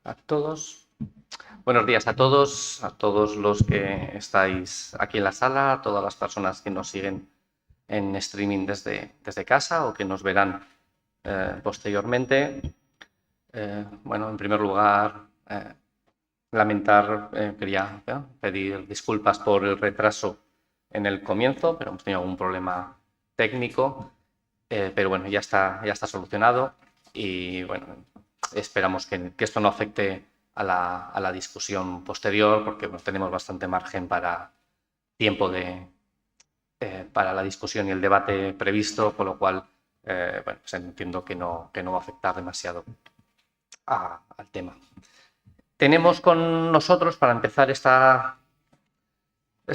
A todos. Buenos días a todos los que estáis aquí en la sala, a todas las personas que nos siguen en streaming desde casa o que nos verán posteriormente. Bueno, en primer lugar, quería pedir disculpas por el retraso en el comienzo, pero hemos tenido algún problema técnico, pero bueno, ya está solucionado y bueno, esperamos que esto no afecte a la discusión posterior, porque bueno, tenemos bastante margen para tiempo para la discusión y el debate previsto, con lo cual bueno, pues entiendo que no va a afectar demasiado al tema. Tenemos con nosotros, para empezar este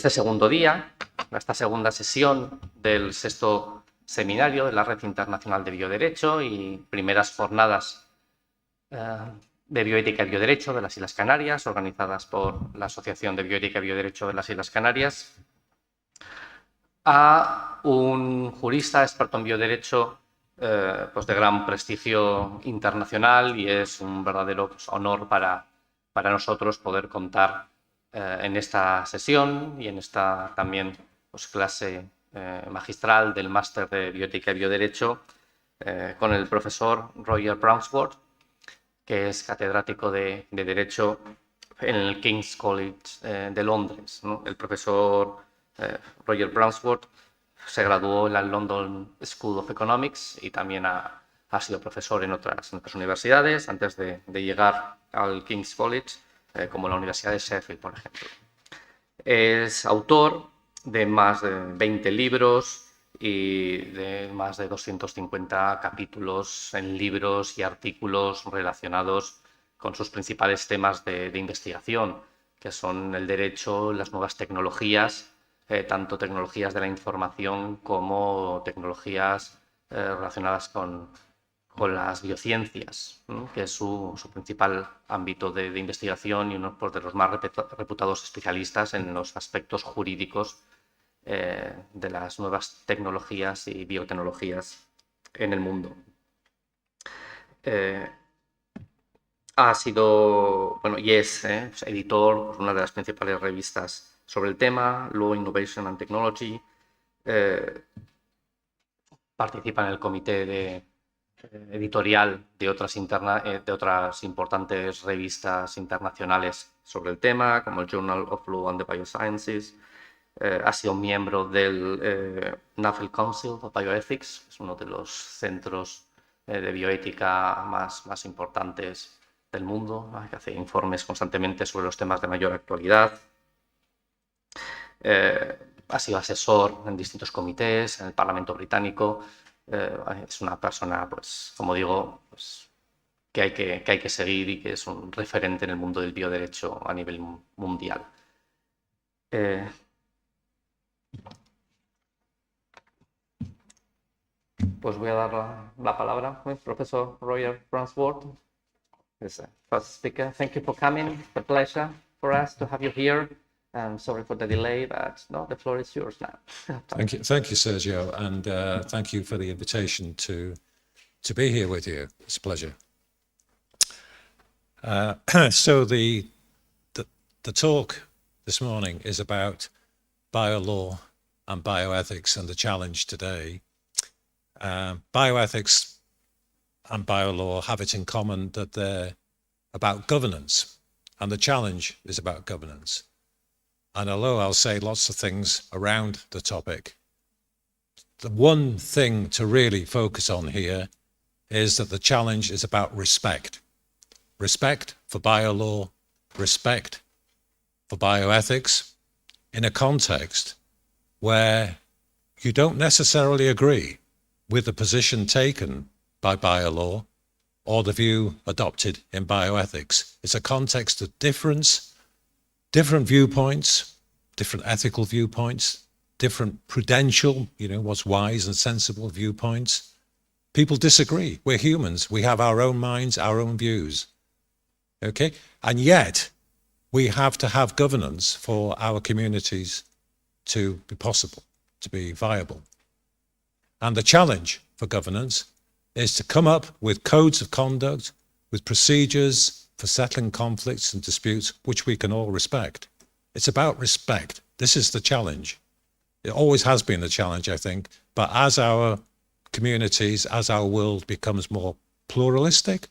segundo día, esta segunda sesión del sexto seminario de la Red Internacional de Bioderecho y primeras jornadas de Bioética y Bioderecho de las Islas Canarias, organizadas por la Asociación de Bioética y Bioderecho de las Islas Canarias, a un jurista experto en bioderecho pues de gran prestigio internacional, y es un verdadero honor para nosotros poder contar en esta sesión y en esta también pues, clase magistral del máster de Bioética y Bioderecho con el profesor Roger Brownsworth, que es catedrático de Derecho en el King's College de Londres, ¿no? El profesor Roger Brownsworth se graduó en la London School of Economics y también ha sido profesor en otras universidades antes de llegar al King's College, como la Universidad de Sheffield, por ejemplo. Es autor de más de 20 libros y de más de 250 capítulos en libros y artículos relacionados con sus principales temas de investigación, que son el derecho, las nuevas tecnologías, tanto tecnologías de la información como tecnologías relacionadas con las biociencias, que es su principal ámbito de investigación y uno de los más reputados especialistas en los aspectos jurídicos de las nuevas tecnologías y biotecnologías en el mundo. Ha sido, bueno, y es editor de una de las principales revistas sobre el tema, Law, Innovation and Technology. Participa en el comité editorial de otras importantes revistas internacionales sobre el tema, como el Journal of Law and the Biosciences. Ha sido miembro del National Council of Bioethics, que es uno de los centros de bioética más importantes del mundo, que hace informes constantemente sobre los temas de mayor actualidad. Ha sido asesor en distintos comités, en el Parlamento británico. Es una persona, pues, como digo, pues, que hay que seguir y que es un referente en el mundo del bioderecho a nivel mundial. Pues voy a dar la palabra al profesor Roger Brownsworth, as first speaker. Thank you for coming. It's a pleasure for us to have you here. Sorry for the delay, but no, the floor is yours now. Thank you, Sergio, and thank you for the invitation to be here with you. It's a pleasure. So the talk this morning is about biolaw and bioethics and the challenge today. Bioethics and biolaw have it in common that they're about governance, and the challenge is about governance. And although I'll say lots of things around the topic, the one thing to really focus on here is that the challenge is about respect. Respect for biolaw, respect for bioethics in a context where you don't necessarily agree with the position taken by biolaw or the view adopted in bioethics. It's a context of difference, different viewpoints, different ethical viewpoints, different prudential, what's wise and sensible viewpoints. People disagree. We're humans. We have our own minds, our own views. Okay? And yet, we have to have governance for our communities to be possible, to be viable. And the challenge for governance is to come up with codes of conduct, with procedures for settling conflicts and disputes, which we can all respect. It's about respect. This is the challenge. It always has been the challenge, I think. But as our communities, as our world becomes more pluralistic,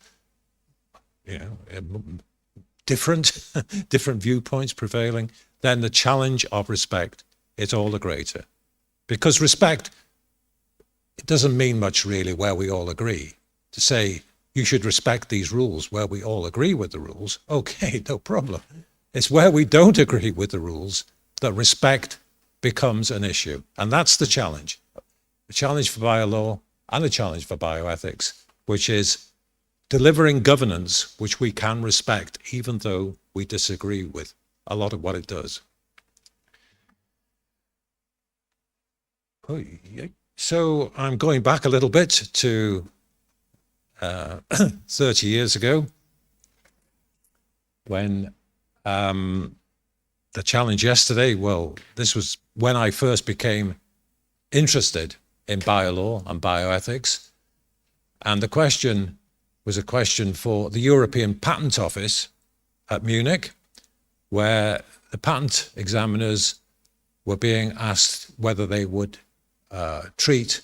different, different viewpoints prevailing, then the challenge of respect is all the greater. Because respect, it doesn't mean much really where we all agree. To say you should respect these rules where we all agree with the rules, okay, no problem. It's where we don't agree with the rules that respect becomes an issue. And that's the challenge. The challenge for biolaw and the challenge for bioethics, which is delivering governance which we can respect even though we disagree with a lot of what it does. So I'm going back a little bit to 30 years ago when the challenge yesterday, well, this was when I first became interested in biolaw and bioethics. And the question was a question for the European Patent Office at Munich, where the patent examiners were being asked whether they would treat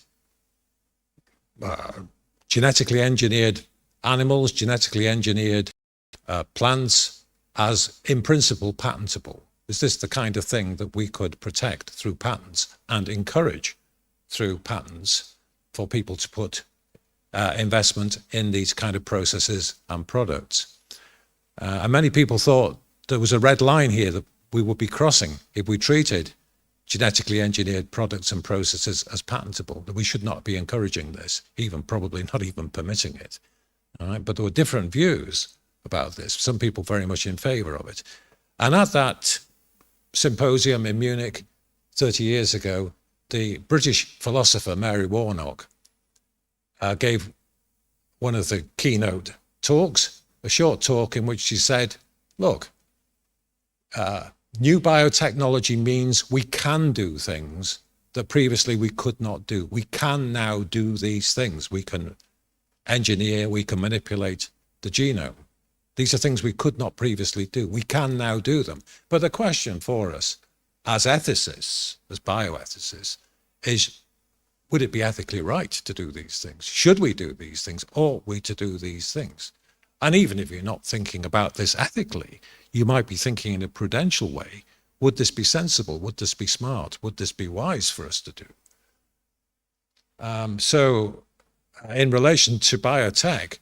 genetically engineered animals, genetically engineered plants as, in principle, patentable. Is this the kind of thing that we could protect through patents and encourage through patents for people to put investment in these kind of processes and products? And many people thought there was a red line here that we would be crossing if we treated genetically engineered products and processes as patentable, that we should not be encouraging this, even probably not even permitting it. All right? But there were different views about this, some people very much in favor of it. And at that symposium in Munich 30 years ago, the British philosopher Mary Warnock gave one of the keynote talks, a short talk in which she said, look, new biotechnology means we can do things that previously we could not do. We can now do these things. We can engineer, we can manipulate the genome. These are things we could not previously do. We can now do them. But the question for us as ethicists, as bioethicists, is would it be ethically right to do these things? Should we do these things? Ought we to do these things? And even if you're not thinking about this ethically, you might be thinking in a prudential way. Would this be sensible? Would this be smart? Would this be wise for us to do? So in relation to biotech,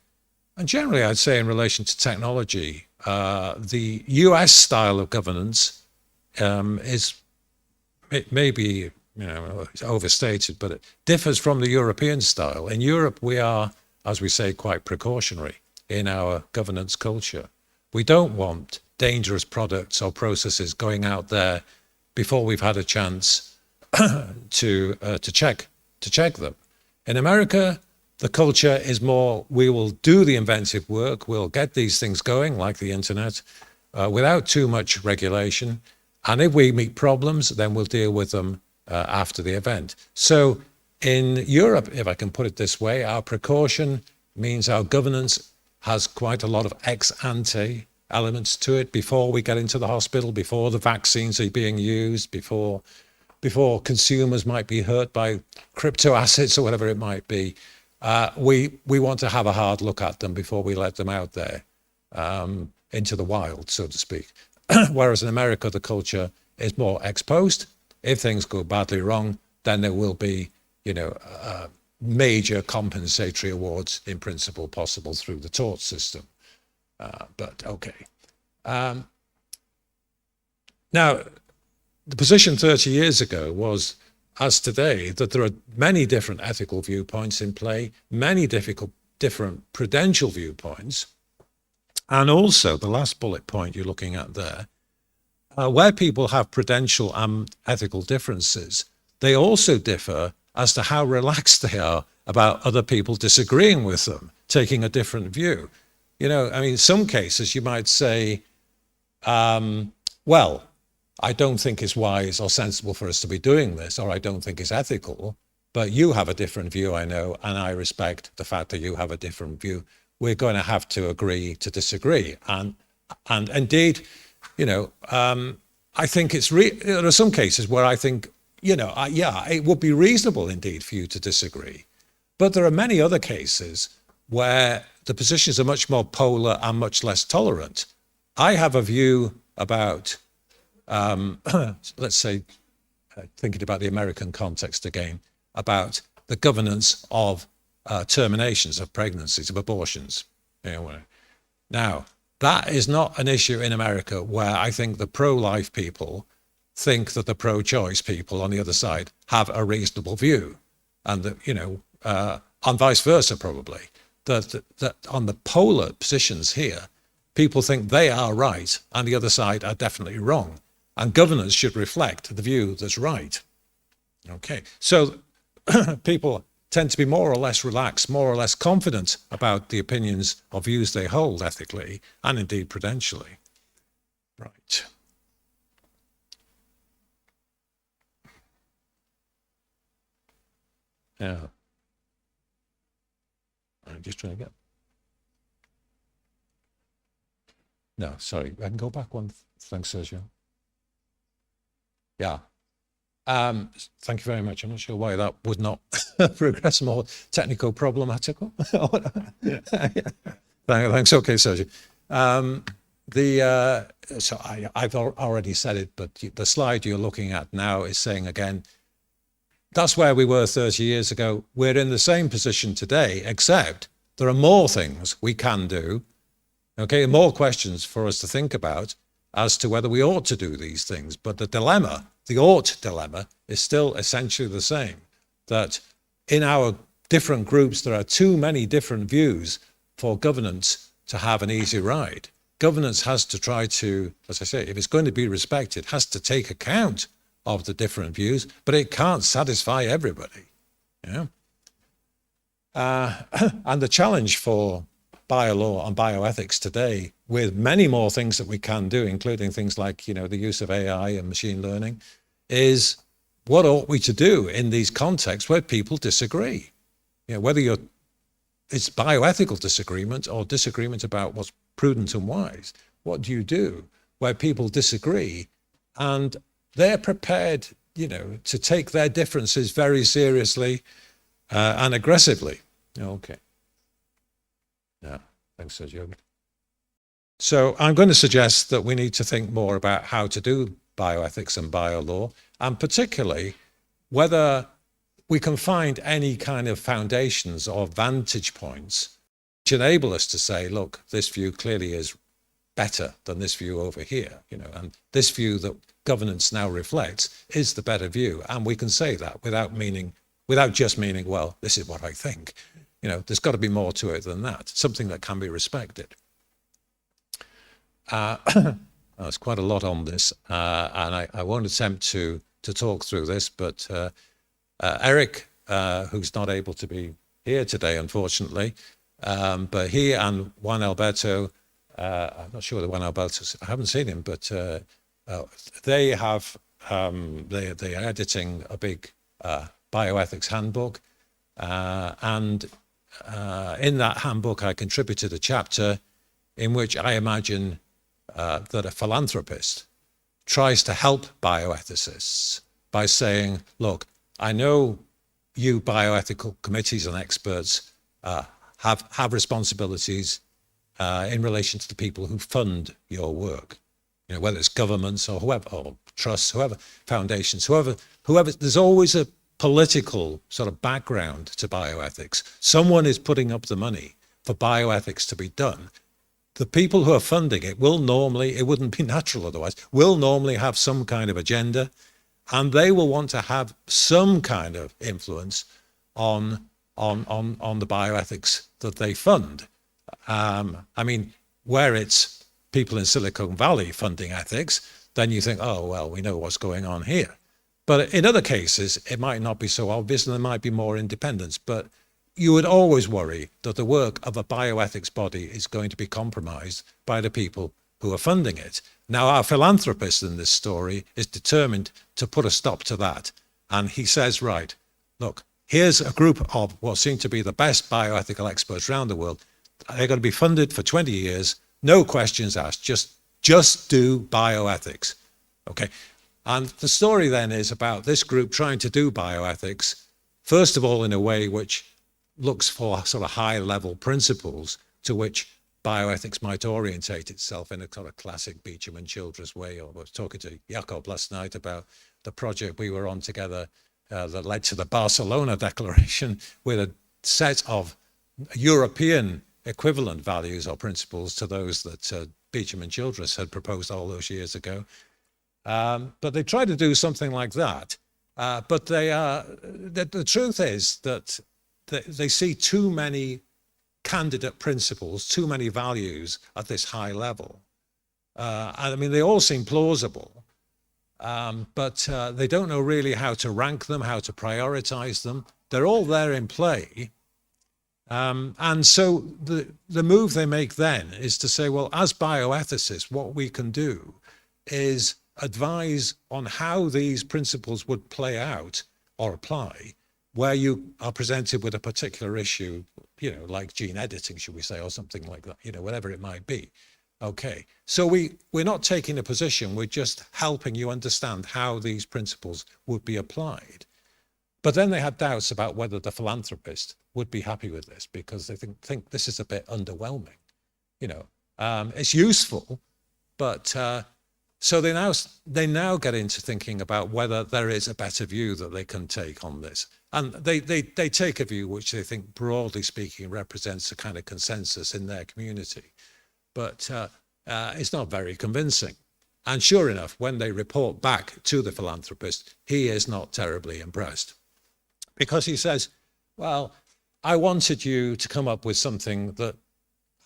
and generally I'd say in relation to technology, the US style of governance is maybe it's overstated, but it differs from the European style. In Europe, we are, as we say, quite precautionary in our governance culture. We don't want dangerous products or processes going out there before we've had a chance to check them. In America, the culture is more, we will do the inventive work, we'll get these things going, like the internet, without too much regulation. And if we meet problems, then we'll deal with them after the event. So in Europe, if I can put it this way, our precaution means our governance has quite a lot of ex-ante elements to it before we get into the hospital, before the vaccines are being used, before consumers might be hurt by crypto assets or whatever it might be. We want to have a hard look at them before we let them out there into the wild, so to speak. Whereas in America, the culture is more ex post. If things go badly wrong, then there will be, major compensatory awards in principle possible through the tort system. But okay. Now, the position 30 years ago was, as today, that there are many different ethical viewpoints in play, many different prudential viewpoints, and also the last bullet point you're looking at there, where people have prudential and ethical differences, they also differ as to how relaxed they are about other people disagreeing with them, taking a different view. In some cases you might say, well, I don't think it's wise or sensible for us to be doing this, or I don't think it's ethical, but you have a different view, I know, and I respect the fact that you have a different view. We're going to have to agree to disagree. And indeed, you know, I think there are some cases where I think, you know, yeah, it would be reasonable indeed for you to disagree. But there are many other cases where the positions are much more polar and much less tolerant. I have a view about, let's say, thinking about the American context again, about the governance of terminations of pregnancies, of abortions. You know, now, that is not an issue in America where I think the pro-life people think that the pro-choice people on the other side have a reasonable view, and that, you know, and vice versa probably, that on the polar positions here, people think they are right and the other side are definitely wrong, and governance should reflect the view that's right. Okay, so people tend to be more or less relaxed, more or less confident about the opinions or views they hold ethically and indeed prudentially. Right. Yeah. I'm just trying to get. No, sorry, I can go back one. Thanks, Sergio. Yeah. Thank you very much. I'm not sure why that would not progress more technical problematical. Thanks. Okay, Sergio. So I've already said it, but the slide you're looking at now is saying again, that's where we were 30 years ago. We're in the same position today, except there are more things we can do, okay, more questions for us to think about as to whether we ought to do these things. But the dilemma, the ought dilemma, is still essentially the same, that in our different groups, there are too many different views for governance to have an easy ride. Governance has to try to, as I say, if it's going to be respected, has to take account of the different views, but it can't satisfy everybody. Yeah. And the challenge for biolaw and bioethics today, with many more things that we can do, including things like, you know, the use of AI and machine learning, is what ought we to do in these contexts where people disagree? You know, whether it's bioethical disagreement or disagreement about what's prudent and wise. What do you do where people disagree and they're prepared, you know, to take their differences very seriously and aggressively? Okay. Yeah, thanks, Sergio. So I'm going to suggest that we need to think more about how to do bioethics and biolaw, and particularly whether we can find any kind of foundations or vantage points which enable us to say, look, this view clearly is better than this view over here, you know, and this view that governance now reflects is the better view. And we can say that without just meaning, well, this is what I think. You know, there's got to be more to it than that, something that can be respected. There's quite a lot on this, and I won't attempt to talk through this, but Eric, who's not able to be here today, unfortunately, but he and Juan Alberto, I'm not sure that Juan Alberto, I haven't seen him, but they have, they are editing a big bioethics handbook, and in that handbook I contributed a chapter in which I imagine that a philanthropist tries to help bioethicists by saying, look, I know you bioethical committees and experts have responsibilities in relation to the people who fund your work, you know, whether it's governments or whoever, or trusts, whoever, foundations, whoever, there's always a political sort of background to bioethics. Someone is putting up the money for bioethics to be done. The people who are funding it will normally, it wouldn't be natural otherwise, will normally have some kind of agenda, and they will want to have some kind of influence on the bioethics that they fund. I mean, where it's people in Silicon Valley funding ethics, then you think, oh, well, we know what's going on here. But in other cases, it might not be so obvious and there might be more independence. But you would always worry that the work of a bioethics body is going to be compromised by the people who are funding it. Now, our philanthropist in this story is determined to put a stop to that. And he says, right, look, here's a group of what seem to be the best bioethical experts around the world. They're going to be funded for 20 years, no questions asked, just do bioethics. Okay. And the story then is about this group trying to do bioethics, first of all, in a way which looks for sort of high-level principles to which bioethics might orientate itself in a sort of classic Beecham and Childress way. I was talking to Jakob last night about the project we were on together that led to the Barcelona Declaration, with a set of European equivalent values or principles to those that Beecham and Childress had proposed all those years ago. But they try to do something like that. But the truth is that they see too many candidate principles, too many values at this high level. I mean, they all seem plausible, but they don't know really how to rank them, how to prioritize them. They're all there in play. And so the move they make then is to say, well, as bioethicists, what we can do is advise on how these principles would play out or apply where you are presented with a particular issue, like gene editing, should we say, or something like that, whatever it might be. Okay, so we're not taking a position, we're just helping you understand how these principles would be applied. But then they had doubts about whether the philanthropist would be happy with this, because they think this is a bit underwhelming. It's useful, but so they now get into thinking about whether there is a better view that they can take on this. And they take a view which they think, broadly speaking, represents a kind of consensus in their community. But it's not very convincing. And sure enough, when they report back to the philanthropist, he is not terribly impressed. Because he says, well, I wanted you to come up with something that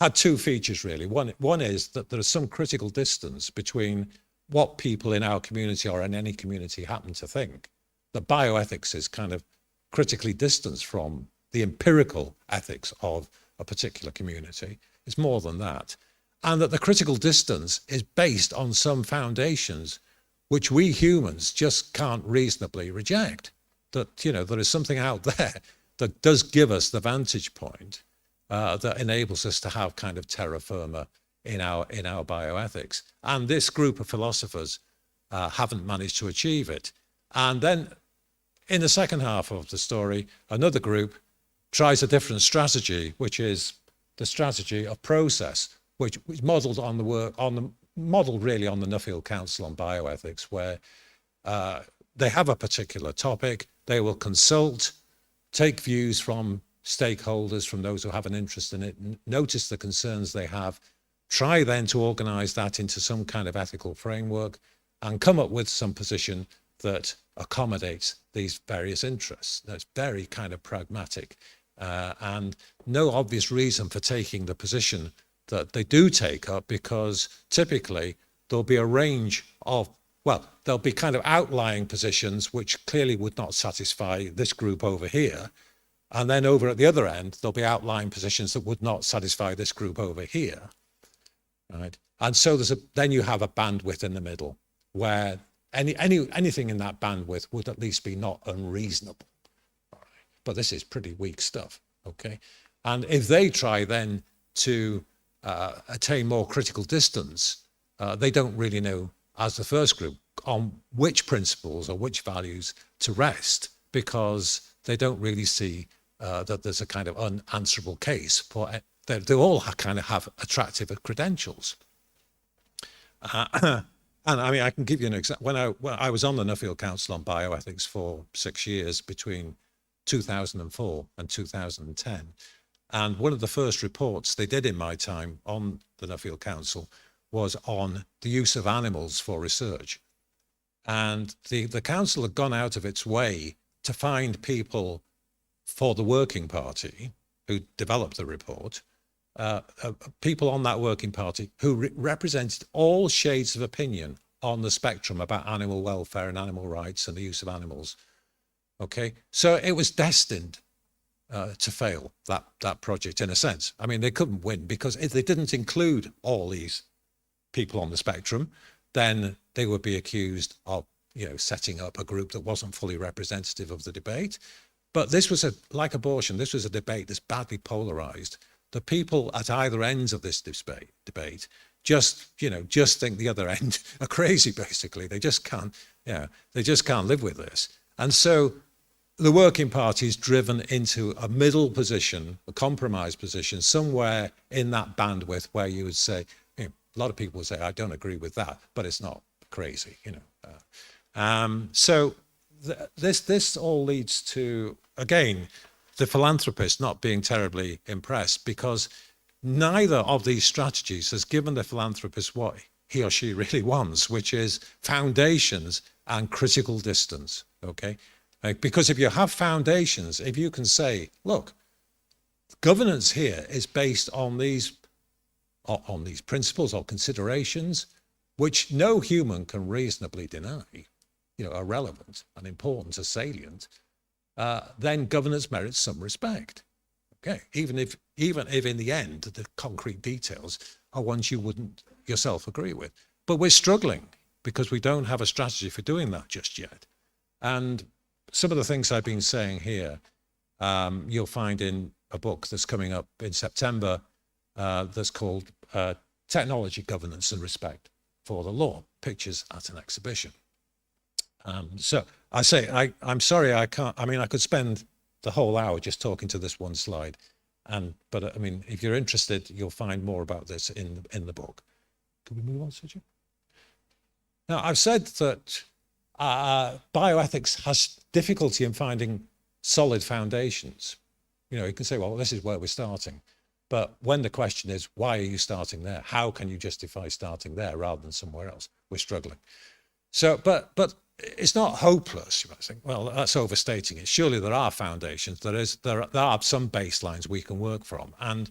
had two features, really. One is that there is some critical distance between what people in our community or in any community happen to think. That bioethics is kind of critically distanced from the empirical ethics of a particular community. It's more than that. And that the critical distance is based on some foundations which we humans just can't reasonably reject. That, there is something out there that does give us the vantage point that enables us to have kind of terra firma in our bioethics. And this group of philosophers haven't managed to achieve it. And then in the second half of the story, another group tries a different strategy, which is the strategy of process, which is modeled on the work modeled really on the Nuffield Council on Bioethics, where they have a particular topic, they will consult, take views from stakeholders, from those who have an interest in it, notice the concerns they have, try then to organize that into some kind of ethical framework and come up with some position that accommodates these various interests. That's very kind of pragmatic and no obvious reason for taking the position that they do take up, because typically there'll be a range of, there'll be kind of outlying positions which clearly would not satisfy this group over here. And then over at the other end, there'll be outlying positions that would not satisfy this group over here. Right? And so then you have a bandwidth in the middle where anything in that bandwidth would at least be not unreasonable. Right? But this is pretty weak stuff. Okay. And if they try then to attain more critical distance, they don't really know, as the first group, on which principles or which values to rest, because they don't really see that there's a kind of unanswerable case for it. They all kind of have attractive credentials. And I mean, I can give you an example. When I was on the Nuffield Council on Bioethics for 6 years, between 2004 and 2010, and one of the first reports they did in my time on the Nuffield Council was on the use of animals for research. And the council had gone out of its way to find people for the working party who developed the report, people on that working party who represented all shades of opinion on the spectrum about animal welfare and animal rights and the use of animals. Okay, so it was destined to fail, that project, in a sense. I mean, they couldn't win, because if they didn't include all these people on the spectrum, then they would be accused of setting up a group that wasn't fully representative of the debate. But this was like abortion, this was a debate that's badly polarized. The people at either ends of this debate just think the other end are crazy, basically. They just can't live with this. And so the working party is driven into a middle position, a compromise position, somewhere in that bandwidth where you would say, a lot of people would say, I don't agree with that, but it's not crazy, So this all leads to, again, the philanthropist not being terribly impressed, because neither of these strategies has given the philanthropist what he or she really wants, which is foundations and critical distance, okay? Because if you have foundations, if you can say, look, governance here is based on these principles or considerations, which no human can reasonably deny, are relevant and important or salient, then governance merits some respect. Okay, even if in the end the concrete details are ones you wouldn't yourself agree with. But we're struggling because we don't have a strategy for doing that just yet. And some of the things I've been saying here, you'll find in a book that's coming up in September that's called Technology, Governance and Respect for the Law, Pictures at an Exhibition. So I say, I'm sorry, I can't, I could spend the whole hour just talking to this one slide. But if you're interested, you'll find more about this in the book. Can we move on, Sergio? Now, I've said that bioethics has difficulty in finding solid foundations. You can say, well, this is where we're starting. But when the question is, why are you starting there? How can you justify starting there rather than somewhere else? We're struggling. So, but it's not hopeless. You might think, well, that's overstating it. Surely there are foundations. There are some baselines we can work from. And,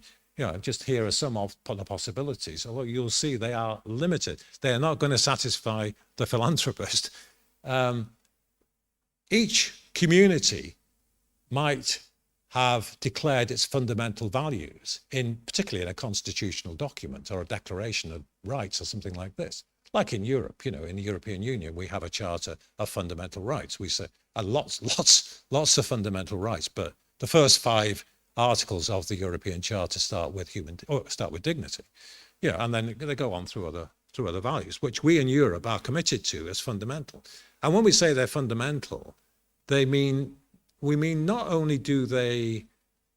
just here are some of the possibilities. Although you'll see they are limited. They are not going to satisfy the philanthropist. Each community might have declared its fundamental values, particularly in a constitutional document or a declaration of rights or something like this. Like in Europe, in the European Union, we have a Charter of Fundamental Rights. We say lots of fundamental rights, but the first 5 articles of the European Charter start with dignity, and then they go on through other values, which we in Europe are committed to as fundamental. And when we say they're fundamental, we mean not only do they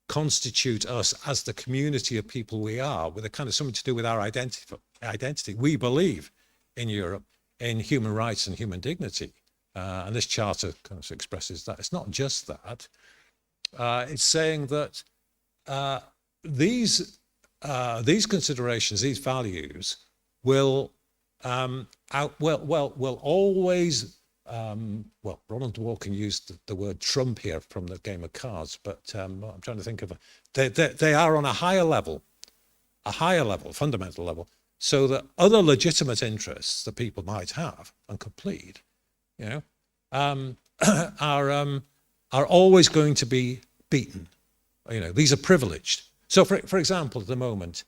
constitute us as the community of people we are, with a kind of something to do with our identity. We believe in Europe in human rights and human dignity, and this charter kind of expresses that. It's not just that. It's saying that these considerations, these values, will always. Ronald Dworkin used the word trump here from the game of cards, but I'm trying to think of they are on a higher level, fundamental level, so that other legitimate interests that people might have and could plead, are always going to be beaten. These are privileged. So, for example, at the moment,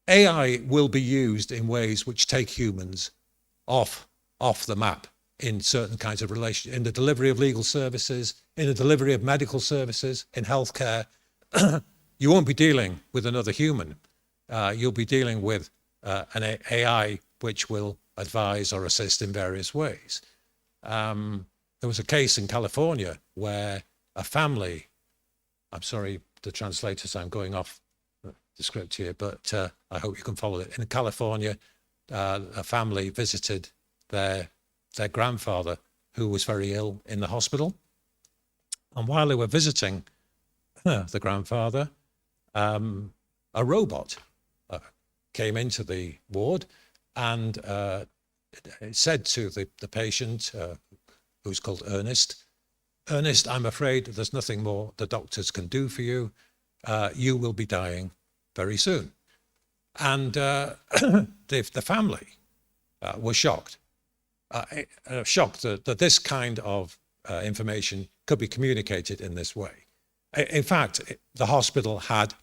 AI will be used in ways which take humans off the map in certain kinds of relation, in the delivery of legal services, in the delivery of medical services, in healthcare. You won't be dealing with another human. You'll be dealing with an AI which will advise or assist in various ways. There was a case in California where a family, I'm sorry, the translators, I'm going off the script here, but I hope you can follow it. In California, a family visited their grandfather who was very ill in the hospital. And while they were visiting the grandfather, a robot came into the ward and it said to the patient, who's called Ernest, I'm afraid there's nothing more the doctors can do for you. You will be dying very soon. And the family were shocked, that this kind of information could be communicated in this way. In fact, the hospital had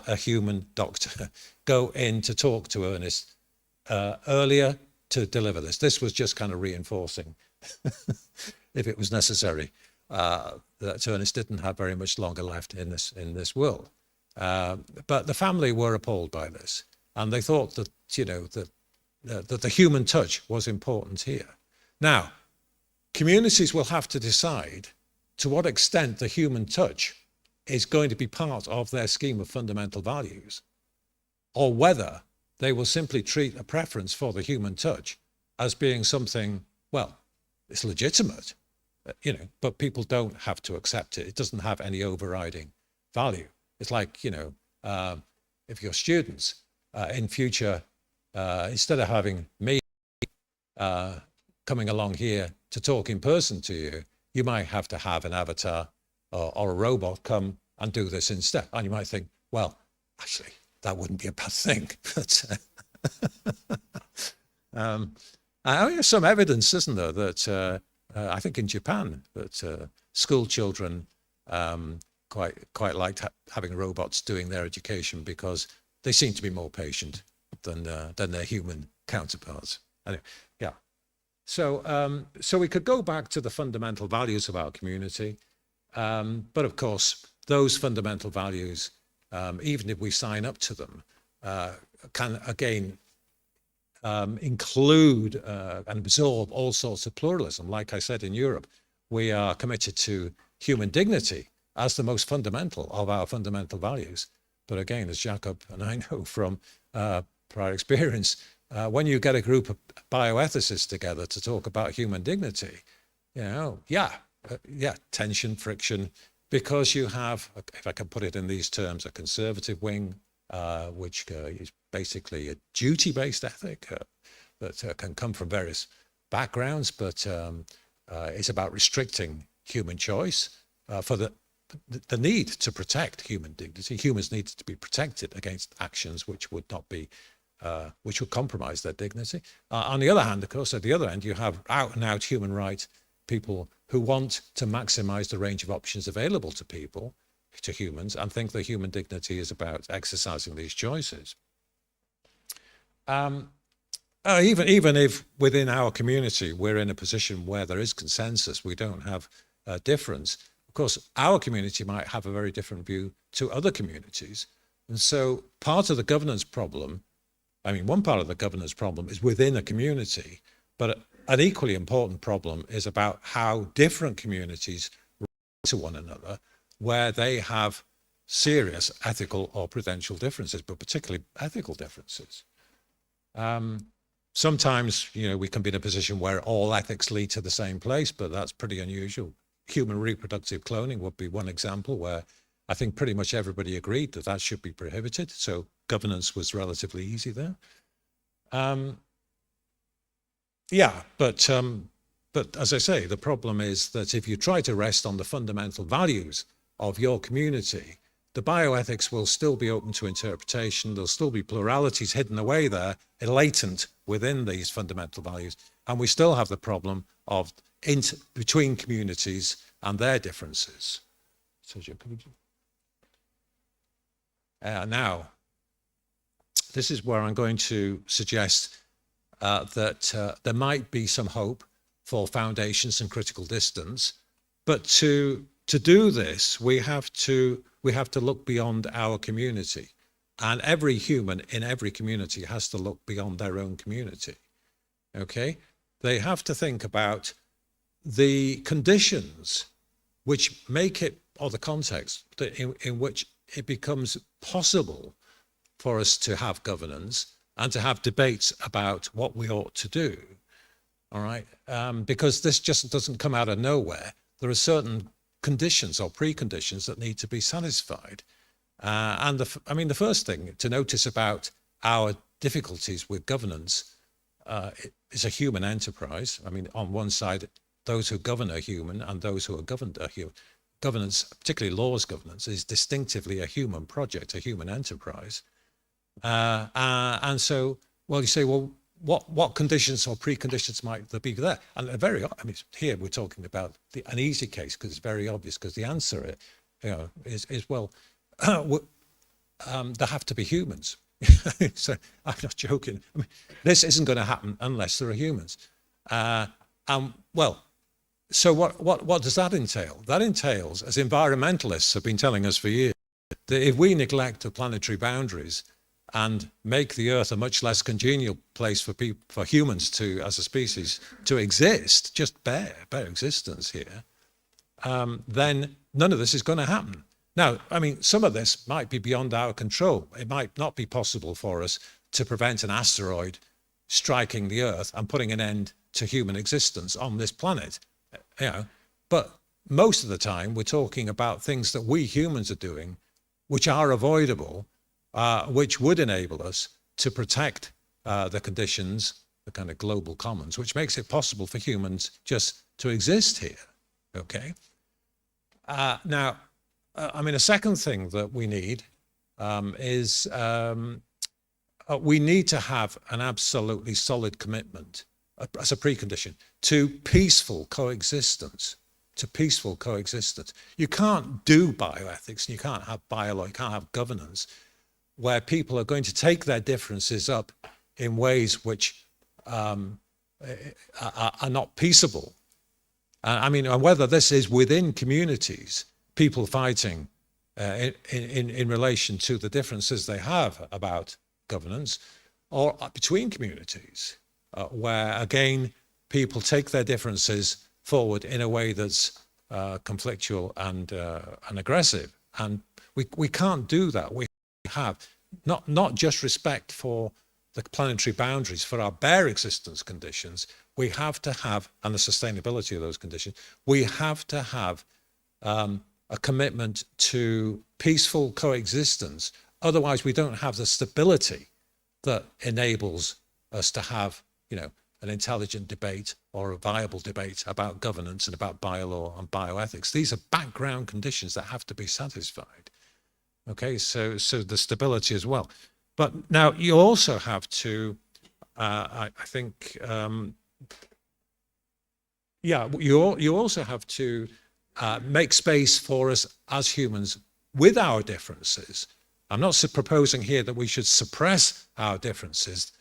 a human doctor go in to talk to Ernest earlier to deliver this. This was just kind of reinforcing if it was necessary, that Ernest didn't have very much longer left in this world. But the family were appalled by this, and they thought that, you know, that the human touch was important here. Now, communities will have to decide to what extent the human touch is going to be part of their scheme of fundamental values, or whether they will simply treat a preference for the human touch as being something, well, it's legitimate, you know, but people don't have to accept it. It doesn't have any overriding value. It's like, you know, if your students in future, instead of having me coming along here to talk in person to you, you might have to have an avatar or a robot come and do this instead. And you might think, well, actually, that wouldn't be a bad thing. But there's some evidence, isn't there, that I think in Japan, that school children quite liked having robots doing their education because they seem to be more patient than their human counterparts. Anyway, yeah. So we could go back to the fundamental values of our community, but of course, those fundamental values, even if we sign up to them, can again include and absorb all sorts of pluralism. Like I said, in Europe, we are committed to human dignity as the most fundamental of our fundamental values. But again, as Jacob and I know from prior experience, when you get a group of bioethicists together to talk about human dignity, you know, tension, friction, because you have, if I can put it in these terms, a conservative wing, which is basically a duty-based ethic that can come from various backgrounds, but it's about restricting human choice for the need to protect human dignity. Humans need to be protected against actions which would not be, which would compromise their dignity. On the other hand, of course, at the other end, you have out-and-out human rights people who want to maximize the range of options available to people, to humans, and think that human dignity is about exercising these choices. Even if within our community we're in a position where there is consensus, we don't have a difference. Of course, our community might have a very different view to other communities. And so part of the governance problem, I mean, one part of the governance problem is within a community, but an equally important problem is about how different communities relate to one another, where they have serious ethical or prudential differences, but particularly ethical differences. Sometimes, you know, we can be in a position where all ethics lead to the same place, but that's pretty unusual. Human reproductive cloning would be one example where I think pretty much everybody agreed that that should be prohibited. So governance was relatively easy there. But as I say, the problem is that if you try to rest on the fundamental values of your community, the bioethics will still be open to interpretation. There'll still be pluralities hidden away there, latent within these fundamental values. And we still have the problem of between communities and their differences. Sergio, could you? Now, this is where I'm going to suggest that there might be some hope for foundations and critical distance, but to do this, we have to look beyond our community, and every human in every community has to look beyond their own community. Okay, they have to think about the conditions which make it, or the context in which it becomes possible for us to have governance and to have debates about what we ought to do. All right, because this just doesn't come out of nowhere. There are certain conditions or preconditions that need to be satisfied. And the first thing to notice about our difficulties with governance is a human enterprise. I mean, on one side, those who govern are human, and those who are governed are human. Governance, particularly laws governance, is distinctively a human project, a human enterprise. And so, well, you say, well, what conditions or preconditions might there be there? And here we're talking about an easy case because it's very obvious, because the answer, is well, there have to be humans. So I'm not joking. I mean, this isn't going to happen unless there are humans. Well, So what does that entail? That entails, as environmentalists have been telling us for years, that if we neglect the planetary boundaries and make the Earth a much less congenial place for humans to, as a species, to exist, just bare existence here, then none of this is going to happen. Now, I mean, some of this might be beyond our control. It might not be possible for us to prevent an asteroid striking the Earth and putting an end to human existence on this planet. You know, but most of the time we're talking about things that we humans are doing, which are avoidable, which would enable us to protect the conditions, the kind of global commons, which makes it possible for humans just to exist here. Okay. Now, I mean, a second thing that we need is we need to have an absolutely solid commitment as a precondition to peaceful coexistence, You can't do bioethics, and you can't have biology, you can't have governance where people are going to take their differences up in ways which are not peaceable. I mean, whether this is within communities, people fighting in relation to the differences they have about governance, or between communities, where again people take their differences forward in a way that's conflictual and aggressive, and we can't do that. We have not just respect for the planetary boundaries, for our bare existence conditions. We have to have, and the sustainability of those conditions, we have to have a commitment to peaceful coexistence. Otherwise, we don't have the stability that enables us to have, you know, an intelligent debate or a viable debate about governance and about biolaw and bioethics. These are background conditions that have to be satisfied. Okay, so the stability as well. But now you also have to, I think, you also have to make space for us as humans with our differences. I'm not proposing here that we should suppress our differences,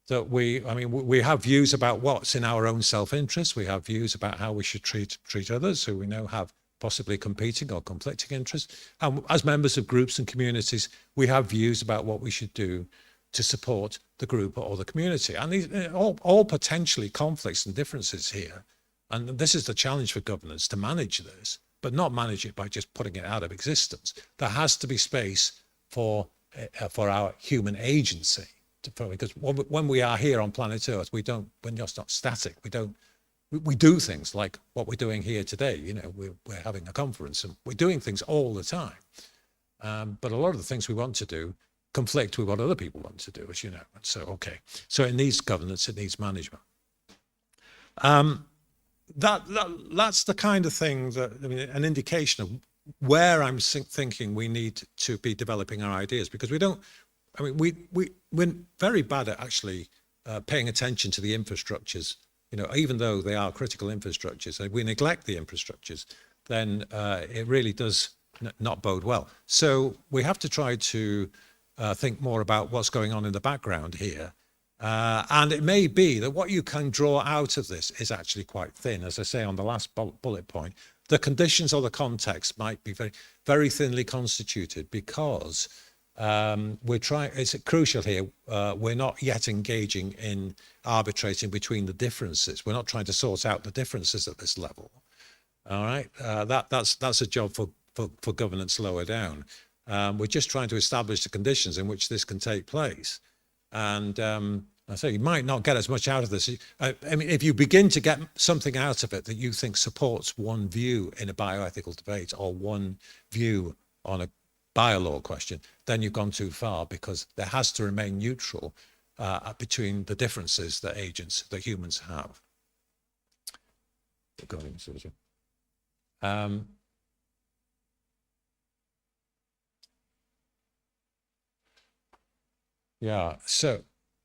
that we have views about what's in our own self-interest. We have views about how we should treat others who we know have possibly competing or conflicting interests. And as members of groups and communities, we have views about what we should do to support the group or the community. And these all potentially conflicts and differences here. And this is the challenge for governance, to manage this, but not manage it by just putting it out of existence. There has to be space for our human agency, because when we are here on planet Earth, we're just not static. We do things like what we're doing here today. You know, we're having a conference and we're doing things all the time. But a lot of the things we want to do conflict with what other people want to do, as you know. And so, okay. So it needs governance, it needs management. That's the kind of thing that, I mean, an indication of where I'm thinking we need to be developing our ideas, because we're very bad at actually paying attention to the infrastructures. You know, even though they are critical infrastructures, if we neglect the infrastructures, then it really does not bode well. So we have to try to think more about what's going on in the background here. And it may be that what you can draw out of this is actually quite thin. As I say on the last bullet point, the conditions or the context might be very, very thinly constituted, because it's crucial here. We're not yet engaging in arbitrating between the differences. We're not trying to sort out the differences at this level. All right, that's a job for governance lower down. We're just trying to establish the conditions in which this can take place. And I say you might not get as much out of this. I mean, if you begin to get something out of it that you think supports one view in a bioethical debate or one view on a biolaw question, then you've gone too far, because there has to remain neutral between the differences that humans have. Yeah, so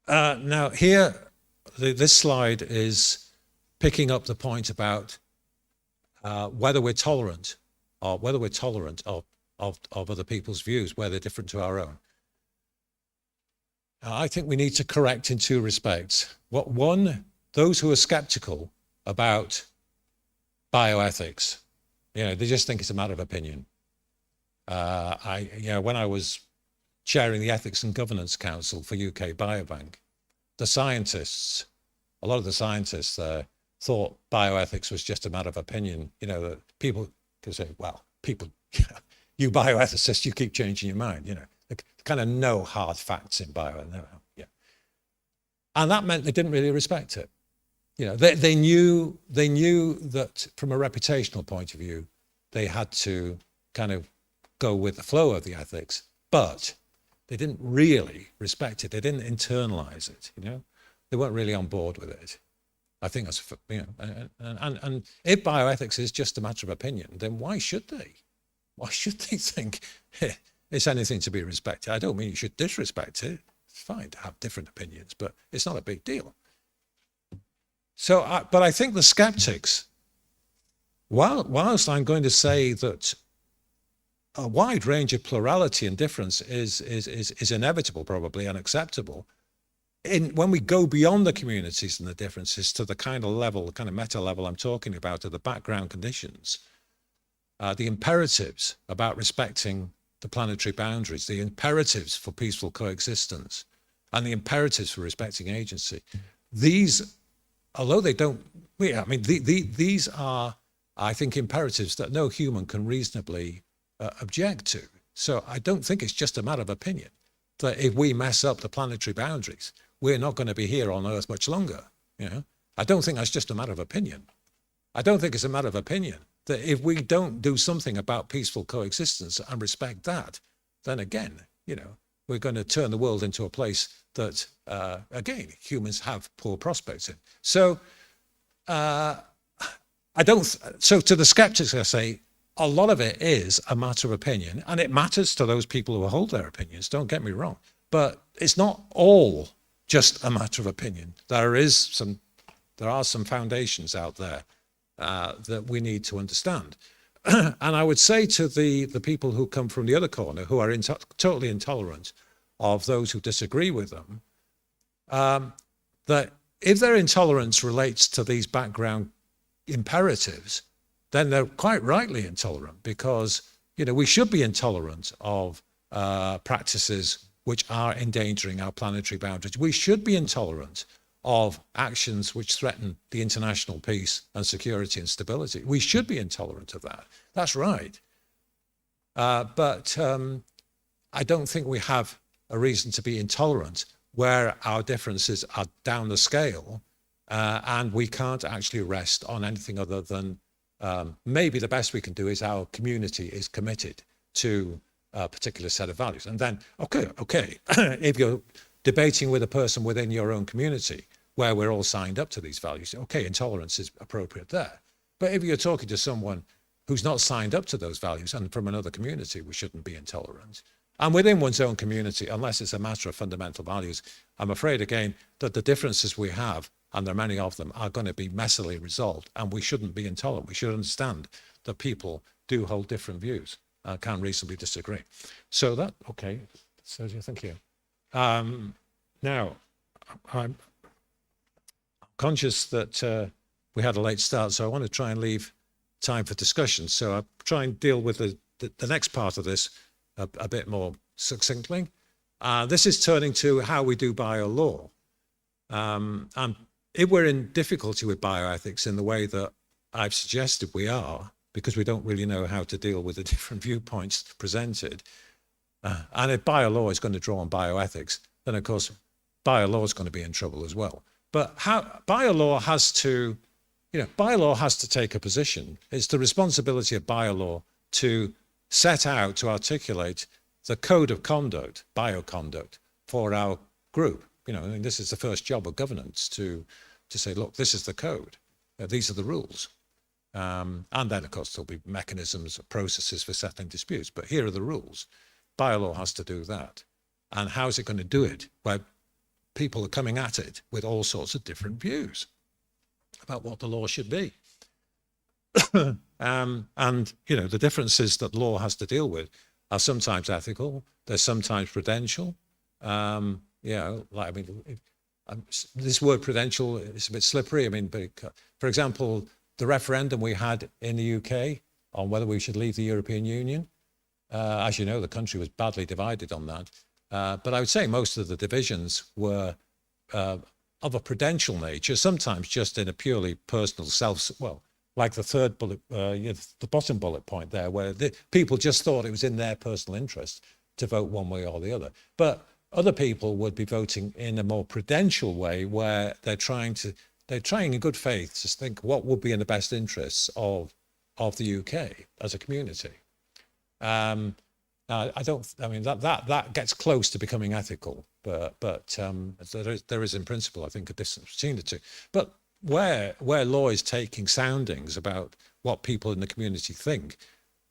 now here, this slide is picking up the point about whether we're tolerant of other people's views, where they're different to our own. I think we need to correct in two respects. One, those who are skeptical about bioethics. They just think it's a matter of opinion. When I was chairing the Ethics and Governance Council for UK Biobank, a lot of the scientists thought bioethics was just a matter of opinion. That people could say, well, you bioethicists, you keep changing your mind. There kind of no hard facts in bio. Yeah. And that meant they didn't really respect it. They knew that from a reputational point of view, they had to kind of go with the flow of the ethics, but they didn't really respect it. They didn't internalize it. They weren't really on board with it. I think that's, and if bioethics is just a matter of opinion, then why should they? Why should they think it's anything to be respected? I don't mean you should disrespect it. It's fine to have different opinions, but it's not a big deal. So, but I think the skeptics, whilst I'm going to say that a wide range of plurality and difference is inevitable, probably, and acceptable, when we go beyond the communities and the differences to the kind of level, the kind of meta level I'm talking about, to the background conditions, the imperatives about respecting the planetary boundaries, the imperatives for peaceful coexistence, and the imperatives for respecting agency, these, although they don't, these are, I think, imperatives that no human can reasonably object to. So I don't think it's just a matter of opinion that if we mess up the planetary boundaries, we're not going to be here on Earth much longer. I don't think that's just a matter of opinion. I don't think it's a matter of opinion that if we don't do something about peaceful coexistence and respect that, then again, we're going to turn the world into a place that, again, humans have poor prospects in. So so to the skeptics, I say, a lot of it is a matter of opinion, and it matters to those people who hold their opinions, don't get me wrong, but it's not all just a matter of opinion. There are some foundations out there that we need to understand. And I would say to the people who come from the other corner, who are totally intolerant of those who disagree with them, that if their intolerance relates to these background imperatives, then they're quite rightly intolerant, because we should be intolerant of practices which are endangering our planetary boundaries. We should be intolerant of actions which threaten the international peace and security and stability. We should be intolerant of that. That's right. But I don't think we have a reason to be intolerant where our differences are down the scale, and we can't actually rest on anything other than maybe the best we can do is our community is committed to a particular set of values. And then, okay, if you're debating with a person within your own community where we're all signed up to these values, okay, intolerance is appropriate there. But if you're talking to someone who's not signed up to those values and from another community, we shouldn't be intolerant. And within one's own community, unless it's a matter of fundamental values, I'm afraid, again, that the differences we have, and there are many of them, are going to be messily resolved, and we shouldn't be intolerant. We should understand that people do hold different views and can reasonably disagree. So that, okay, Sergio, thank you. Now, I'm conscious that we had a late start, so I want to try and leave time for discussion. So I'll try and deal with the next part of this a bit more succinctly. This is turning to how we do bio-law. And if we're in difficulty with bioethics in the way that I've suggested we are, because we don't really know how to deal with the different viewpoints presented, and if bio-law is going to draw on bioethics, then of course bio-law is going to be in trouble as well. But how bio-law has to, bio-law has to take a position. It's the responsibility of bio-law to set out, to articulate the code of conduct, bioconduct, for our group. And this is the first job of governance, to say, look, this is the code. These are the rules. And then, of course, there'll be mechanisms, processes for settling disputes. But here are the rules. Bio-law has to do that. And how is it going to do it? Where people are coming at it with all sorts of different views about what the law should be. And, the differences that law has to deal with are sometimes ethical. They're sometimes prudential. This word prudential is a bit slippery. But, for example, the referendum we had in the UK on whether we should leave the European Union. As you know, the country was badly divided on that. But I would say most of the divisions were of a prudential nature, sometimes just in a purely personal like the third bullet, the bottom bullet point there, where people just thought it was in their personal interest to vote one way or the other. But other people would be voting in a more prudential way, where they're trying in good faith to think what would be in the best interests of the UK as a community. I mean that gets close to becoming ethical, but there is in principle, I think, a distance between the two. But where law is taking soundings about what people in the community think,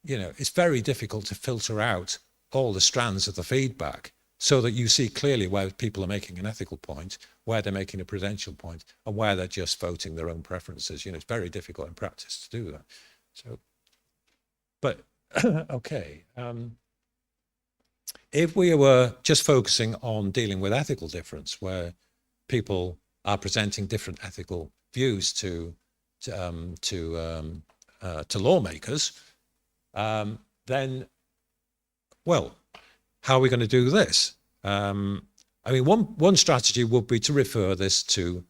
it's very difficult to filter out all the strands of the feedback so that you see clearly where people are making an ethical point, where they're making a prudential point, and where they're just voting their own preferences. It's very difficult in practice to do that. So, but okay. If we were just focusing on dealing with ethical difference, where people are presenting different ethical views to lawmakers, then, well, how are we going to do this? I mean, one strategy would be to refer this to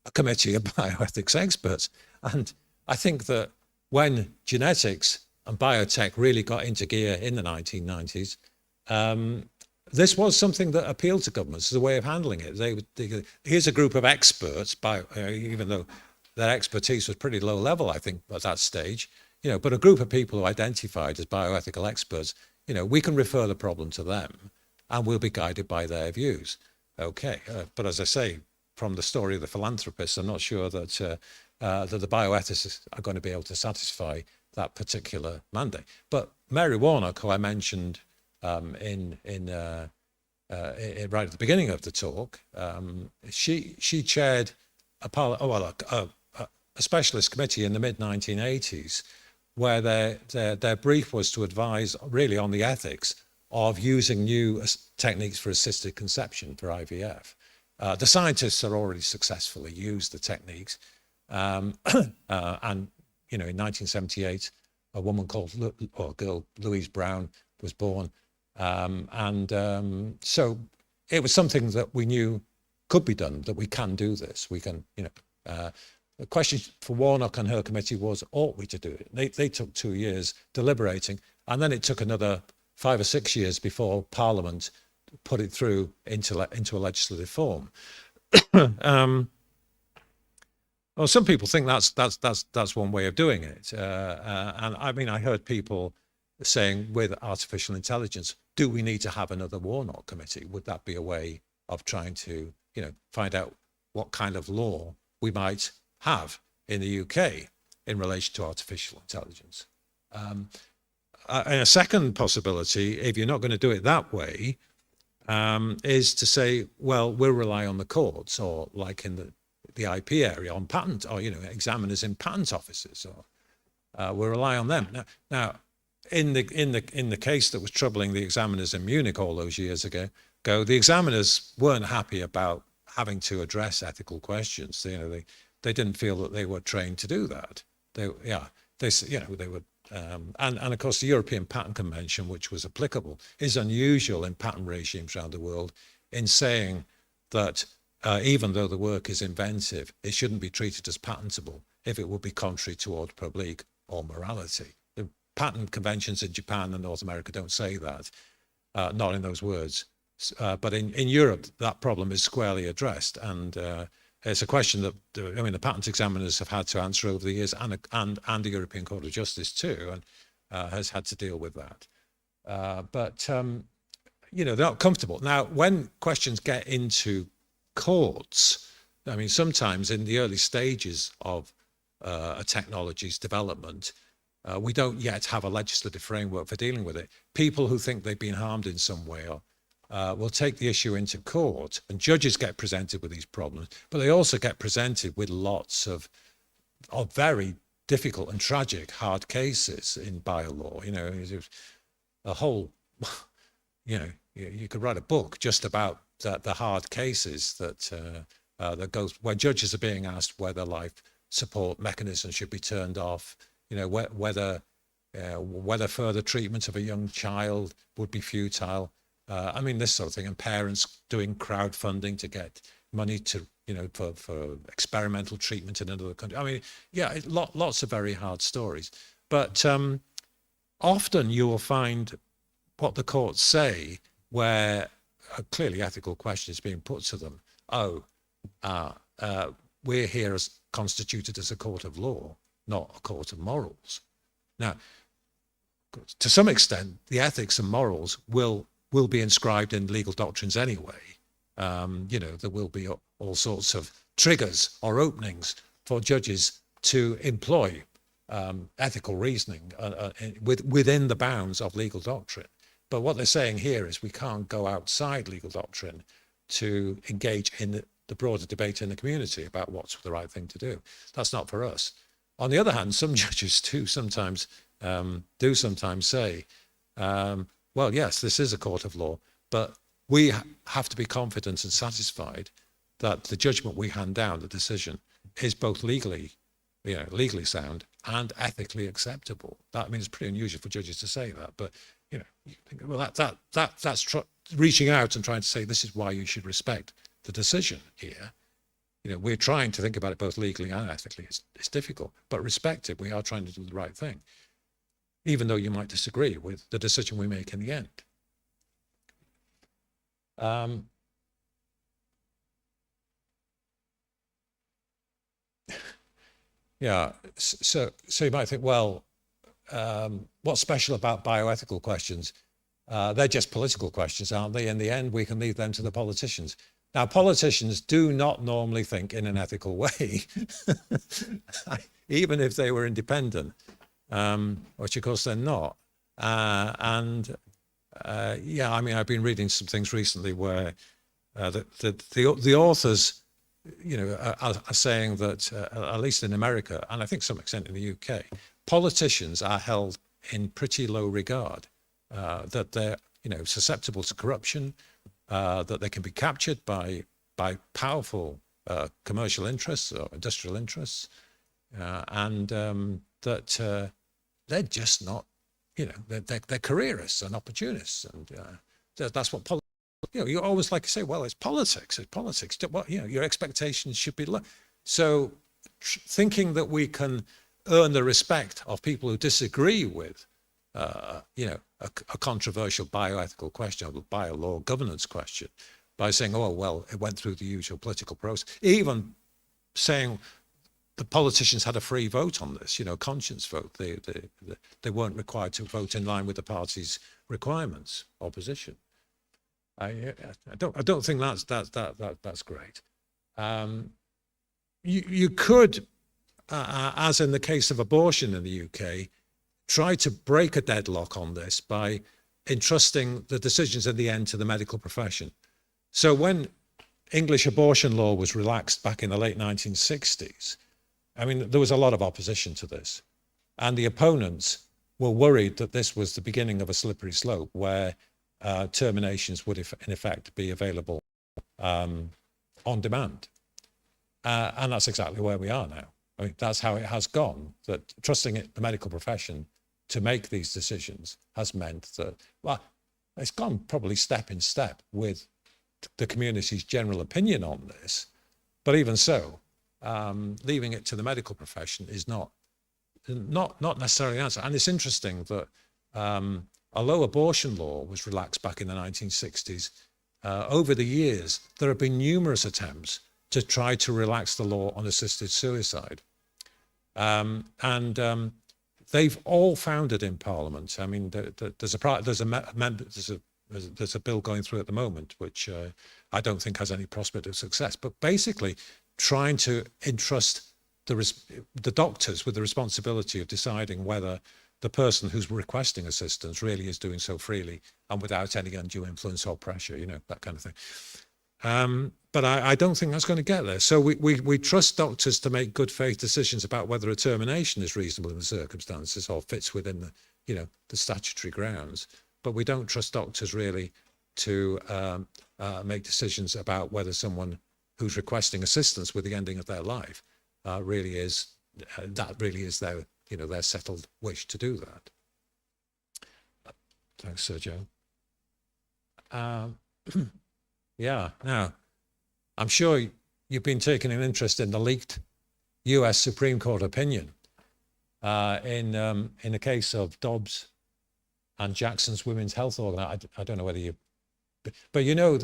a committee of bioethics experts. And I think that when genetics and biotech really got into gear in the 1990s, this was something that appealed to governments as a way of handling it. Here's a group of experts, even though their expertise was pretty low level, I think, at that stage, but a group of people who identified as bioethical experts, we can refer the problem to them and we'll be guided by their views. Okay, but as I say, from the story of the philanthropists, I'm not sure that the bioethicists are going to be able to satisfy that particular mandate. But Mary Warnock, who I mentioned right at the beginning of the talk, she chaired a specialist committee in the mid-1980s, where their brief was to advise really on the ethics of using new techniques for assisted conception for IVF. The scientists had already successfully used the techniques, and in 1978, a woman girl Louise Brown was born, so it was something that we knew could be done, that we can do this. We can, the question for Warnock and her committee was, ought we to do it? They took 2 years deliberating, and then it took another 5 or 6 years before Parliament put it through into a legislative form. Well, some people think that's one way of doing it, and I mean, I heard people saying, with artificial intelligence, do we need to have another Warnock committee? Would that be a way of trying to, find out what kind of law we might have in the UK in relation to artificial intelligence? And a second possibility, if you're not going to do it that way, is to say, well, we'll rely on the courts, or like in the IP area, on patent, or examiners in patent offices, or we'll rely on them. Now, in the case that was troubling the examiners in Munich all those years ago, the examiners weren't happy about having to address ethical questions. They didn't feel that they were trained to do that. They were, and of course the European Patent Convention, which was applicable, is unusual in patent regimes around the world in saying that even though the work is inventive, it shouldn't be treated as patentable if it would be contrary to ordre public or morality. The patent conventions in Japan and North America don't say that, not in those words. But in Europe, that problem is squarely addressed, and it's a question that the patent examiners have had to answer over the years, and the European Court of Justice too, and has had to deal with that. But they're not comfortable. Now, when questions get into courts, sometimes in the early stages of a technology's development, we don't yet have a legislative framework for dealing with it. People who think they've been harmed in some way will take the issue into court, and judges get presented with these problems, but they also get presented with lots of very difficult and tragic hard cases in biolaw. A whole, you could write a book just about the hard cases that goes where judges are being asked whether life support mechanisms should be turned off, whether further treatment of a young child would be futile. I mean, this sort of thing, and parents doing crowdfunding to get money to, for experimental treatment in another country. I mean, yeah, lots of very hard stories. But often you will find what the courts say, where a clearly ethical question is being put to them. We're here as constituted as a court of law, not a court of morals. Now, to some extent, the ethics and morals will be inscribed in legal doctrines anyway. There will be all sorts of triggers or openings for judges to employ ethical reasoning within the bounds of legal doctrine. But what they're saying here is we can't go outside legal doctrine to engage in the broader debate in the community about what's the right thing to do. That's not for us. On the other hand, some judges do sometimes say, well, yes, this is a court of law, but we have to be confident and satisfied that the judgment we hand down, the decision, is both legally sound and ethically acceptable. That means it's pretty unusual for judges to say that, but you think, well, that's reaching out and trying to say this is why you should respect the decision here. We're trying to think about it both legally and ethically. It's difficult, but respect it. We are trying to do the right thing, even though you might disagree with the decision we make in the end. Yeah, so you might think, well, what's special about bioethical questions? They're just political questions, aren't they? In the end, we can leave them to the politicians. Now, politicians do not normally think in an ethical way, even if they were independent, which of course they're not. Yeah, I mean, I've been reading some things recently where the authors, are saying that, at least in America, and I think to some extent in the UK, politicians are held in pretty low regard, that they're, susceptible to corruption, that they can be captured by powerful commercial interests or industrial interests, and that they're just not, they're careerists and opportunists, and that's what politics. You always like to say, well, it's politics. Your expectations should be low. So thinking that we can earn the respect of people who disagree with, a controversial bioethical question, or biolaw governance question, by saying, oh, well, it went through the usual political process, even saying the politicians had a free vote on this, conscience vote. They weren't required to vote in line with the party's requirements or position. I don't think that's great. You could, as in the case of abortion in the UK, try to break a deadlock on this by entrusting the decisions in the end to the medical profession. So when English abortion law was relaxed back in the late 1960s, I mean, there was a lot of opposition to this, and the opponents were worried that this was the beginning of a slippery slope where terminations would, in effect, be available on demand. And that's exactly where we are now. I mean, that's how it has gone, that trusting the medical profession to make these decisions has meant that, well, it's gone probably step in step with the community's general opinion on this. But even so, leaving it to the medical profession is not necessarily an answer. And it's interesting that although abortion law was relaxed back in the 1960s, over the years, there have been numerous attempts to try to relax the law on assisted suicide. They've all foundered in Parliament. I mean, there's a bill going through at the moment, which I don't think has any prospect of success, but basically trying to entrust the doctors with the responsibility of deciding whether the person who's requesting assistance really is doing so freely and without any undue influence or pressure, that kind of thing. But I don't think that's going to get there. So we trust doctors to make good faith decisions about whether a termination is reasonable in the circumstances or fits within the statutory grounds. But we don't trust doctors really to make decisions about whether someone who's requesting assistance with the ending of their life really is their their settled wish to do that. Thanks, Sergio. Yeah. Now, I'm sure you've been taking an interest in the leaked U.S. Supreme Court opinion in the case of Dobbs and Jackson's Women's Health Organization. I don't know whether you, but you know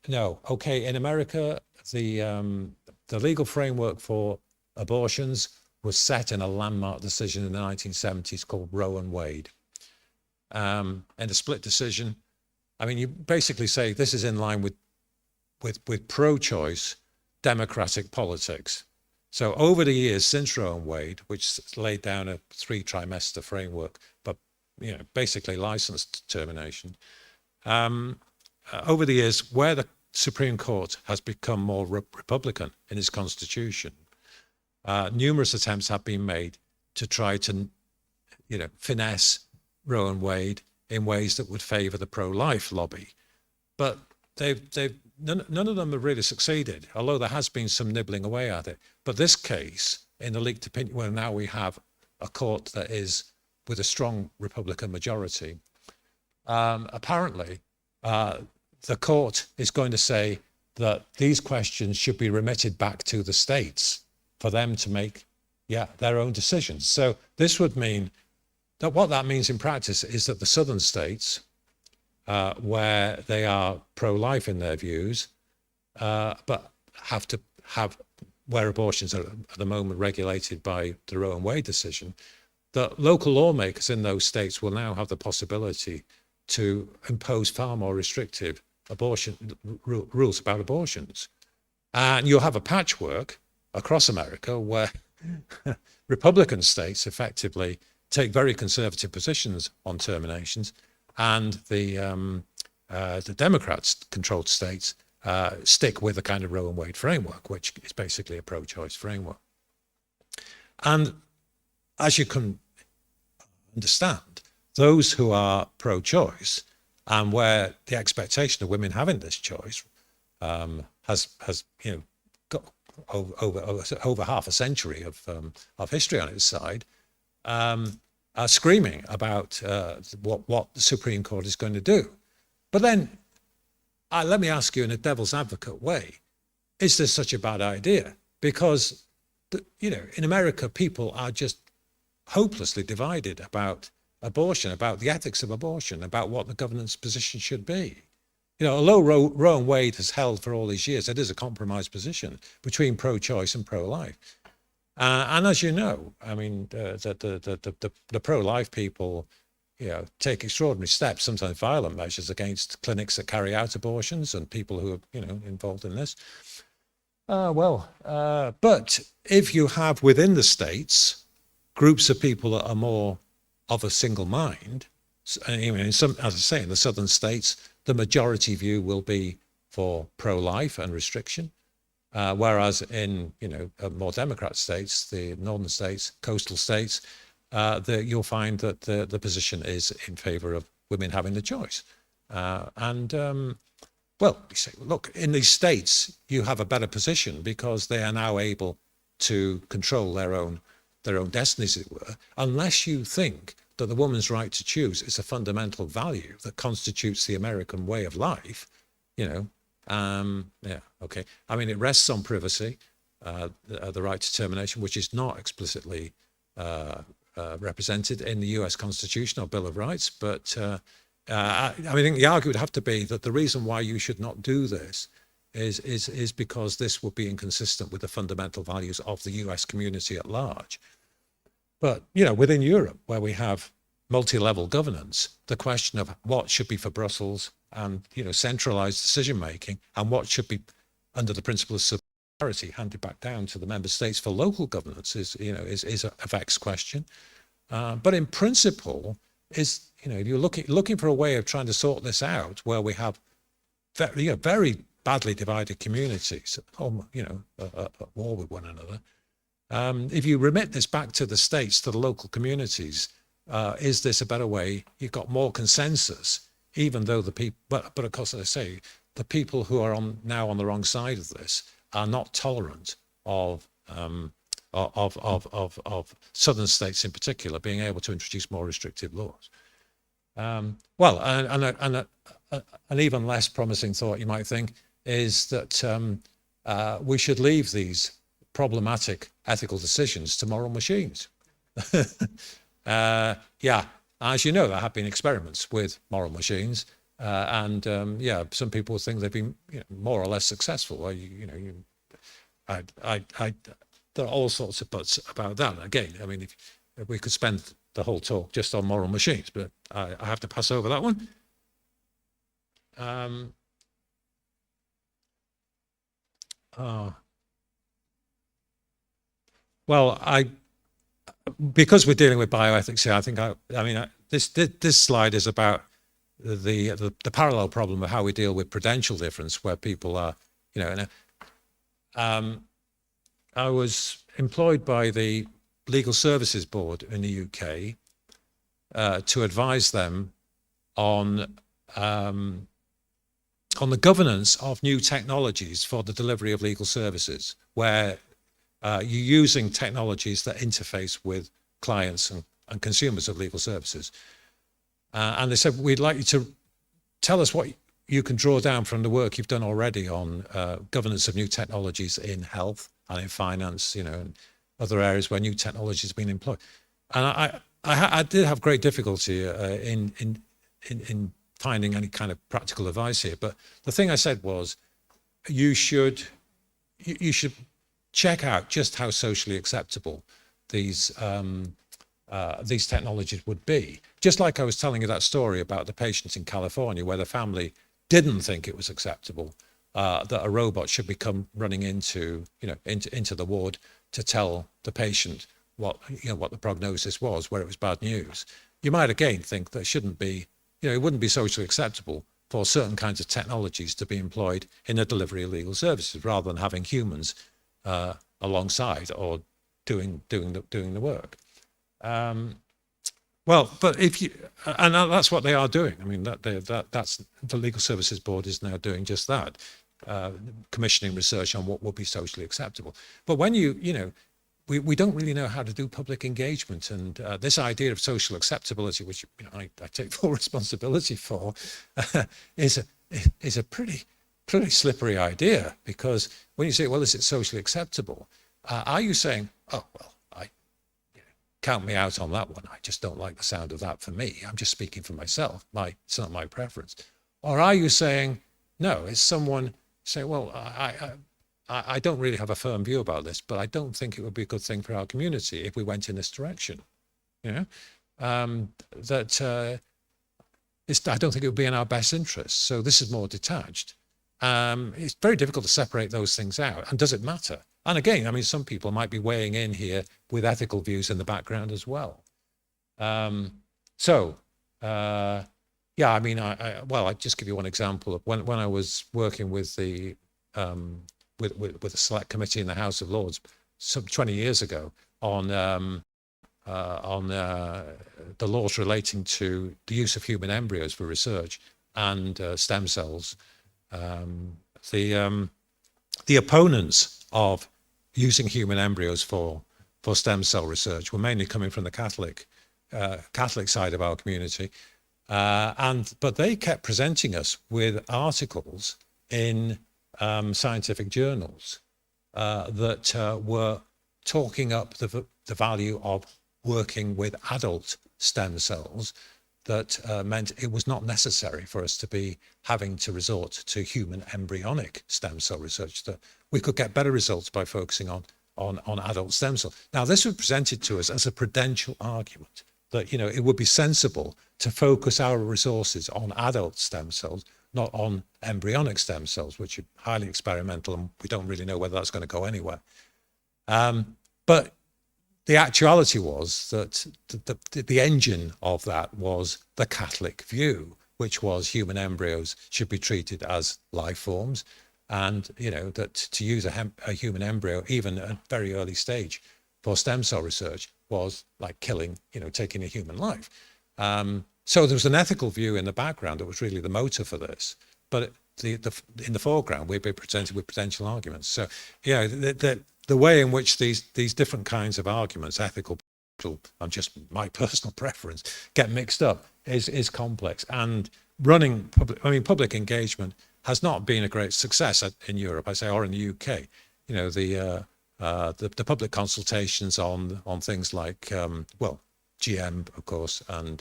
in America the legal framework for abortions was set in a landmark decision in the 1970s called Roe and Wade. And a split decision. I mean, you basically say this is in line with pro-choice democratic politics. So over the years since Roe and Wade, which laid down a 3-trimester framework, but basically licensed termination, over the years where the Supreme Court has become more Republican in its constitution, numerous attempts have been made to try to finesse Roe and Wade in ways that would favor the pro-life lobby. But none of them have really succeeded, although there has been some nibbling away at it. But this case, in the leaked opinion, where now we have a court that is with a strong Republican majority, apparently the court is going to say that these questions should be remitted back to the states for them to make their own decisions. So this would mean that what that means in practice is that the southern states, where they are pro-life in their views, but have to have, where abortions are at the moment regulated by the Roe and Wade decision, that local lawmakers in those states will now have the possibility to impose far more restrictive rules about abortions. And you'll have a patchwork across America where Republican states effectively take very conservative positions on terminations, and the Democrats-controlled states stick with the kind of Roe and Wade framework, which is basically a pro-choice framework. And as you can understand, those who are pro-choice and where the expectation of women having this choice has got over half a century of history on its side, are screaming about what the Supreme Court is going to do. But then, let me ask you in a devil's advocate way, is this such a bad idea? Because, in America, people are just hopelessly divided about abortion, about the ethics of abortion, about what the government's position should be. Although Roe and Wade has held for all these years, it is a compromised position between pro-choice and pro-life. And as you know, I mean, the pro-life people, take extraordinary steps, sometimes violent measures against clinics that carry out abortions and people who are, involved in this. But if you have within the states groups of people that are more of a single mind, in some, as I say, in the southern states, the majority view will be for pro-life and restriction. Whereas in more Democrat states, the northern states, coastal states, you'll find that the position is in favor of women having the choice. Well, you say, look, in these states you have a better position because they are now able to control their own destinies, as it were, unless you think that the woman's right to choose is a fundamental value that constitutes the American way of life. Okay. I mean, it rests on privacy, the right to termination, which is not explicitly represented in the US Constitution or Bill of Rights. But I think the argument would have to be that the reason why you should not do this is because this would be inconsistent with the fundamental values of the US community at large. But, within Europe, where we have multi-level governance, the question of what should be for Brussels and, centralized decision-making and what should be under the principle of subsidiarity handed back down to the member states for local governance is a vexed question. But in principle, if you're looking for a way of trying to sort this out where we have very badly divided communities, at war with one another, if you remit this back to the states, to the local communities, is this a better way? You've got more consensus, even though the people, but of course, as I say, the people who are now on the wrong side of this are not tolerant of of southern states in particular being able to introduce more restrictive laws. Well, an even less promising thought, you might think, is that we should leave these problematic ethical decisions to moral machines. Yeah, as you know, there have been experiments with moral machines, and yeah, some people think they've been more or less successful. There are all sorts of buts about that. Again, I mean, if we could spend the whole talk just on moral machines, but I have to pass over that one. Well, because we're dealing with bioethics here, I think this slide is about the parallel problem of how we deal with prudential difference, where people are, I was employed by the Legal Services Board in the UK to advise them on the governance of new technologies for the delivery of legal services, where you're using technologies that interface with clients and consumers of legal services. And they said, we'd like you to tell us what you can draw down from the work you've done already on governance of new technologies in health and in finance, and other areas where new technology has been employed. And I did have great difficulty in finding any kind of practical advice here. But the thing I said was, you should check out just how socially acceptable these technologies would be. Just like I was telling you that story about the patients in California, where the family didn't think it was acceptable that a robot should become running into the ward to tell the patient what the prognosis was, where it was bad news. You might again think that shouldn't be, it wouldn't be socially acceptable for certain kinds of technologies to be employed in the delivery of legal services, rather than having humans alongside or doing the work. Well, but and that's what they are doing. I mean, that's the Legal Services Board is now doing just that, commissioning research on what would be socially acceptable. But when we don't really know how to do public engagement, and this idea of social acceptability, which I take full responsibility for, is a pretty slippery idea, because when you say, well, is it socially acceptable? Are you saying, oh, well, count me out on that one. I just don't like the sound of that for me. I'm just speaking for myself. It's not my preference. Or are you saying, no, it's someone saying, well, I don't really have a firm view about this, but I don't think it would be a good thing for our community if we went in this direction. I don't think it would be in our best interest. So this is more detached. It's very difficult to separate those things out. And does it matter? And again, I mean, some people might be weighing in here with ethical views in the background as well. Yeah, I mean, I'll just give you one example of when I was working with the with a select committee in the House of Lords some 20 years ago on the laws relating to the use of human embryos for research and stem cells. The opponents of using human embryos for stem cell research were mainly coming from the Catholic side of our community, but they kept presenting us with articles in scientific journals that were talking up the value of working with adult stem cells, that meant it was not necessary for us to be having to resort to human embryonic stem cell research, that we could get better results by focusing on adult stem cells. Now, this was presented to us as a prudential argument, that it would be sensible to focus our resources on adult stem cells, not on embryonic stem cells, which are highly experimental, and we don't really know whether that's going to go anywhere. But the actuality was that the engine of that was the Catholic view, which was human embryos should be treated as life forms, and that to use a human embryo, even at a very early stage, for stem cell research was like killing, taking a human life. So there was an ethical view in the background that was really the motor for this, but in the foreground we'd be presented with potential arguments. So the the way in which these different kinds of arguments, ethical, and just my personal preference, get mixed up is complex. And running public engagement has not been a great success in Europe, I say, or in the UK. You know, the public consultations on things like GM, of course, and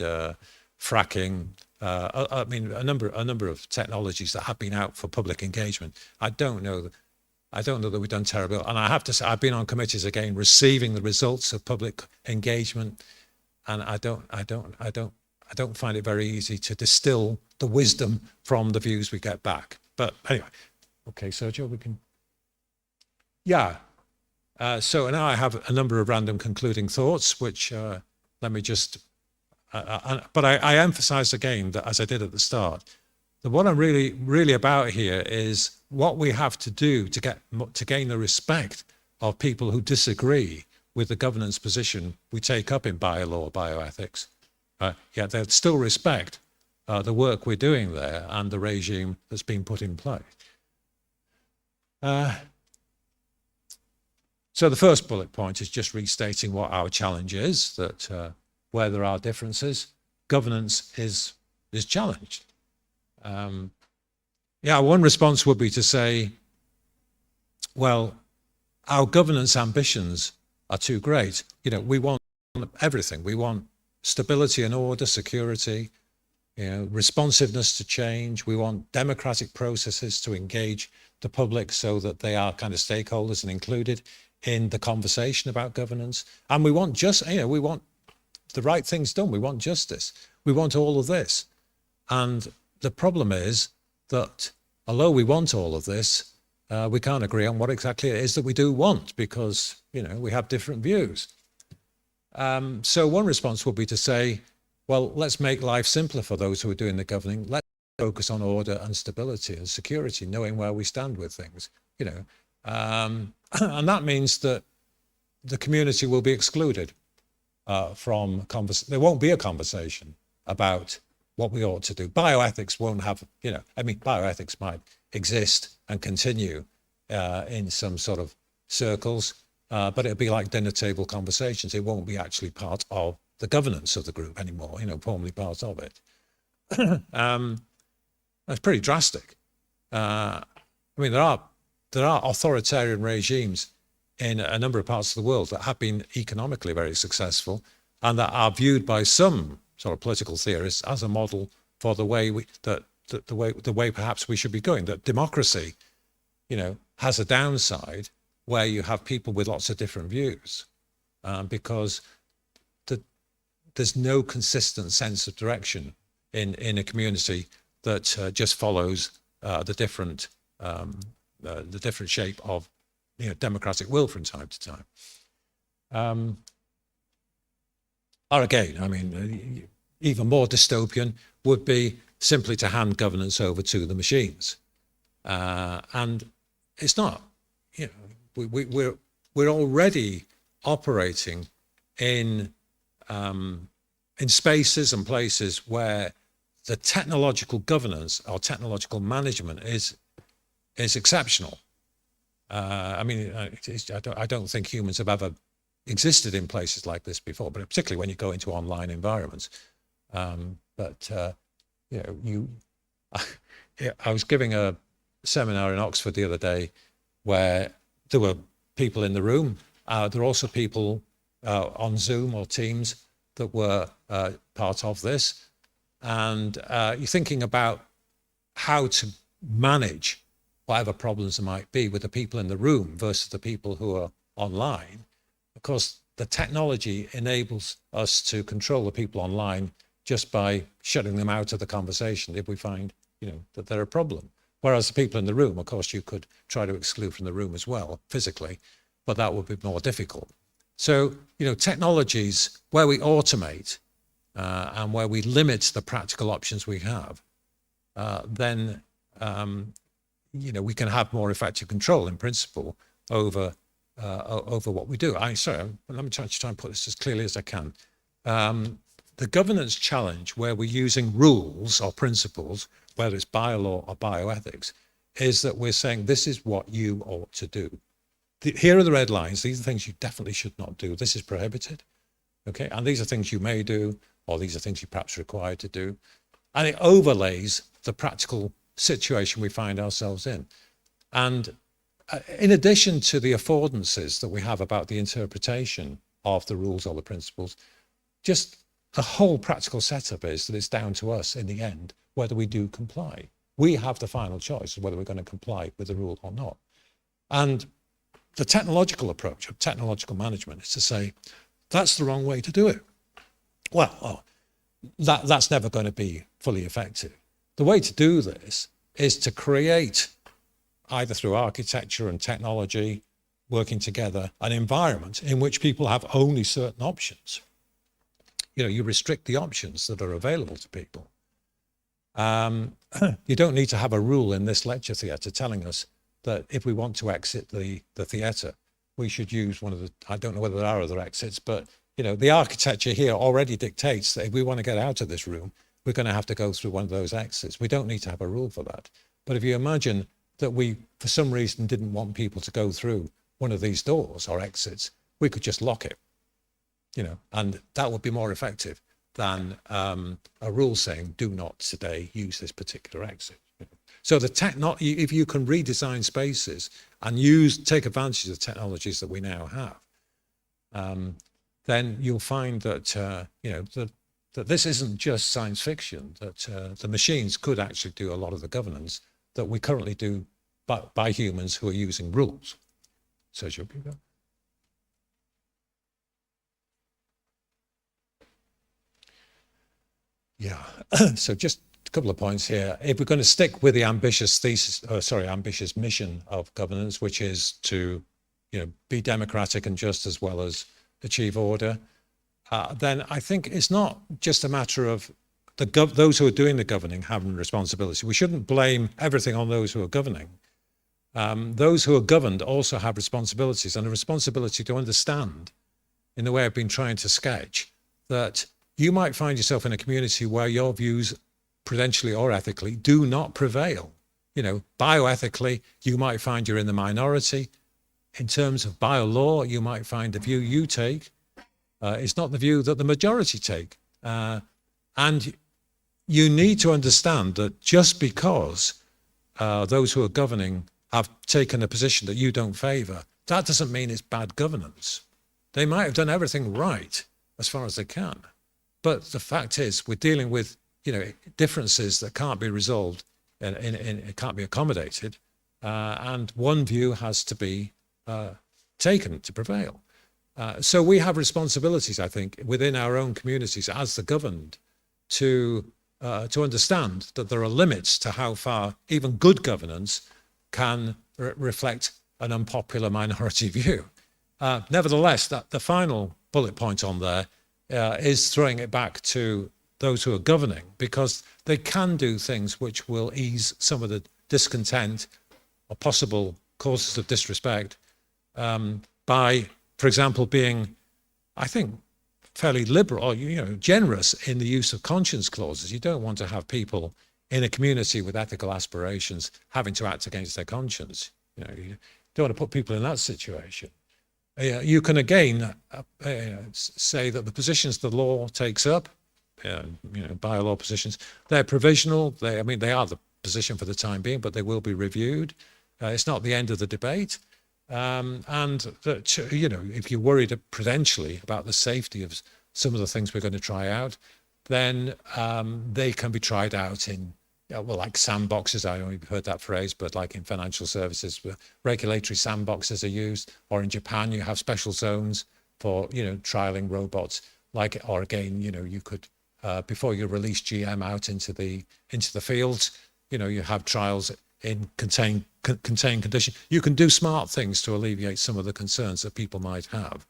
fracking. I mean, a number of technologies that have been out for public engagement. I don't know that we've done terribly well. And I have to say, I've been on committees again, receiving the results of public engagement, and I don't find it very easy to distill the wisdom from the views we get back. But anyway, okay, Sergio, we can. Yeah. So now I have a number of random concluding thoughts, which let me just. But I emphasize again that, as I did at the start, that what I'm really about here is what we have to do to gain the respect of people who disagree with the governance position we take up in biolaw, bioethics. Yet they'll still respect the work we're doing there and the regime that's been put in place. So the first bullet point is just restating what our challenge is, that where there are differences, governance is challenged. One response would be to say, well, our governance ambitions are too great. You know, we want everything. We want stability and order, security, responsiveness to change. We want democratic processes to engage the public so that they are kind of stakeholders and included in the conversation about governance. And we want we want the right things done. We want justice. We want all of this. And the problem is that although we want all of this, we can't agree on what exactly it is that we do want, because, we have different views. So one response would be to say, well, let's make life simpler for those who are doing the governing. Let's focus on order and stability and security, knowing where we stand with things, and that means that the community will be excluded from conversation. There won't be a conversation about what we ought to do. Bioethics won't have, bioethics might exist and continue in some sort of circles, but it'll be like dinner table conversations. It won't be actually part of the governance of the group anymore, formally part of it. That's pretty drastic. There are authoritarian regimes in a number of parts of the world that have been economically very successful and that are viewed by some sort of political theorists as a model for the way the way perhaps we should be going. That democracy, has a downside where you have people with lots of different views, because there's no consistent sense of direction in a community that just follows the different shape of democratic will from time to time. Or again, even more dystopian would be simply to hand governance over to the machines, and it's not. We're already operating in spaces and places where the technological governance or technological management is exceptional. I don't think humans have ever existed in places like this before, but particularly when you go into online environments. I was giving a seminar in Oxford the other day where there were people in the room. There were also people on Zoom or Teams that were part of this. And you're thinking about how to manage whatever problems there might be with the people in the room versus the people who are online. Of course, the technology enables us to control the people online just by shutting them out of the conversation if we find, that they're a problem. Whereas the people in the room, of course, you could try to exclude from the room as well, physically, but that would be more difficult. So, technologies where we automate and where we limit the practical options we have, then we can have more effective control in principle over what we do. Let me try and put this as clearly as I can. The governance challenge where we're using rules or principles, whether it's biolaw or bioethics, is that we're saying this is what you ought to do. here are the red lines. These are things you definitely should not do. This is prohibited. Okay, and these are things you may do, or these are things you're perhaps required to do. And it overlays the practical situation we find ourselves in. And in addition to the affordances that we have about the interpretation of the rules or the principles, just the whole practical setup is that it's down to us in the end whether we do comply. We have the final choice of whether we're going to comply with the rule or not. And the technological approach of technological management is to say, that's the wrong way to do it. Well, that's never going to be fully effective. The way to do this is to create, either through architecture and technology, working together, an environment in which people have only certain options. You know, you restrict the options that are available to people. You don't need to have a rule in this lecture theatre telling us that if we want to exit the theatre, we should use one of the, I don't know whether there are other exits, but you know, the architecture here already dictates that if we want to get out of this room, we're going to have to go through one of those exits. We don't need to have a rule for that. But if you imagine that we, for some reason, didn't want people to go through one of these doors or exits, we could just lock it, you know, and that would be more effective than a rule saying, do not today use this particular exit. So if you can redesign spaces and take advantage of the technologies that we now have, then you'll find that you know that this isn't just science fiction. That the machines could actually do a lot of the governance that we currently do by humans who are using rules. Sergio, can you go? Yeah. So just a couple of points here. If we're going to stick with the ambitious mission of governance, which is to, you know, be democratic and just as well as achieve order, then I think it's not just a matter of those who are doing the governing having responsibility. We shouldn't blame everything on those who are governing. Those who are governed also have responsibilities, and a responsibility to understand, in the way I've been trying to sketch, that you might find yourself in a community where your views, prudentially or ethically, do not prevail. You know, bioethically, you might find you're in the minority. In terms of bio-law, you might find the view you take is not the view that the majority take. And you need to understand that just because those who are governing have taken a position that you don't favor, that doesn't mean it's bad governance. They might have done everything right as far as they can. But the fact is, we're dealing with, you know, differences that can't be resolved and it can't be accommodated. And one view has to be taken to prevail. So we have responsibilities, I think, within our own communities as the governed to understand that there are limits to how far even good governance can reflect an unpopular minority view. Nevertheless, the final bullet point on there is throwing it back to those who are governing, because they can do things which will ease some of the discontent or possible causes of disrespect by, for example, being, I think, fairly liberal or, you know, generous in the use of conscience clauses. You don't want to have people in a community with ethical aspirations having to act against their conscience. You know, you don't want to put people in that situation. You can again say that the positions the law takes up, you know, bio-law positions, they're provisional. They are the position for the time being, but they will be reviewed. It's not the end of the debate. And that, you know, if you're worried prudentially about the safety of some of the things we're going to try out, then they can be tried out in, well, like sandboxes. I don't know if you've heard that phrase, but like in financial services, regulatory sandboxes are used. Or in Japan, you have special zones for, you know, trialing robots. Like, or again, you know, you could before you release GM out into the fields, you know, you have trials in contained condition. You can do smart things to alleviate some of the concerns that people might have.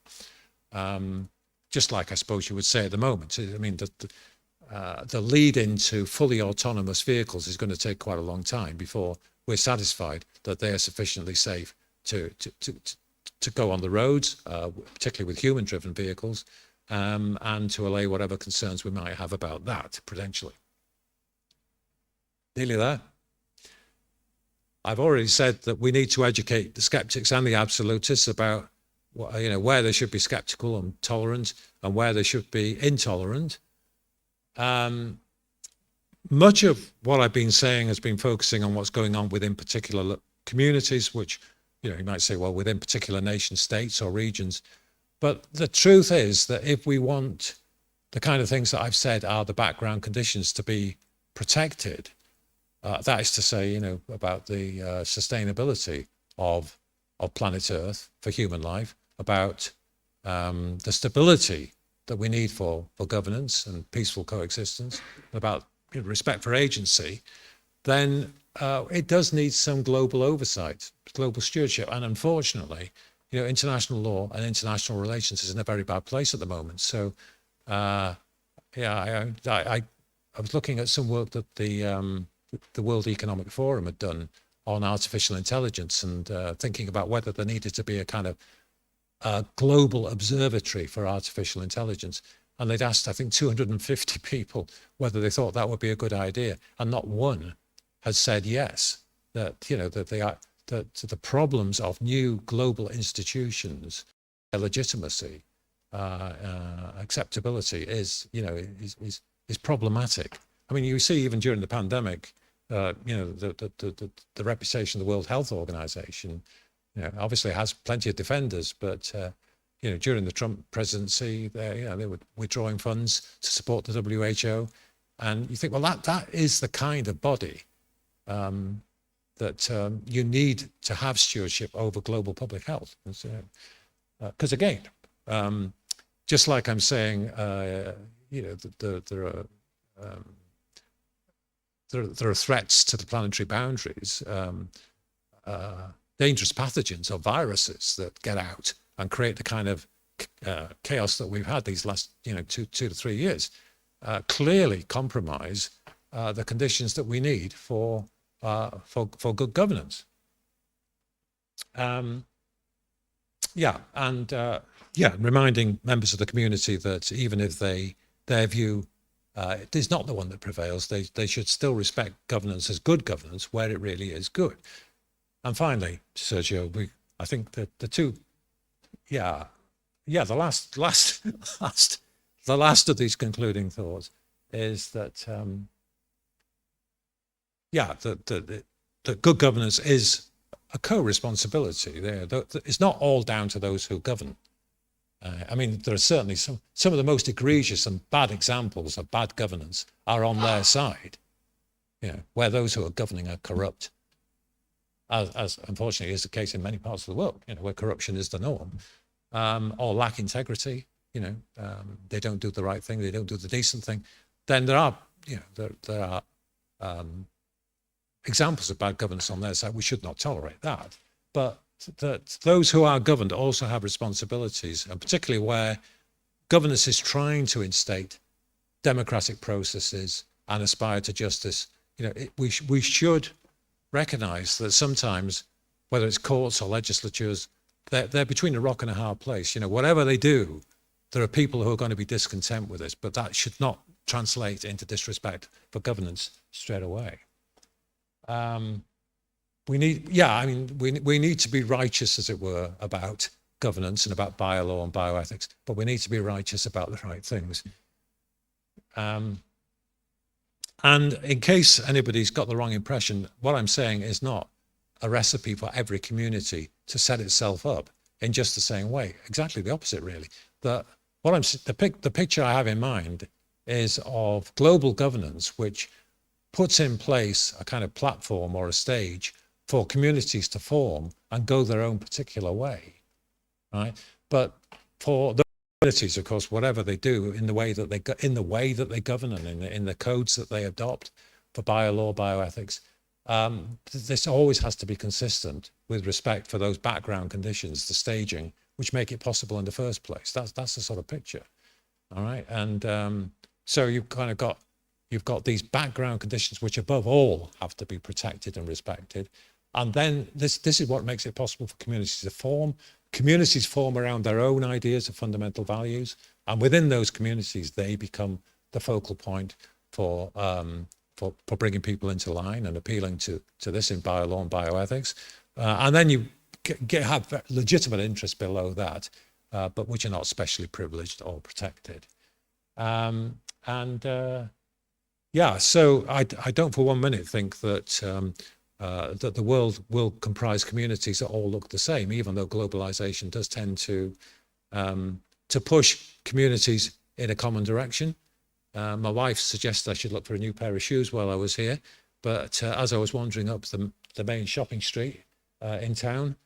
Just like I suppose you would say at the moment. I mean, the lead into fully autonomous vehicles is going to take quite a long time before we're satisfied that they are sufficiently safe to go on the roads, particularly with human-driven vehicles, and to allay whatever concerns we might have about that prudentially. Delia there? I've already said that we need to educate the skeptics and the absolutists about where they should be skeptical and tolerant and where they should be intolerant. Much of what I've been saying has been focusing on what's going on within particular communities, which, you might say, well, within particular nation states or regions. But the truth is that if we want the kind of things that I've said are the background conditions to be protected, that is to say, about the sustainability of planet Earth for human life, about the stability that we need for governance and peaceful coexistence, about respect for agency, then it does need some global oversight, global stewardship. And unfortunately, international law and international relations is in a very bad place at the moment. So, I was looking at some work that the World Economic Forum had done on artificial intelligence and thinking about whether there needed to be a kind of global observatory for artificial intelligence. And they'd asked, I think, 250 people whether they thought that would be a good idea. And not one has said yes, that, that the problems of new global institutions, their legitimacy, acceptability is problematic. I mean, you see even during the pandemic, the reputation of the World Health Organization, obviously has plenty of defenders, but during the Trump presidency, they were withdrawing funds to support the WHO, and you think, well, that is the kind of body that you need to have stewardship over global public health. Because again, just like I'm saying, there are threats to the planetary boundaries, dangerous pathogens or viruses that get out and create the kind of chaos that we've had these last 2 to 3 years, clearly compromise the conditions that we need for good governance. Reminding members of the community that even if their view is not the one that prevails, they should still respect governance as good governance where it really is good. And finally, Sergio, I think that the two, the last of these concluding thoughts is that that good governance is a co-responsibility. It's not all down to those who govern. I mean, there are certainly some of the most egregious and bad examples of bad governance are on their side, where those who are governing are corrupt, as unfortunately is the case in many parts of the world, where corruption is the norm, or lack integrity, they don't do the right thing, they don't do the decent thing. Then there are examples of bad governance on their side. We should not tolerate that. But that those who are governed also have responsibilities, and particularly where governance is trying to instate democratic processes and aspire to justice, we should recognize that sometimes, whether it's courts or legislatures, they're between a rock and a hard place. Whatever they do, there are people who are going to be discontent with this, but that should not translate into disrespect for governance straight away. We need to be righteous, as it were, about governance and about biolaw and bioethics, but we need to be righteous about the right things. And in case anybody's got the wrong impression, what I'm saying is not a recipe for every community to set itself up in just the same way. Exactly the opposite, really. The picture I have in mind is of global governance, which puts in place a kind of platform or a stage for communities to form and go their own particular way, right? But for the communities, of course, whatever they do in the way that they govern and in the codes that they adopt for biolaw, bioethics, this always has to be consistent with respect for those background conditions, the staging, which make it possible in the first place. That's the sort of picture, all right? And so you've got these background conditions which above all have to be protected and respected. And then this is what makes it possible for communities to form. Communities form around their own ideas of fundamental values. And within those communities, they become the focal point for for bringing people into line and appealing to this in biolaw and bioethics. And then you have legitimate interests below that, but which are not specially privileged or protected. Yeah, so I don't for 1 minute think that that the world will comprise communities that all look the same, even though globalization does tend to push communities in a common direction. My wife suggested I should look for a new pair of shoes while I was here, but as I was wandering up the main shopping street in town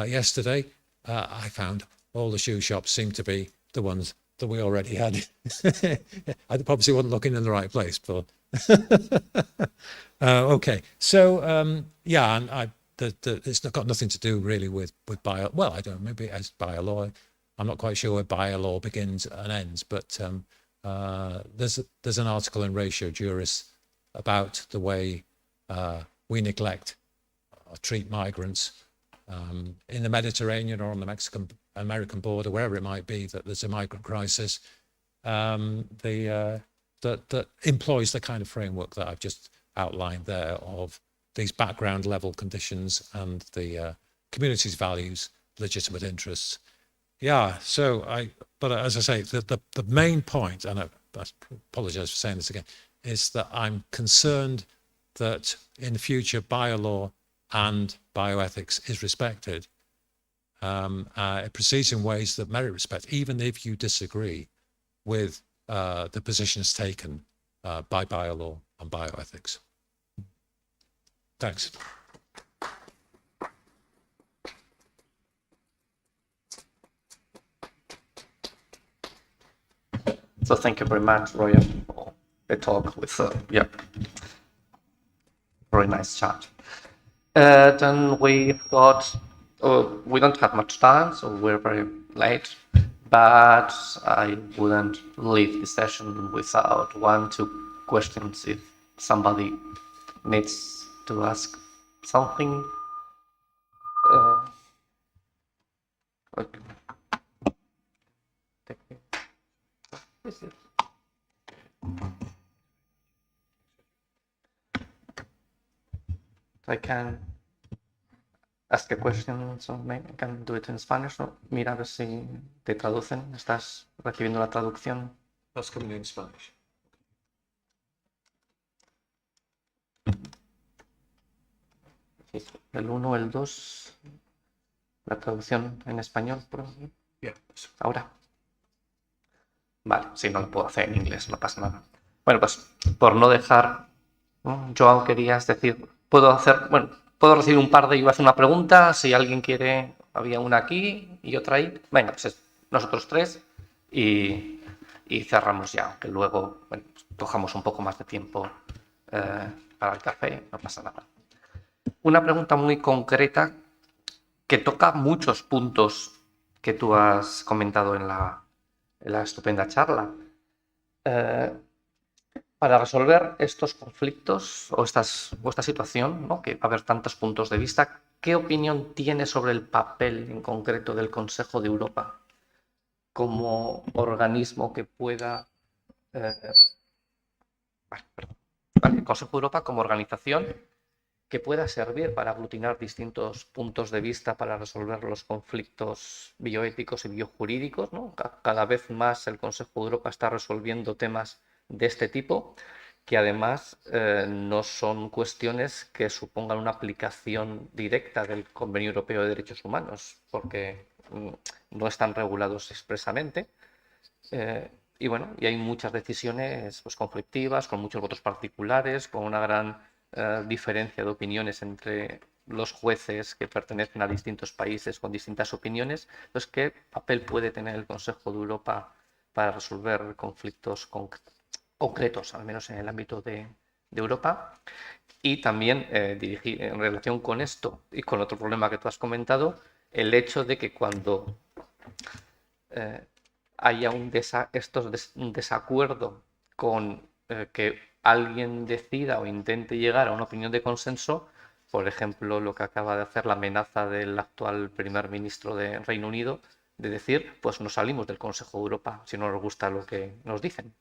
yesterday, I found all the shoe shops seemed to be the ones that we already had. I probably wasn't looking in the right place, but okay. So yeah, and it's got nothing to do really with bio. Well, I don't know, maybe as biolaw. I'm not quite sure where biolaw begins and ends, but there's an article in Ratio Juris about the way we neglect or treat migrants in the Mediterranean or on the Mexican-American border, wherever it might be, that there's a migrant crisis that employs the kind of framework that I've just outlined there of these background level conditions and the community's values, legitimate interests. Yeah, so but as I say, the main point, and I apologize for saying this again, is that I'm concerned that in the future biolaw and bioethics is respected. It proceeds in ways that merit respect, even if you disagree with the positions taken by biolaw and bioethics. Thanks. So thank you very much, Roya, for the talk with, yeah, very nice chat. Then we thought, we don't have much time, so we're very late, but I wouldn't leave the session without 1 or 2 questions if somebody needs to ask something. Okay. I can ask a question, so maybe I can do it in Spanish. ¿No? Mira a ver si te traducen. ¿Estás recibiendo la traducción? That's coming in Spanish. El 1, el 2, la traducción en español, por ejemplo. Yeah. Ahora. Vale, si no lo puedo hacer en inglés, no pasa nada. Bueno, pues por no dejar, ¿no? Joao, querías decir, puedo recibir un par de, iba a hacer una pregunta, si alguien quiere, había una aquí y otra ahí. Venga, pues nosotros 3 y cerramos ya, que luego cojamos un poco más de tiempo para el café, no pasa nada. Una pregunta muy concreta que toca muchos puntos que tú has comentado en la estupenda charla. Para resolver estos conflictos o esta situación, ¿no? Que va a haber tantos puntos de vista, ¿qué opinión tiene sobre el papel en concreto del Consejo de Europa como organismo que pueda... el Consejo de Europa como organización que pueda servir para aglutinar distintos puntos de vista para resolver los conflictos bioéticos y biojurídicos, ¿no? Cada vez más el Consejo de Europa está resolviendo temas de este tipo, que además no son cuestiones que supongan una aplicación directa del Convenio Europeo de Derechos Humanos, porque no están regulados expresamente. Y bueno, y hay muchas decisiones pues, conflictivas, con muchos votos particulares, con una gran diferencia de opiniones entre los jueces que pertenecen a distintos países con distintas opiniones. Entonces, ¿qué papel puede tener el Consejo de Europa para resolver conflictos concretos, al menos en el ámbito de Europa? Y también dirigir en relación con esto y con otro problema que tú has comentado, el hecho de que cuando haya un desacuerdo con que alguien decida o intente llegar a una opinión de consenso, por ejemplo, lo que acaba de hacer la amenaza del actual primer ministro de Reino Unido, de decir, pues nos salimos del Consejo de Europa si no nos gusta lo que nos dicen.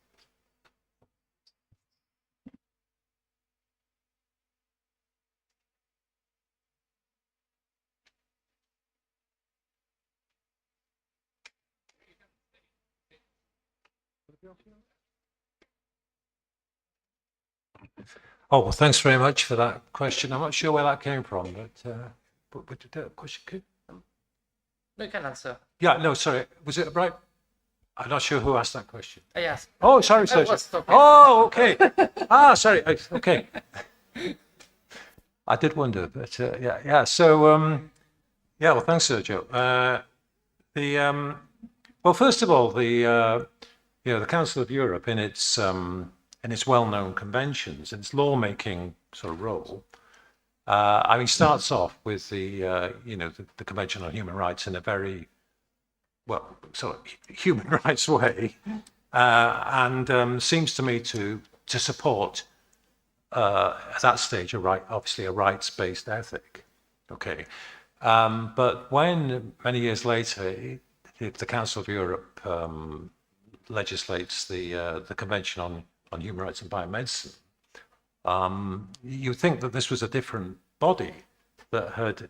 Oh, well, thanks very much for that question. I'm not sure where that came from, but question. No, you can answer. Yeah, no, sorry. Was it right? I'm not sure who asked that question. Yes. Oh, sorry, I Sergio. was talking. Oh, okay. Sorry. Okay. I did wonder, but yeah. So, well, thanks, Sergio. Well, first of all, the Council of Europe, in its well-known conventions, its lawmaking sort of role, starts off with the Convention on Human Rights in a very sort of human rights way, and seems to me to support at that stage obviously a rights-based ethic. Okay, but when many years later the Council of Europe legislates the Convention on Human Rights and Biomedicine, you think that this was a different body that had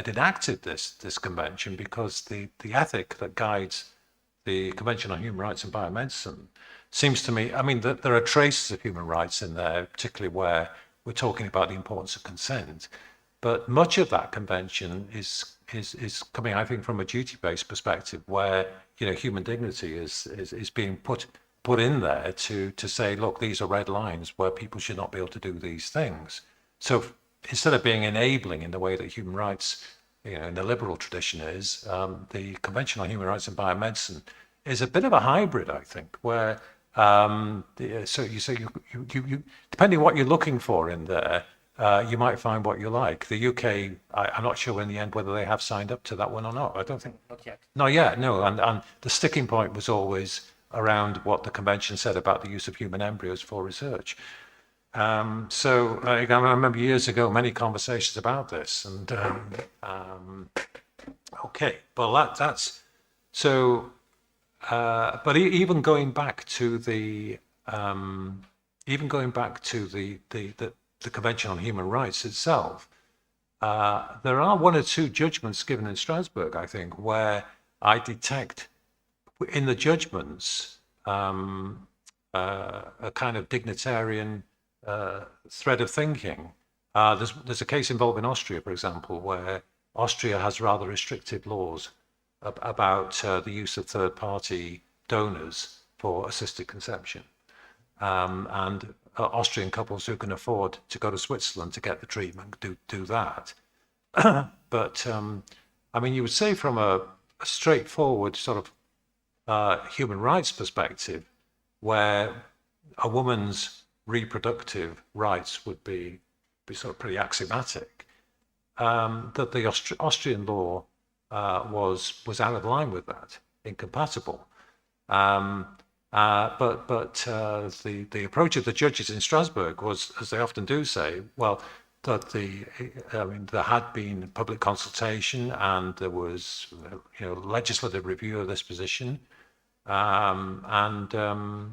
enacted this convention, because the ethic that guides the Convention on Human Rights and Biomedicine seems to me, that there are traces of human rights in there, particularly where we're talking about the importance of consent. But much of that convention is coming, I think, from a duty-based perspective, where human dignity is being put in there to say, look, these are red lines where people should not be able to do these things. So instead of being enabling in the way that human rights, in the liberal tradition is, the Convention on Human Rights and Biomedicine is a bit of a hybrid, I think, where so you depending on what you're looking for in there, you might find what you like. The UK, I'm not sure in the end whether they have signed up to that one or not. I don't think. Not yet. Not yet, no. And the sticking point was always around what the convention said about the use of human embryos for research. So I remember years ago many conversations about this, and okay, well that's so. But even going back to the Convention on Human Rights itself, there are one or two judgments given in Strasbourg, I think, where I detect in the judgments a kind of dignitarian thread of thinking. There's a case involving Austria, for example, where Austria has rather restrictive laws about the use of third-party donors for assisted conception, and Austrian couples who can afford to go to Switzerland to get the treatment do that. But you would say from a straightforward sort of human rights perspective, where a woman's reproductive rights would be sort of pretty axiomatic, that the Austrian law was out of line with that, incompatible. But the approach of the judges in Strasbourg was, as they often do say, well, that there had been public consultation and there was legislative review of this position, that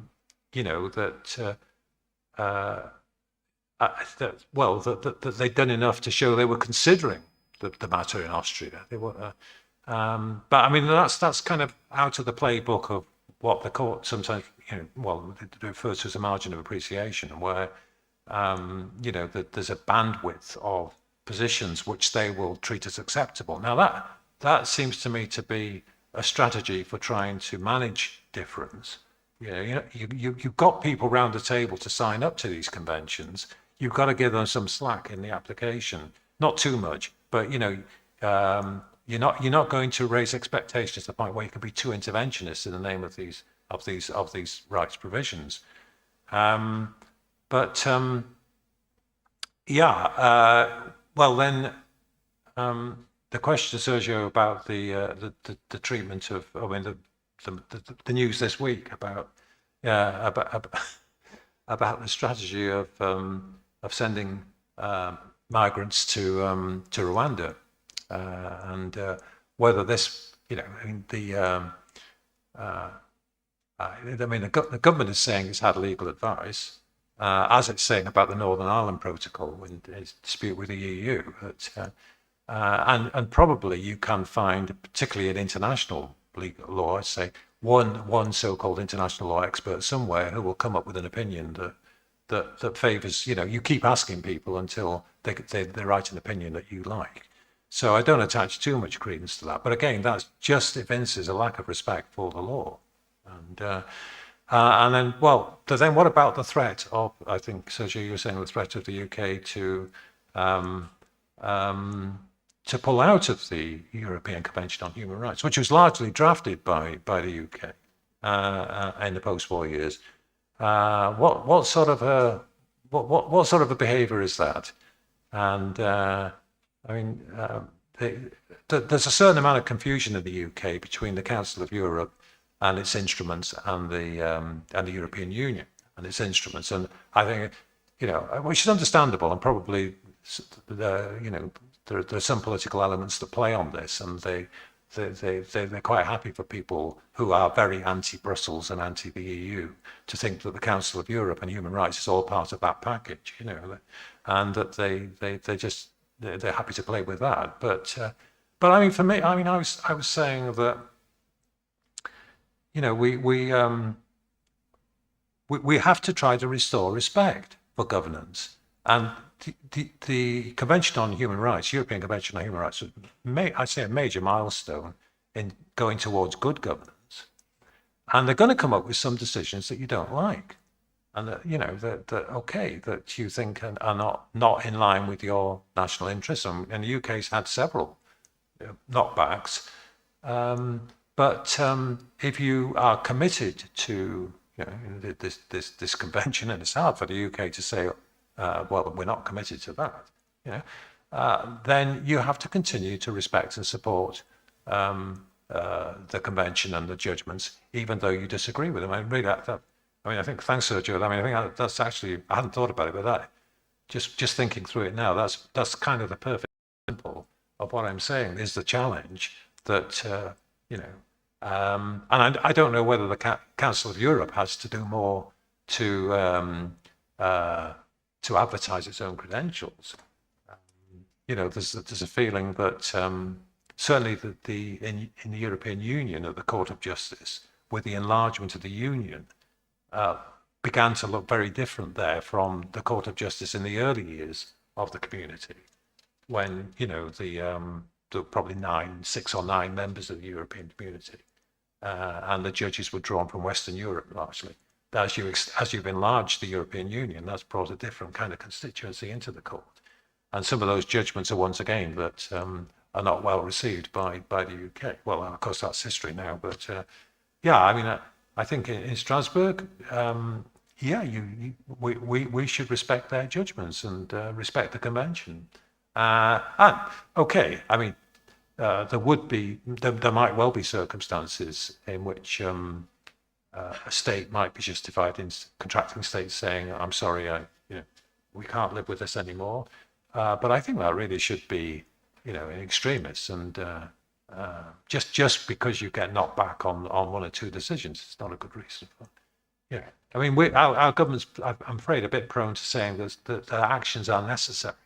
they'd done enough to show they were considering the matter in Austria. They were, but that's kind of out of the playbook of what the court sometimes, it refers to as a margin of appreciation, where that there's a bandwidth of positions which they will treat as acceptable. Now that seems to me to be a strategy for trying to manage difference. You've got people round the table to sign up to these conventions. You've got to give them some slack in the application, not too much, but you're not going to raise expectations to the point where you can be too interventionist in the name of these rights provisions. Well then, the question, Sergio, about the treatment of, the news this week about the strategy of sending migrants to Rwanda, and whether this, the government is saying it's had legal advice, as it's saying about the Northern Ireland Protocol in its dispute with the EU. And probably you can find, particularly in international legal law, say, one so-called international law expert somewhere who will come up with an opinion that favours, you keep asking people until they write an opinion that you like. So I don't attach too much credence to that. But again, that just evinces a lack of respect for the law. And then, then what about the threat of, I think, Sergio, you were saying the threat of the UK to pull out of the European Convention on Human Rights, which was largely drafted by the UK in the post-war years. What sort of a behaviour is that? And there's a certain amount of confusion in the UK between the Council of Europe and its instruments and the European Union and its instruments. And I think, which is understandable, and probably, there are some political elements that play on this, and they're quite happy for people who are very anti-Brussels and anti the EU to think that the Council of Europe and human rights is all part of that package, and that they're happy to play with that. But I mean, for me, I was saying that, we have to try to restore respect for governance. And the Convention on Human Rights, European Convention on Human Rights, I'd say a major milestone in going towards good governance. And they're going to come up with some decisions that you don't like. And that, that you think are not in line with your national interests. And the UK's had several knockbacks. But if you are committed to this convention, and it's hard for the UK to say, well, we're not committed to that, then you have to continue to respect and support the convention and the judgments, even though you disagree with them. I think, thanks, Sergio. I think that's actually, I hadn't thought about it, but that, just thinking through it now, that's kind of the perfect example of what I'm saying is the challenge that, and I don't know whether the Council of Europe has to do more to advertise its own credentials. There's a feeling that certainly in the European Union, at the Court of Justice, with the enlargement of the Union, began to look very different there from the Court of Justice in the early years of the community, when there were probably 6 or 9 members of the European community, and the judges were drawn from Western Europe largely. As you've enlarged the European Union, that's brought a different kind of constituency into the court. And some of those judgments are once again that are not well received by the UK. Well, of course, that's history now. But I think in Strasbourg, we should respect their judgments and respect the convention. There might well be circumstances in which a state might be justified in contracting states saying, "I'm sorry, we can't live with this anymore." But I think that really should be, in extremis, and just because you get knocked back on 1 or 2 decisions, it's not a good reason. Our government's, I'm afraid, a bit prone to saying that their actions are necessary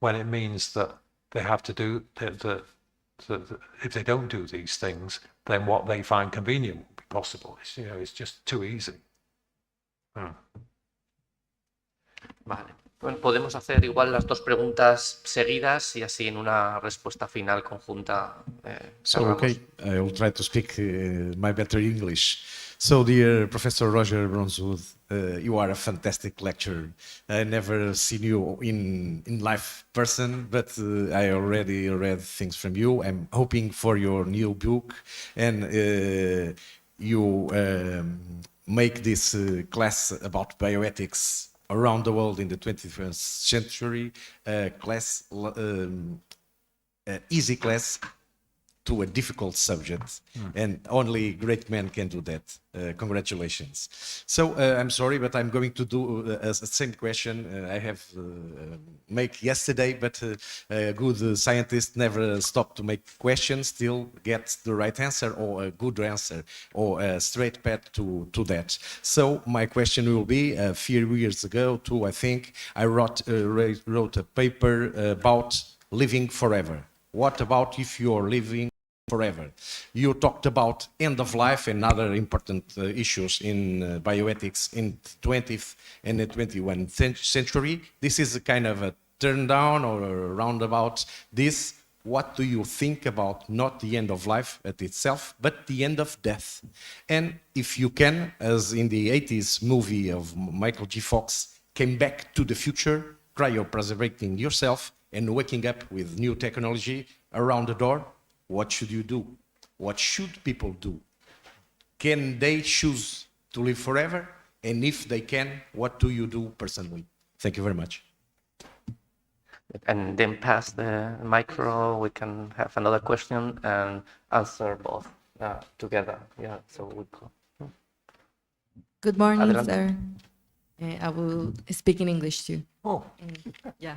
when it means that they have to do if they don't do these things, then what they find convenient will be possible. It's just too easy. Vale. Bueno, podemos hacer igual las 2 preguntas seguidas y así en una respuesta final conjunta. Okay, I will try to speak my better English. So, dear Professor Roger Bronswood, you are a fantastic lecturer. I never seen you in live person, but I already read things from you. I'm hoping for your new book, and you make this class about bioethics around the world in the 21st century, easy class to a difficult subject, and only great men can do that. Congratulations. So I'm sorry, but I'm going to do the same question I have make yesterday, but a good scientist never stop to make questions till get the right answer or a good answer or a straight path to that. So my question will be, a few years ago too, I think, I wrote a paper about living forever. What about if you're living forever. You talked about end of life and other important issues in bioethics in the 20th and the 21st century. This is a kind of a turn down or a roundabout. This, what do you think about not the end of life at itself, but the end of death? And if you can, as in the 80s movie of Michael J. Fox, came back to the future, cryopreservating yourself and waking up with new technology around the door, what should you do? What should people do? Can they choose to live forever? And if they can, what do you do personally? Thank you very much. And then pass the micro, we can have another question and answer both together. Yeah, so we go. Good morning, Adelante. sir. I will speak in English too. Oh, Yeah.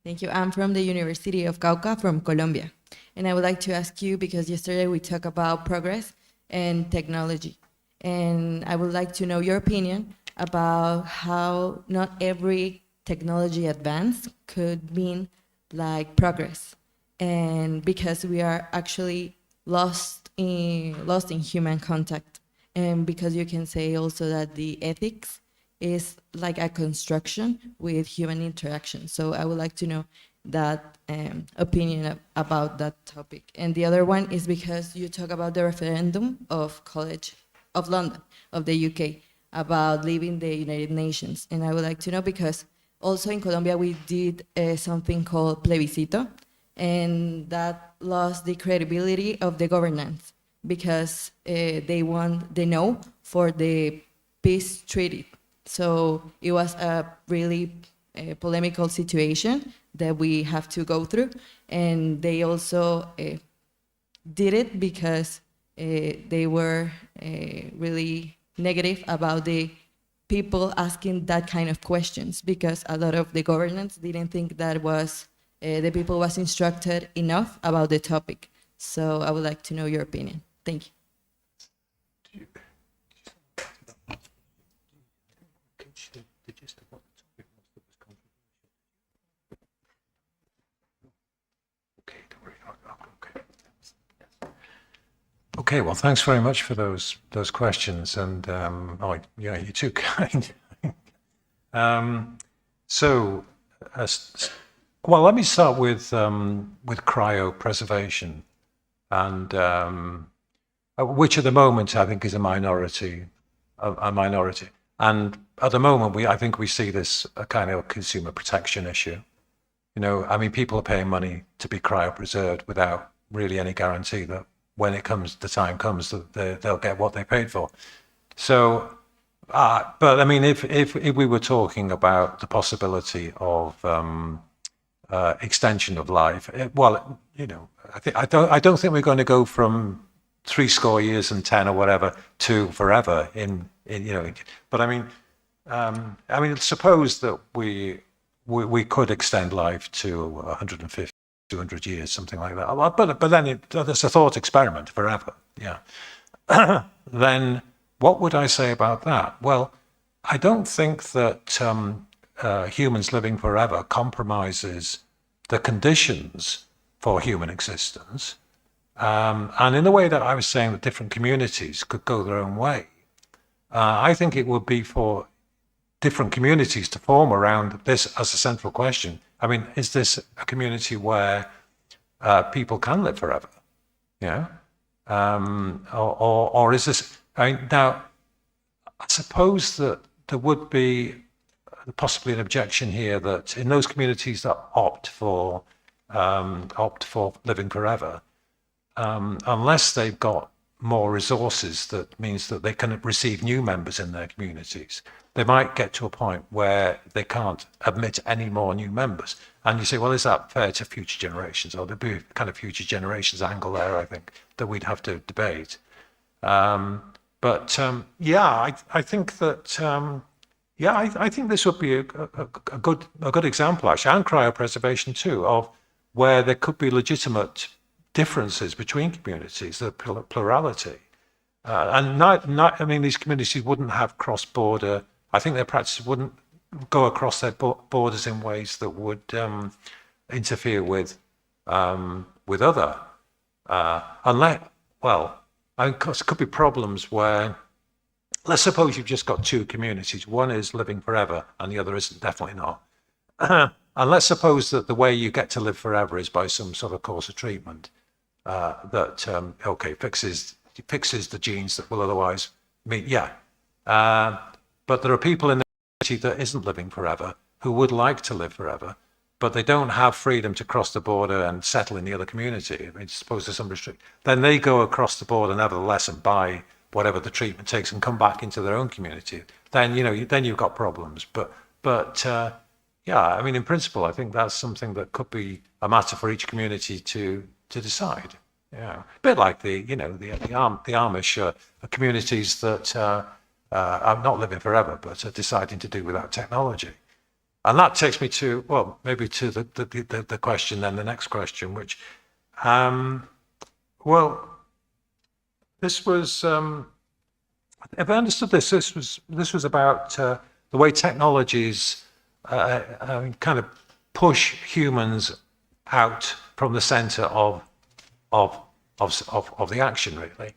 Thank you. I'm from the University of Cauca from Colombia. And I would like to ask you, because yesterday we talked about progress and technology. And I would like to know your opinion about how not every technology advance could mean like progress. And because we are actually lost in human contact. And because you can say also that the ethics is like a construction with human interaction. So I would like to know that opinion about that topic. And the other one is because you talk about the referendum of College of London, of the UK, about leaving the United Nations. And I would like to know because also in Colombia we did something called plebiscito, and that lost the credibility of the governance because they want the no for the peace treaty. So it was a really polemical situation that we have to go through. And they also did it because they were really negative about the people asking that kind of questions, because a lot of the governance didn't think that was the people was instructed enough about the topic. So I would like to know your opinion. Thank you. okay. Well, thanks very much for those questions. And oh, yeah, you're too kind. So, well, let me start with cryo preservation, and which at the moment I think is a minority. And at the moment, I think we see this a kind of consumer protection issue. You know, I mean, people are paying money to be cryopreserved without really any guarantee that when the time comes, that they'll get what they paid for. So, but I mean, if we were talking about the possibility of extension of life, well, you know, I don't think we're going to go from 70 years and 10 or whatever to forever in you know. But I mean, suppose that we could extend life to 150, 200 years, something like that. But then it's a thought experiment forever. Yeah. Then what would I say about that? Well, I don't think that humans living forever compromises the conditions for human existence. And in the way that I was saying that different communities could go their own way, I think it would be for different communities to form around this as a central question. I mean, is this a community where people can live forever? Yeah, or is this? Now, I suppose that there would be possibly an objection here that in those communities that opt for living forever, unless they've got more resources, that means that they can receive new members in their communities, they might get to a point where they can't admit any more new members. And you say, well, is that fair to future generations? Or there'd be a kind of future generations angle there, I think, that we'd have to debate. Yeah, I think that I think this would be a good example, actually, and cryopreservation too, of where there could be legitimate differences between communities, the plurality, and I mean, these communities wouldn't have cross-border. I think their practices wouldn't go across their borders in ways that would interfere with other Unless, well, I mean, there could be problems where, let's suppose you've just got two communities. One is living forever and the other isn't, definitely not. And let's suppose that the way you get to live forever is by some sort of course of treatment that, fixes the genes that will otherwise meet, but there are people in the community that isn't living forever who would like to live forever, but they don't have freedom to cross the border and settle in the other community. I mean, suppose there's some restriction. Then they go across the border nevertheless and buy whatever the treatment takes and come back into their own community. Then, then you've got problems. But I mean, in principle, I think that's something that could be a matter for each community to decide. Yeah, a bit like the Amish communities that are not living forever, but are deciding to do without technology. And that takes me to, well, maybe to the question, then the next question, which, this was, if I understood this was about the way technologies kind of push humans out from the center of the action, really.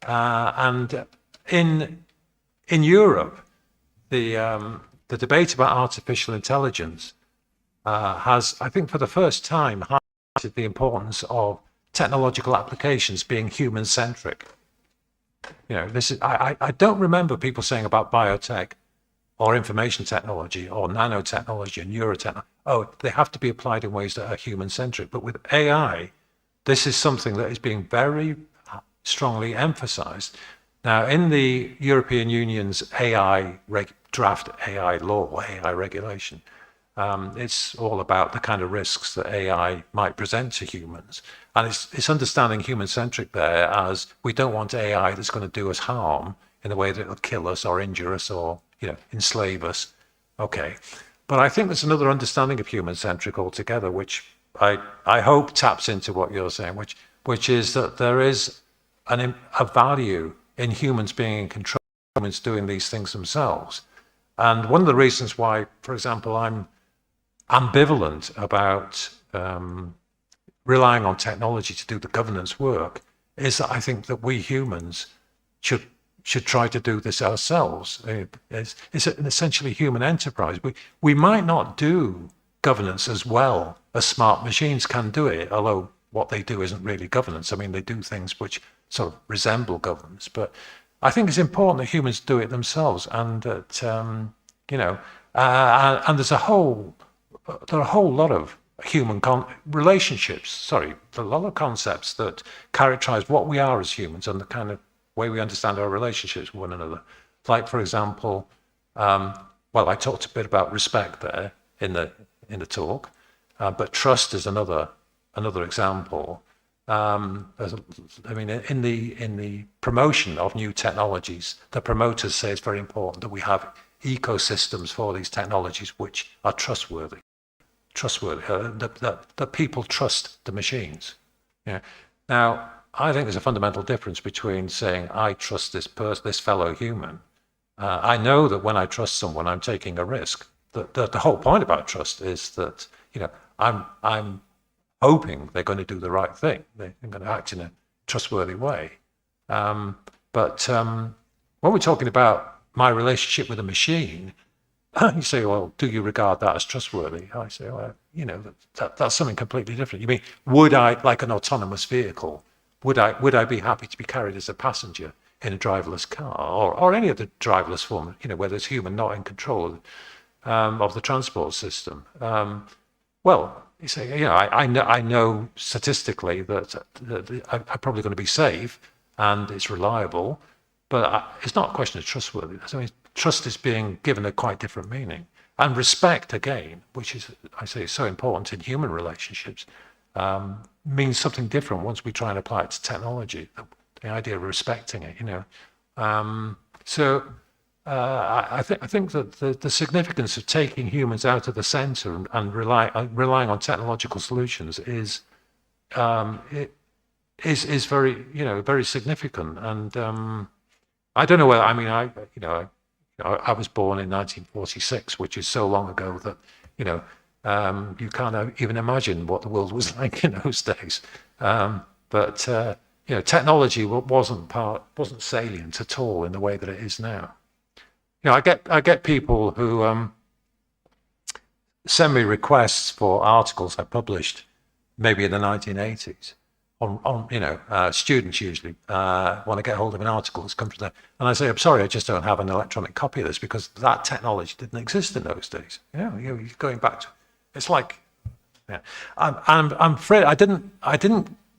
And in Europe, the debate about artificial intelligence has, I think, for the first time, highlighted the importance of technological applications being human-centric. This is, I don't remember people saying about biotech or information technology or nanotechnology and neurotechnology, oh, they have to be applied in ways that are human-centric. But with AI, this is something that is being very strongly emphasized. Now, in the European Union's draft AI law, AI regulation, it's all about the kind of risks that AI might present to humans. And it's understanding human-centric there as we don't want AI that's going to do us harm in a way that will kill us or injure us or, enslave us. Okay. But I think there's another understanding of human-centric altogether, which I hope taps into what you're saying, which is that there is a value in humans being in control, humans doing these things themselves. And one of the reasons why, for example, I'm ambivalent about relying on technology to do the governance work is that I think that we humans should try to do this ourselves. It's an essentially human enterprise. We might not do governance as well as smart machines can do it, although what they do isn't really governance. I mean, they do things which sort of resemble governance, but I think it's important that humans do it themselves, and that and there are a whole lot of human relationships. There are a lot of concepts that characterize what we are as humans and the kind of way we understand our relationships with one another. Like, for example, I talked a bit about respect there in the talk, but trust is another example. I mean, in the promotion of new technologies, the promoters say it's very important that we have ecosystems for these technologies which are trustworthy, that people trust the machines. Yeah. Now, I think there's a fundamental difference between saying I trust this fellow human. I know that when I trust someone, I'm taking a risk. The whole point about trust is that I'm hoping they're going to do the right thing. They're going to act in a trustworthy way. But when we're talking about my relationship with a machine, you say, well, do you regard that as trustworthy? I say, well, that's something completely different. You mean, would I, like an autonomous vehicle, would I be happy to be carried as a passenger in a driverless car or any other driverless form, where there's human not in control of the transport system? Well, you say, I know statistically that I'm probably going to be safe and it's reliable, but it's not a question of trustworthiness. I mean, trust is being given a quite different meaning. And respect, again, which is, I say, so important in human relationships, means something different once we try and apply it to technology, the idea of respecting it, I think that the significance of taking humans out of the center and relying on technological solutions is very, very significant. And I don't know whether, I mean, I was born in 1946, which is so long ago that, you can't even imagine what the world was like in those days. But technology wasn't salient at all in the way that it is now. I get people who send me requests for articles I published maybe in the 1980s. Students usually want to get hold of an article that's come from there, and I say, I'm sorry, I just don't have an electronic copy of this because that technology didn't exist in those days. You're going back to, it's like, I'm afraid I didn't.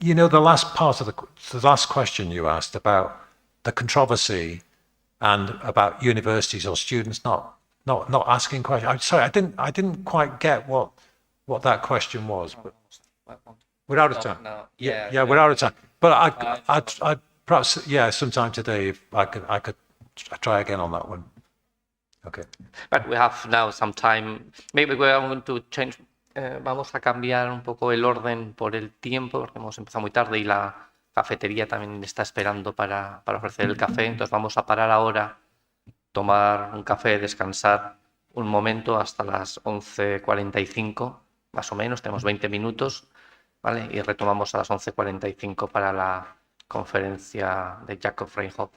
The last part of the last question you asked about the controversy and about universities or students not asking questions. I'm sorry, I didn't quite get what that question was. But we're out of time. Yeah, we're out of time. But I perhaps sometime today if I could try again on that one. Okay. But we have now some time. Maybe we are going to change. Vamos a cambiar un poco el orden por el tiempo, porque hemos empezado muy tarde y la cafetería también está esperando para ofrecer el café. Entonces vamos a parar ahora, tomar un café, descansar un momento hasta las 11:45, más o menos. Tenemos 20 minutos, ¿vale? Y retomamos a las 11:45 para la conferencia de Jacob Reinhold.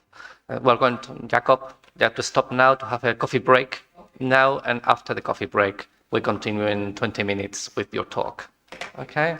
We're going to, Jacob, you have to stop now to have a coffee break. Now and after the coffee break, we continue in 20 minutes with your talk. Okay?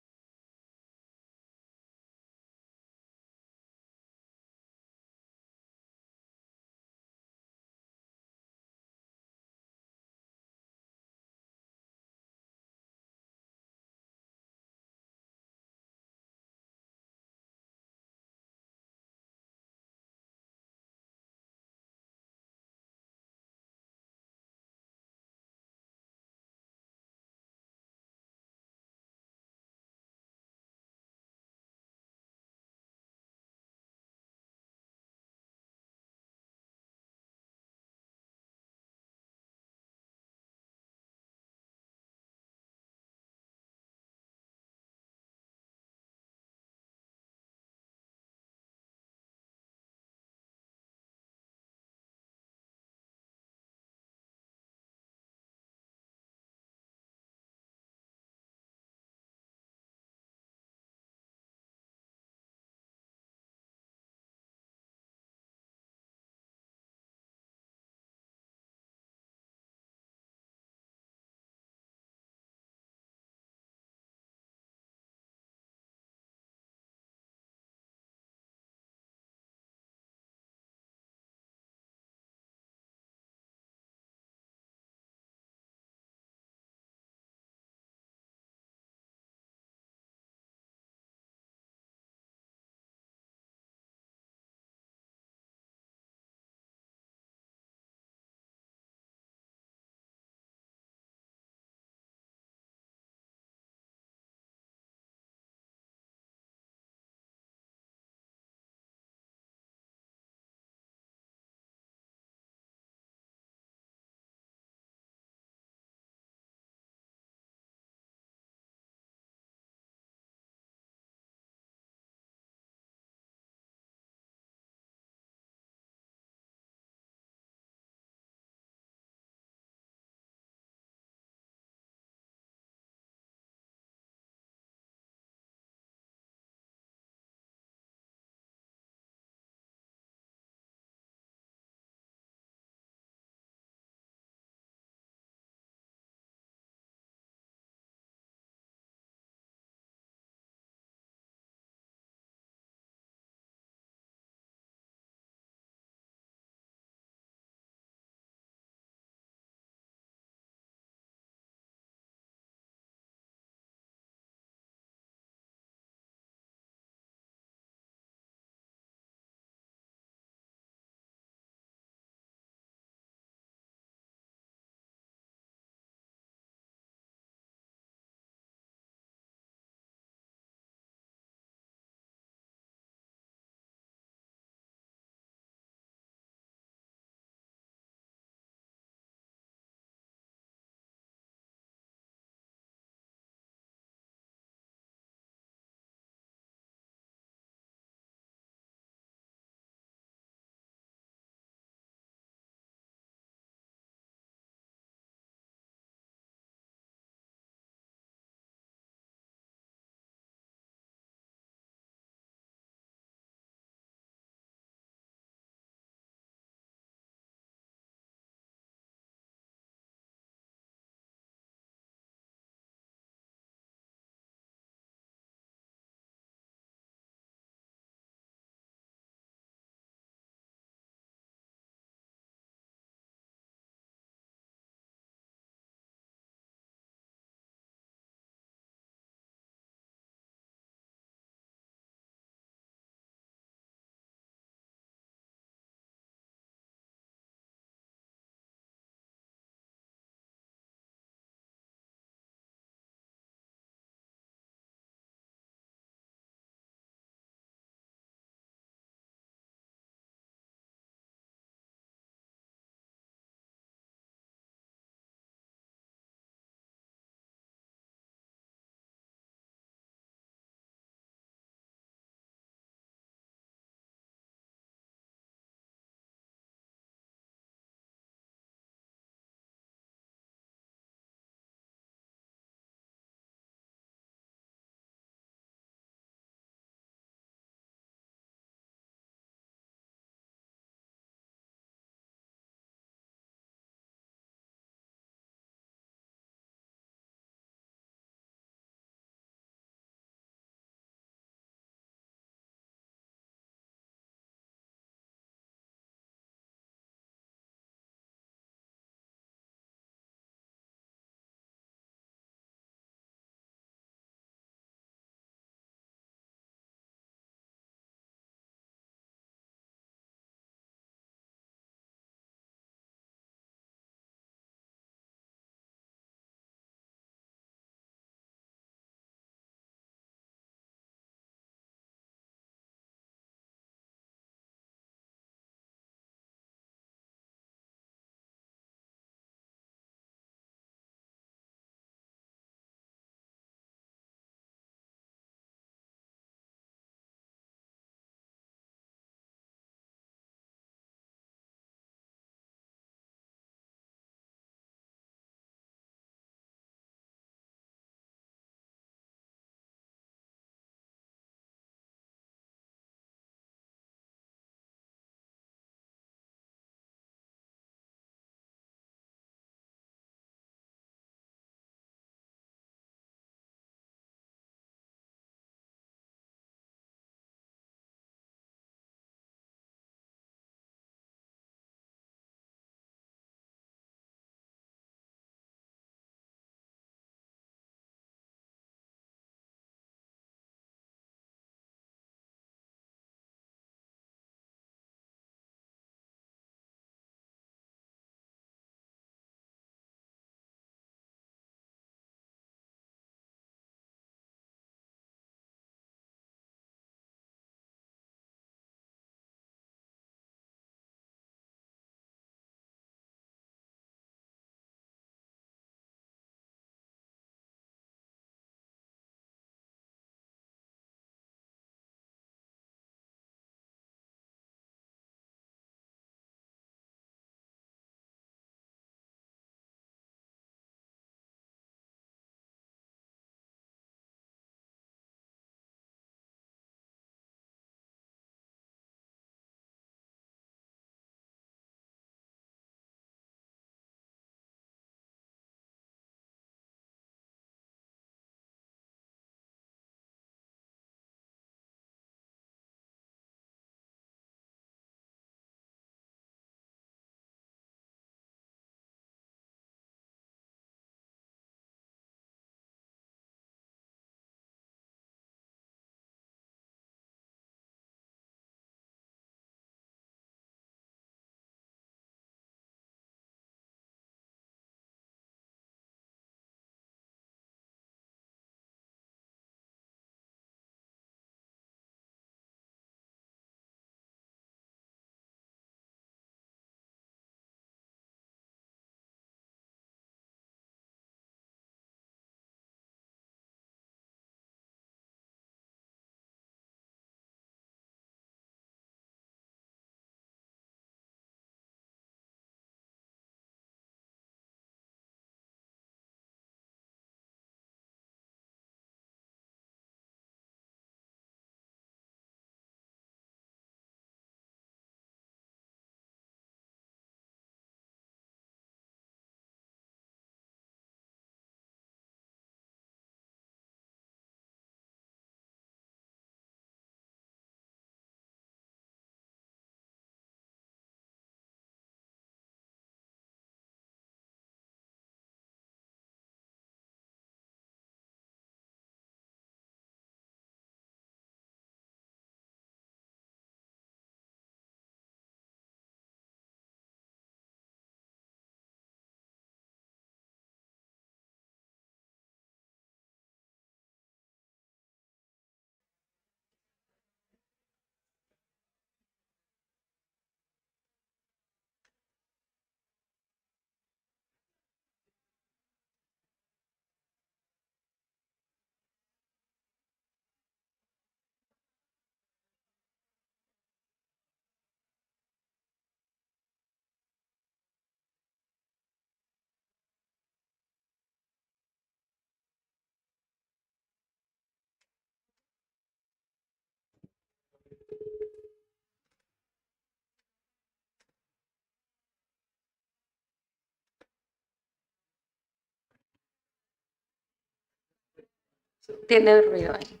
Tiene ruido ahí.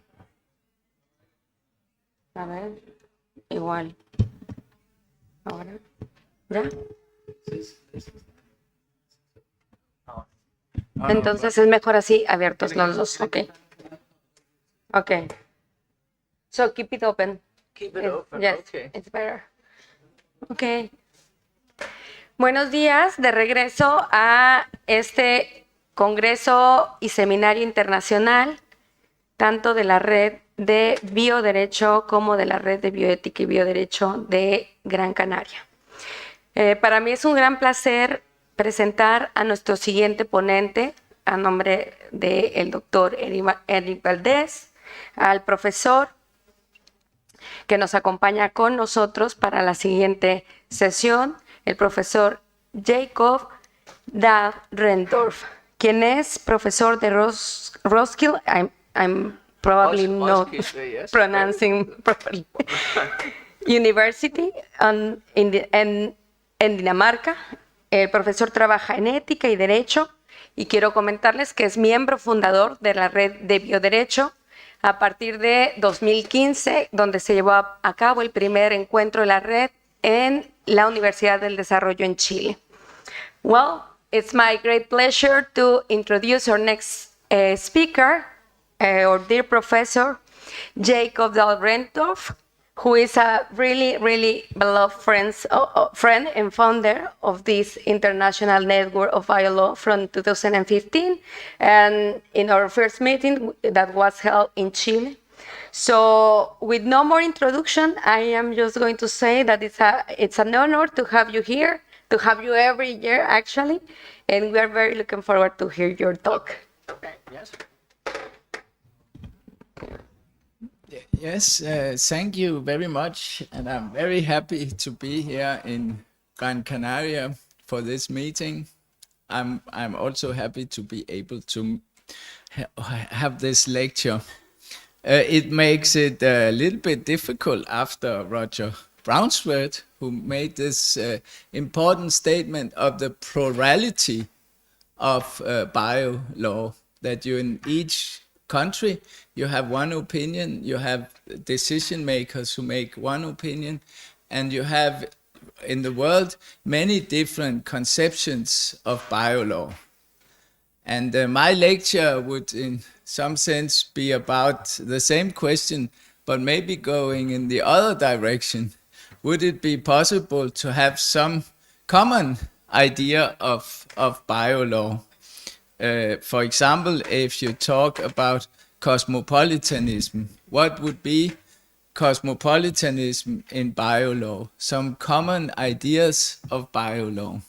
A ver, igual. Ahora, ¿ya? Entonces es mejor así, abiertos los dos. Ok. Ok. So keep it open. Keep it open. Yes, Okay. it's better. Ok. Buenos días, de regreso a este Congreso y Seminario Internacional, tanto de la Red de Bioderecho como de la Red de Bioética y Bioderecho de Gran Canaria. Para mí es un gran placer presentar a nuestro siguiente ponente, a nombre del doctor Eric Valdés, al profesor que nos acompaña con nosotros para la siguiente sesión, el profesor Jacob Dahrendorf, quien es profesor de Roskilde. I'm probably not Roskilde, yes. pronouncing properly. University en Dinamarca. El profesor trabaja en ética y derecho y quiero comentarles que es miembro fundador de la Red de Bioderecho a partir de 2015, donde se llevó a cabo el primer encuentro de la red en la Universidad del Desarrollo en Chile. Well, it's my great pleasure to introduce our next speaker, our dear professor, Jacob Dahrendorf, who is a really beloved friend and founder of this international network of biolaw from 2015, and in our first meeting that was held in Chile. So with no more introduction, I am just going to say that it's an honor to have you here, to have you every year actually, and we are very looking forward to hear your talk. Okay. Yes. Yes, thank you very much, and I'm very happy to be here in Gran Canaria for this meeting. I'm also happy to be able to have this lecture. It makes it a little bit difficult after Roger Brownsworth, who made this important statement of the plurality of biolaw, that you in each country, you have one opinion, you have decision makers who make one opinion, and you have in the world many different conceptions of biolaw. And my lecture would in some sense be about the same question, but maybe going in the other direction. Would it be possible to have some common idea of biolaw? For example, if you talk about cosmopolitanism, what would be cosmopolitanism in biolaw? Some common ideas of biolaw.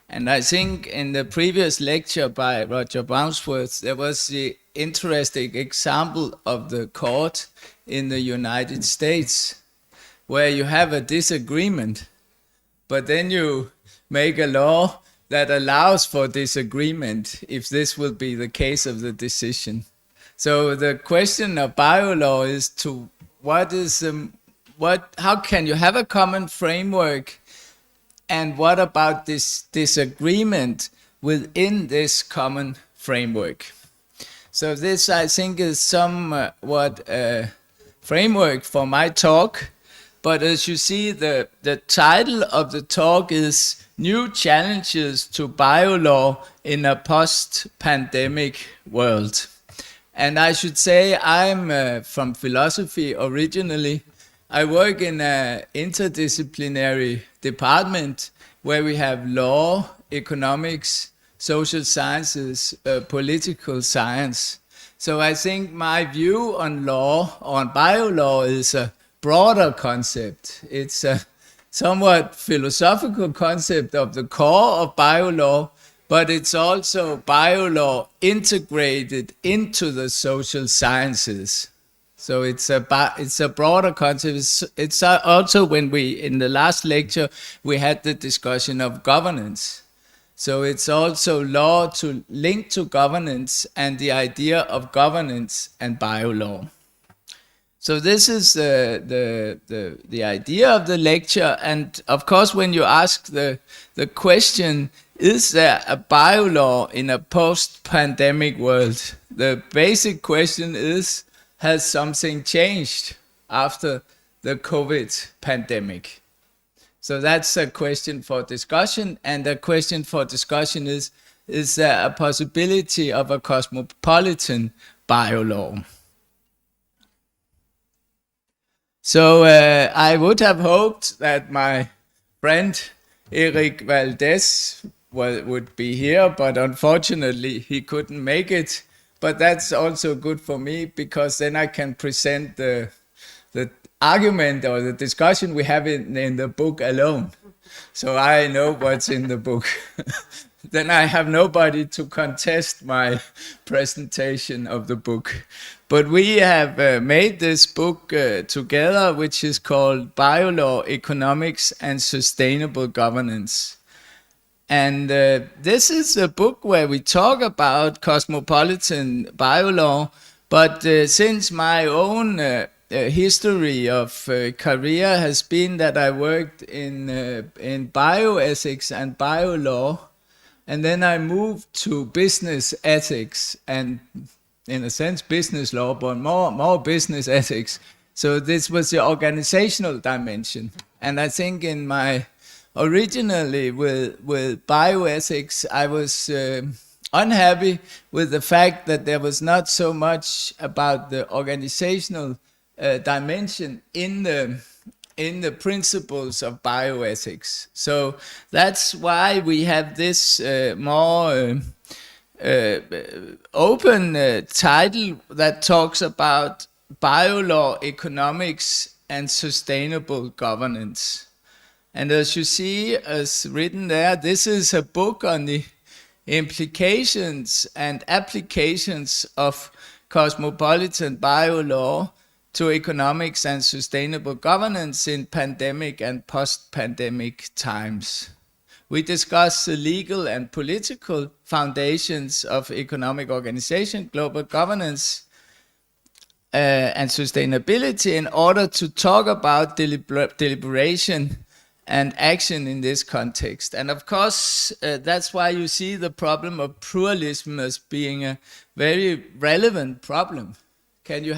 And I think in the previous lecture by Roger Brownsworth, there was the interesting example of the court in the United States, where you have a disagreement, but then you make a law that allows for disagreement if this will be the case of the decision. So the question of biolaw is to how can you have a common framework, and what about this disagreement within this common framework? So this, I think, is somewhat a framework for my talk. But as you see, the title of the talk is New Challenges to Biolaw in a Post-Pandemic World. And I should say I'm from philosophy originally. I work in an interdisciplinary department where we have law, economics, social sciences, political science. So I think my view on law, on biolaw, is a broader concept. It's a somewhat philosophical concept of the core of biolaw, but it's also biolaw integrated into the social sciences. So it's a broader concept. It's also when in the last lecture, we had the discussion of governance. So it's also law to link to governance and the idea of governance and biolaw. So this is the idea of the lecture, and of course when you ask the question, is there a biolaw in a post-pandemic world? The basic question is, has something changed after the COVID pandemic? So that's a question for discussion, and the question for discussion is there a possibility of a cosmopolitan biolaw? So I would have hoped that my friend Eric Valdez would be here, but unfortunately he couldn't make it. But that's also good for me, because then I can present the argument or the discussion we have in the book alone. So I know what's in the book. Then I have nobody to contest my presentation of the book. But we have made this book together, which is called Biolaw, Economics and Sustainable Governance. And this is a book where we talk about cosmopolitan biolaw, but since my own history of career has been that I worked in bioethics and biolaw, and then I moved to business ethics and, in a sense, business law, but more business ethics. So this was the organizational dimension. And I think in my originally with bioethics, I was unhappy with the fact that there was not so much about the organizational dimension in the principles of bioethics. So that's why we have this more open title that talks about biolaw, economics and sustainable governance. And as you see, as written there, this is a book on the implications and applications of cosmopolitan biolaw to economics and sustainable governance in pandemic and post-pandemic times. We discuss the legal and political foundations of economic organization, global governance, and sustainability in order to talk about deliberation and action in this context. And of course, that's why you see the problem of pluralism as being a very relevant problem. Can you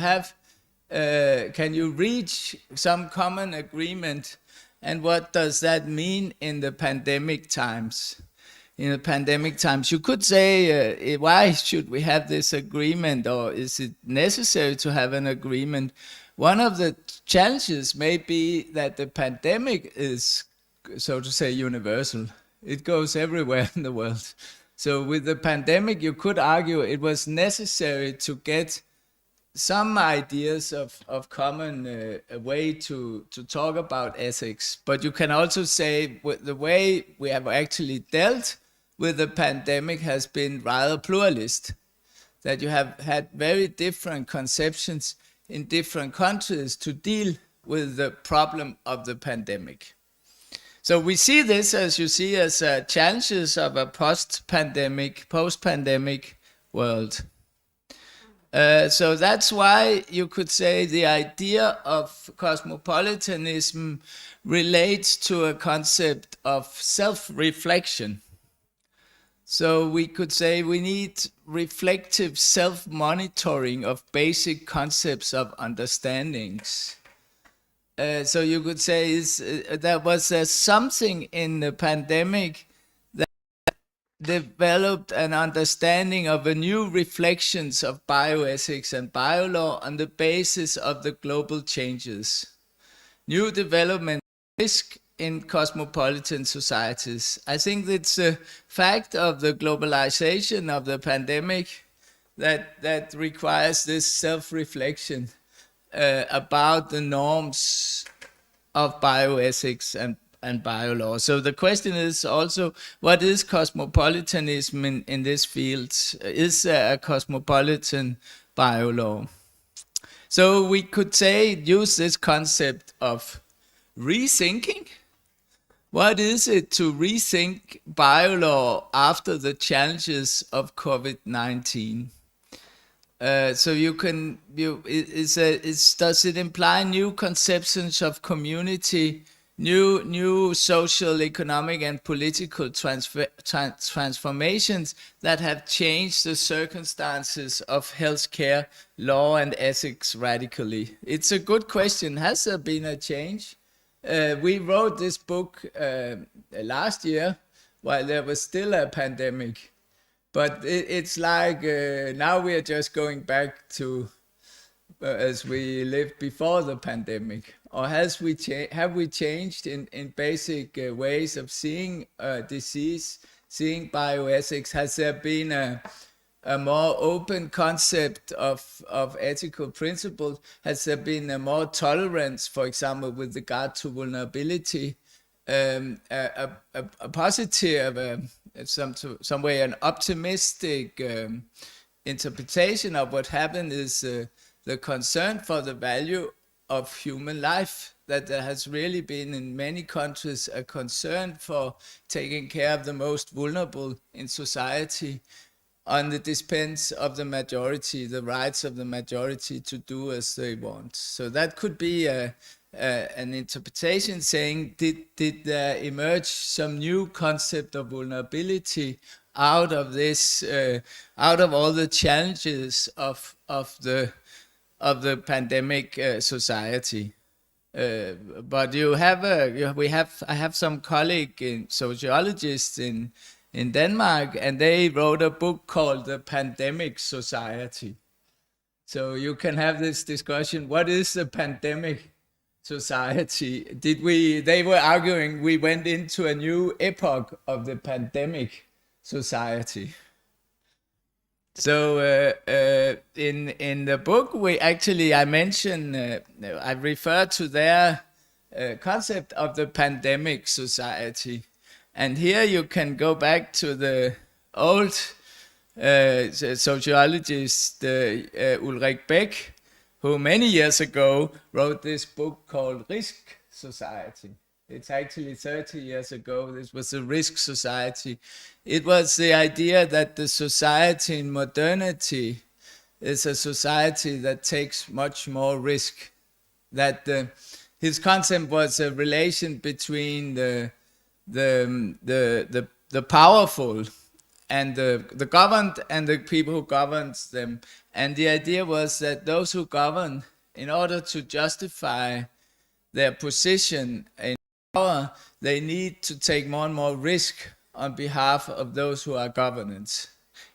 reach some common agreement? And what does that mean in the pandemic times? In the pandemic times, you could say, why should we have this agreement, or is it necessary to have an agreement? One of the challenges may be that the pandemic is, so to say, universal. It goes everywhere in the world. So with the pandemic, you could argue it was necessary to get some ideas of common way to talk about ethics. But you can also say the way we have actually dealt with the pandemic has been rather pluralist, that you have had very different conceptions in different countries to deal with the problem of the pandemic. So we see this, as you see, as challenges of a post-pandemic world. So that's why you could say the idea of cosmopolitanism relates to a concept of self-reflection. So we could say we need reflective self-monitoring of basic concepts of understandings. So you could say there was something in the pandemic that developed an understanding of a new reflections of bioethics and biolaw on the basis of the global changes. New development risk in cosmopolitan societies. I think it's a fact of the globalization of the pandemic that requires this self-reflection about the norms of bioethics and biolaw. So the question is also, what is cosmopolitanism in this field? Is there a cosmopolitan biolaw? So we could say, use this concept of rethinking. What is it to rethink biolaw after the challenges of COVID-19? So you can, does it imply new conceptions of community, new social, economic, and political transformations that have changed the circumstances of healthcare, law, and ethics radically? It's a good question. Has there been a change? We wrote this book last year while there was still a pandemic. But it's like now we are just going back to as we lived before the pandemic. Or have we changed in basic ways of seeing disease, seeing bioethics? Has there been a more open concept of ethical principles? Has there been a more tolerance, for example, with regard to vulnerability? A positive, some way, an optimistic interpretation of what happened is the concern for the value of human life, that there has really been in many countries a concern for taking care of the most vulnerable in society on the expense of the majority, the rights of the majority to do as they want. So that could be an interpretation saying, did there emerge some new concept of vulnerability out of this, out of all the challenges of the pandemic society? But I have some colleague sociologists in Denmark, and they wrote a book called The Pandemic Society. So you can have this discussion: what is the pandemic society? They were arguing we went into a new epoch of the pandemic society. So in the book, I mention, I refer to their concept of the pandemic society. And here you can go back to the old sociologist Ulrich Beck, who many years ago wrote this book called Risk Society. It's actually 30 years ago. This was the Risk Society. It was the idea that the society in modernity is a society that takes much more risk. That his concept was a relation between the powerful and the governed and the people who governs them. And the idea was that those who govern, in order to justify their position in power, they need to take more and more risk on behalf of those who are governed,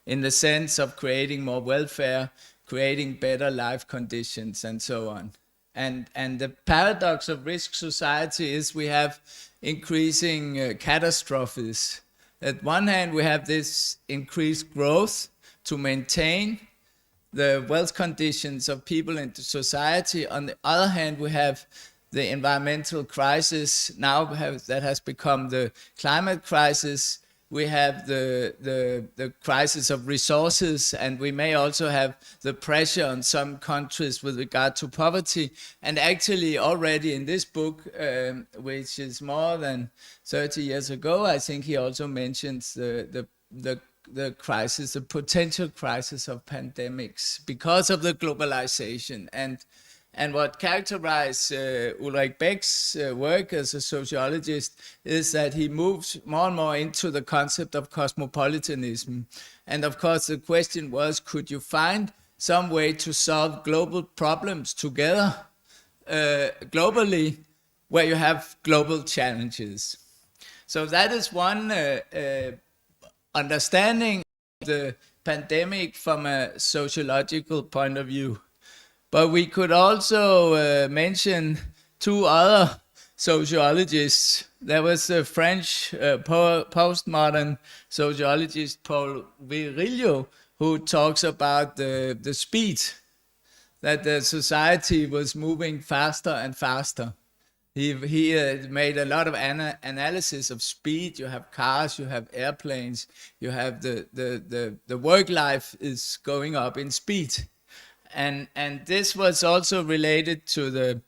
in the sense of creating more welfare, creating better life conditions, and so on. And the paradox of risk society is we have increasing catastrophes. At one hand, we have this increased growth to maintain the wealth conditions of people in society. On the other hand, we have the environmental crisis now that has become the climate crisis. We have the crisis of resources, and we may also have the pressure on some countries with regard to poverty. And actually already in this book, which is more than 30 years ago, I think he also mentions the crisis, the potential crisis of pandemics because of the globalization. And what characterized Ulrich Beck's work as a sociologist is that he moves more and more into the concept of cosmopolitanism. And of course, the question was, could you find some way to solve global problems together, globally, where you have global challenges? So that is one understanding of the pandemic from a sociological point of view. But we could also mention two other sociologists. There was a French postmodern sociologist, Paul Virilio, who talks about the speed, that the society was moving faster and faster. He made a lot of analysis of speed. You have cars, you have airplanes, you have the work life is going up in speed. And this was also related to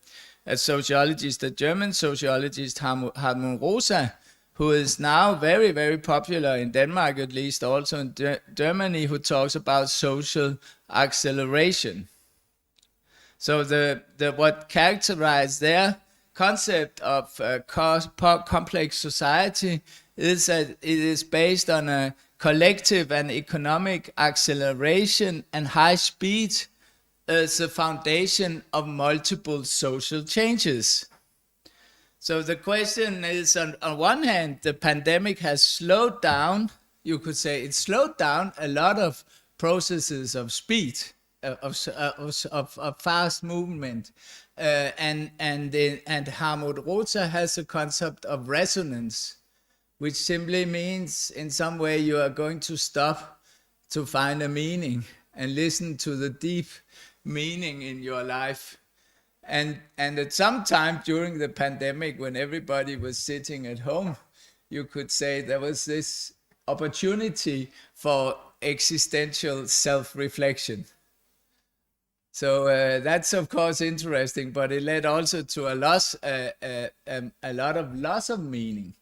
a sociologist, a German sociologist, Hartmut Rosa, who is now very, very popular in Denmark, at least also in Germany, who talks about social acceleration. So what characterized their concept of complex society is that it is based on a collective and economic acceleration and high speed as the foundation of multiple social changes. So the question is, on one hand, the pandemic has slowed down, you could say it slowed down a lot of processes of speed, of fast movement. And Harmut Rother has a concept of resonance, which simply means in some way you are going to stop to find a meaning and listen to the deep meaning in your life. And at some time during the pandemic, when everybody was sitting at home, you could say there was this opportunity for existential self-reflection. So that's of course interesting, but it led also to a lot of loss of meaning.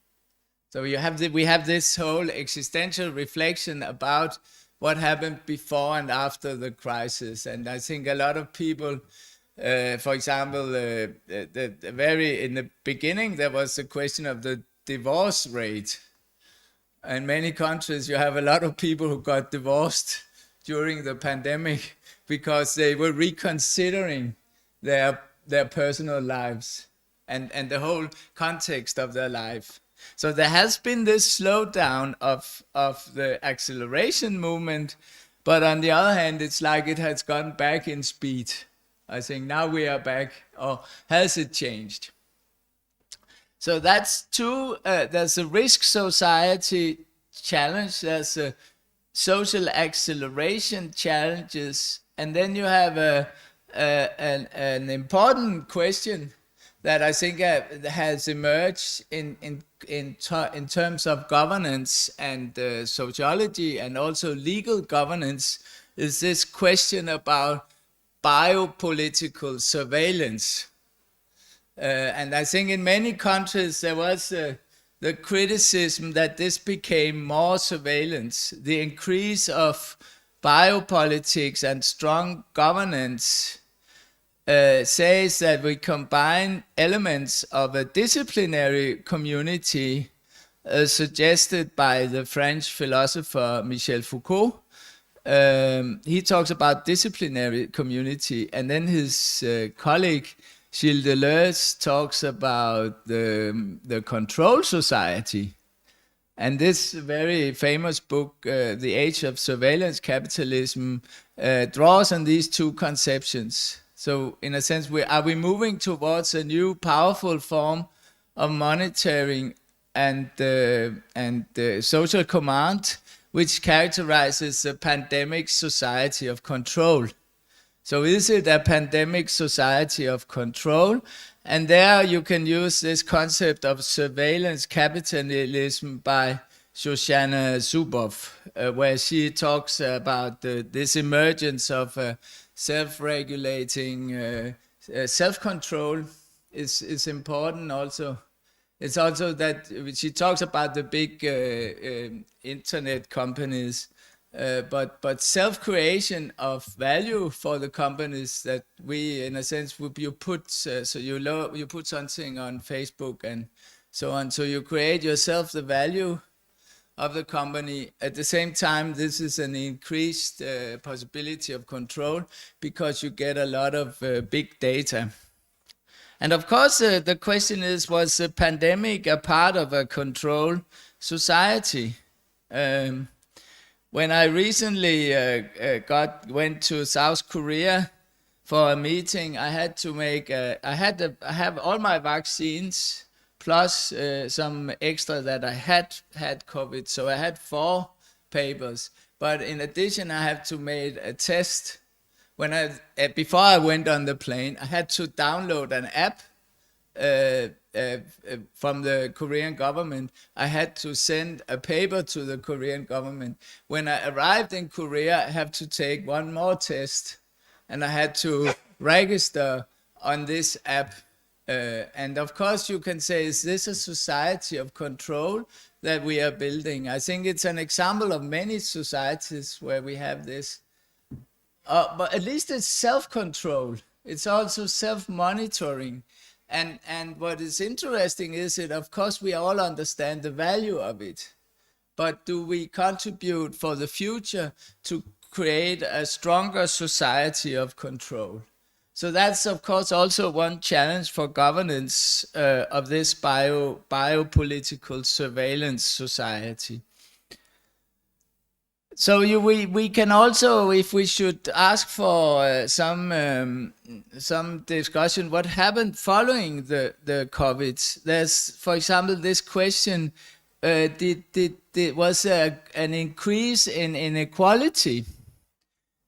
So we have this whole existential reflection about what happened before and after the crisis, and I think a lot of people, for example, in the beginning there was a question of the divorce rate. In many countries, you have a lot of people who got divorced during the pandemic because they were reconsidering their personal lives and the whole context of their life. So there has been this slowdown of the acceleration movement, but on the other hand, it's like it has gone back in speed. I think now we are back, or has it changed? So that's two, there's a risk society challenge, there's a social acceleration challenges, and then you have an important question that I think has emerged in terms of governance and sociology and also legal governance, is this question about biopolitical surveillance. And I think in many countries there was the criticism that this became more surveillance. The increase of biopolitics and strong governance says that we combine elements of a disciplinary community suggested by the French philosopher Michel Foucault. He talks about disciplinary community, and then his colleague Gilles Deleuze talks about the control society. And this very famous book, The Age of Surveillance Capitalism, draws on these two conceptions. So in a sense, are we moving towards a new powerful form of monitoring and social command, which characterizes the pandemic society of control? So is it a pandemic society of control? And there you can use this concept of surveillance capitalism by Shoshana Zuboff, where she talks about this emergence of self-regulating, self-control is important also. It's also that she talks about the big internet companies, but self-creation of value for the companies that we, in a sense, you put you put something on Facebook and so on. So you create yourself the value of the company. At the same time, this is an increased possibility of control because you get a lot of big data. And of course, the question is, was the pandemic a part of a control society? When I recently went to South Korea for a meeting, I had to make, I have all my vaccines plus some extra that I had COVID. So I had 4 papers. But in addition, I had to make a test. Before I went on the plane, I had to download an app from the Korean government. I had to send a paper to the Korean government. When I arrived in Korea, I have to take one more test, and I had to register on this app. And of course, you can say, is this a society of control that we are building? I think it's an example of many societies where we have this. But at least it's self-control. It's also self-monitoring. And what is interesting is that, of course, we all understand the value of it, but do we contribute for the future to create a stronger society of control? So that's, of course, also one challenge for governance of this biopolitical surveillance society. So we can also, if we should ask for some discussion, what happened following the COVID? There's, for example, this question: was an increase in inequality?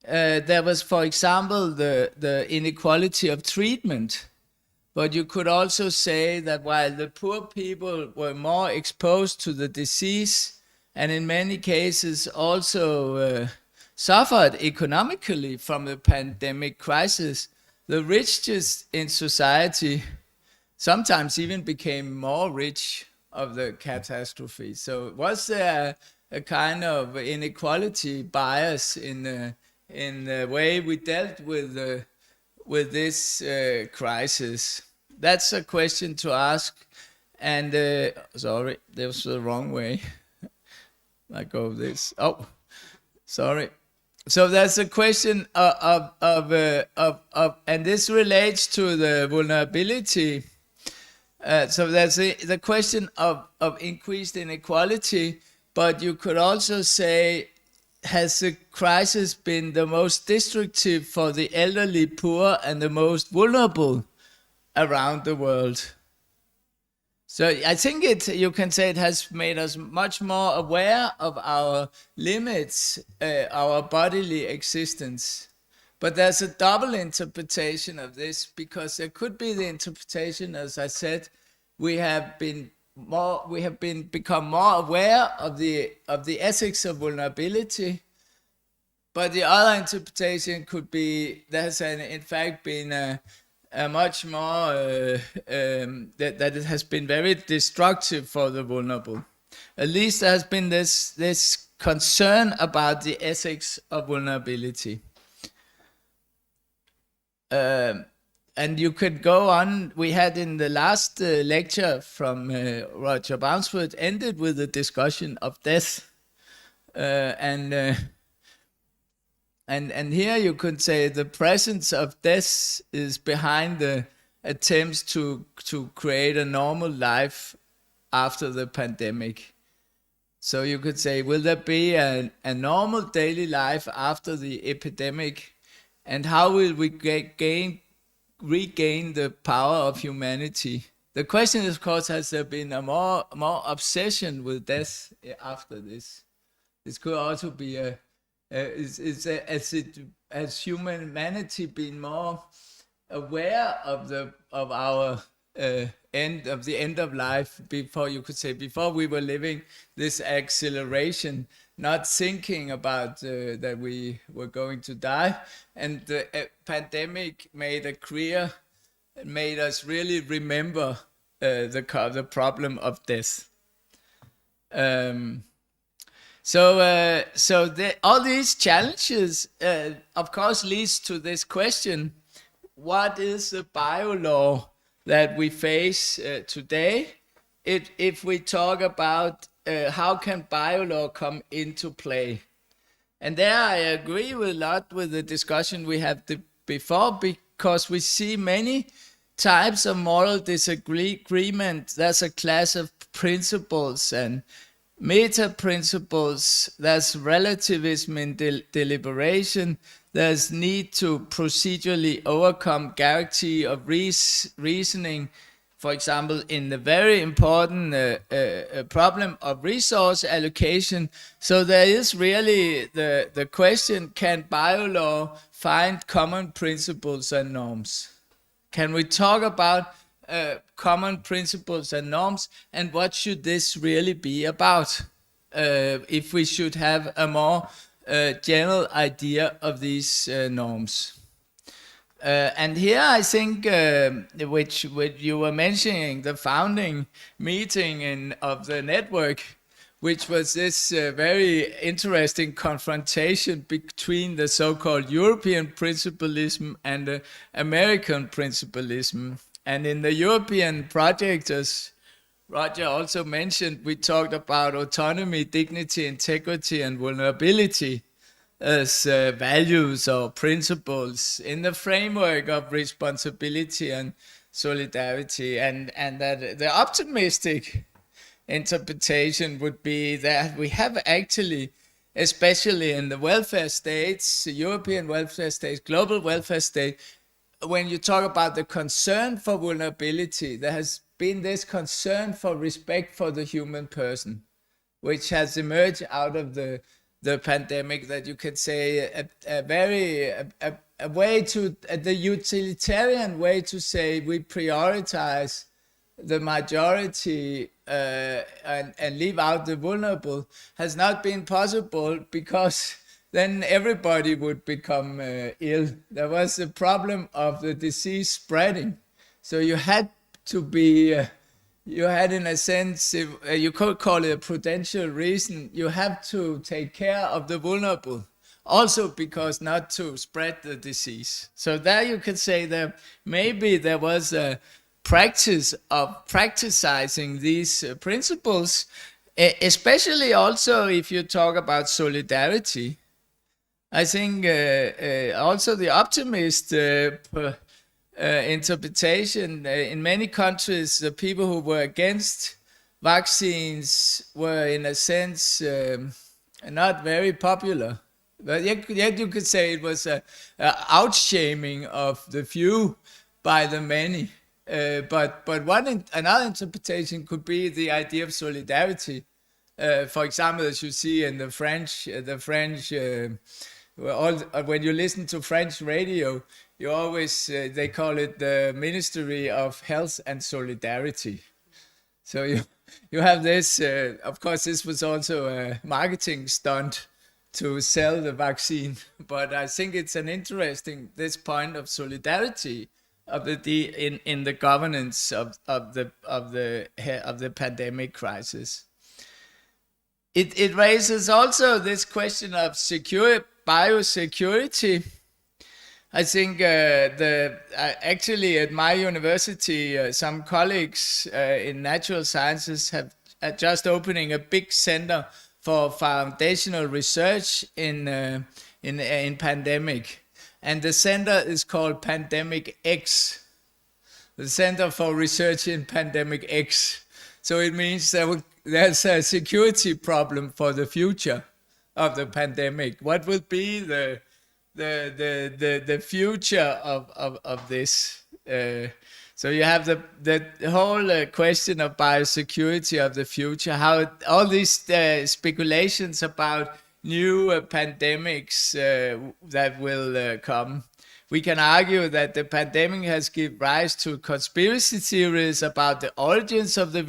There was, for example, the inequality of treatment. But you could also say that while the poor people were more exposed to the disease, and in many cases also suffered economically from the pandemic crisis, the richest in society sometimes even became more rich of the catastrophe. So was there a kind of inequality bias in the way we dealt with this crisis? That's a question to ask. And sorry, that was the wrong way. Let go of this. Oh, sorry. So that's a question of and this relates to the vulnerability. So that's the question of increased inequality, but you could also say, has the crisis been the most destructive for the elderly, poor, and the most vulnerable around the world? So I think you can say it has made us much more aware of our limits, our bodily existence. But there's a double interpretation of this, because there could be the interpretation, as I said, we have become more aware of the ethics of vulnerability. But the other interpretation could be there has in fact been a much more that it has been very destructive for the vulnerable. At least there has been this concern about the ethics of vulnerability. And you could go on. We had in the last lecture from Roger Bounsford ended with a discussion of death, and here you could say the presence of death is behind the attempts to create a normal life after the pandemic. So you could say, will there be a normal daily life after the epidemic? And how will we regain the power of humanity? The question is, of course, has there been a more obsession with death after this? This could also be has humanity been more aware of our end of life before, you could say, before we were living this acceleration, not thinking about that we were going to die, and the pandemic made us really remember the problem of death. All these challenges, of course, leads to this question: what is the biolaw that we face today? If we talk about how can biolaw come into play? And there I agree with a lot with the discussion we had before, because we see many types of moral disagreement. There's a class of principles and meta principles. There's relativism in deliberation. There's need to procedurally overcome guarantee of reasoning. For example, in the very important problem of resource allocation. So there is really the question, can biolaw find common principles and norms? Can we talk about common principles and norms, and what should this really be about? If we should have a more general idea of these norms. And here I think, which you were mentioning, the founding meeting of the network, which was this very interesting confrontation between the so-called European principalism and the American principalism. And in the European project, as Roger also mentioned, we talked about autonomy, dignity, integrity, and vulnerability as values or principles in the framework of responsibility and solidarity. And that the optimistic interpretation would be that we have actually, especially in the welfare states, European welfare states, global welfare state, when you talk about the concern for vulnerability, there has been this concern for respect for the human person, which has emerged out of the pandemic, that you could say a way to, the utilitarian way to say we prioritize the majority and leave out the vulnerable has not been possible, because then everybody would become ill. There was a problem of the disease spreading. So you had to be, you had in a sense, you could call it a prudential reason, you have to take care of the vulnerable, also because not to spread the disease. So there you could say that maybe there was a practice of practicing these principles, especially also if you talk about solidarity. I think also the optimist interpretation, in many countries, the people who were against vaccines were in a sense not very popular. But yet you could say it was a outshaming of the few by the many. But another interpretation could be the idea of solidarity. For example, as you see in the French, when you listen to French radio, you always, they call it the Ministry of Health and Solidarity. So you have this, of course, this was also a marketing stunt to sell the vaccine, but I think it's an interesting, this point of solidarity of in the governance of the pandemic crisis. It raises also this question of biosecurity. I think actually at my university, some colleagues in natural sciences have just opening a big center for foundational research in pandemic, and the center is called Pandemic X, the Center for Research in Pandemic X. So it means there's a security problem for the future of the pandemic. What will be the future of this? So you have the whole question of biosecurity of the future, how all these speculations about new pandemics that will come. We can argue that the pandemic has given rise to conspiracy theories about the origins of the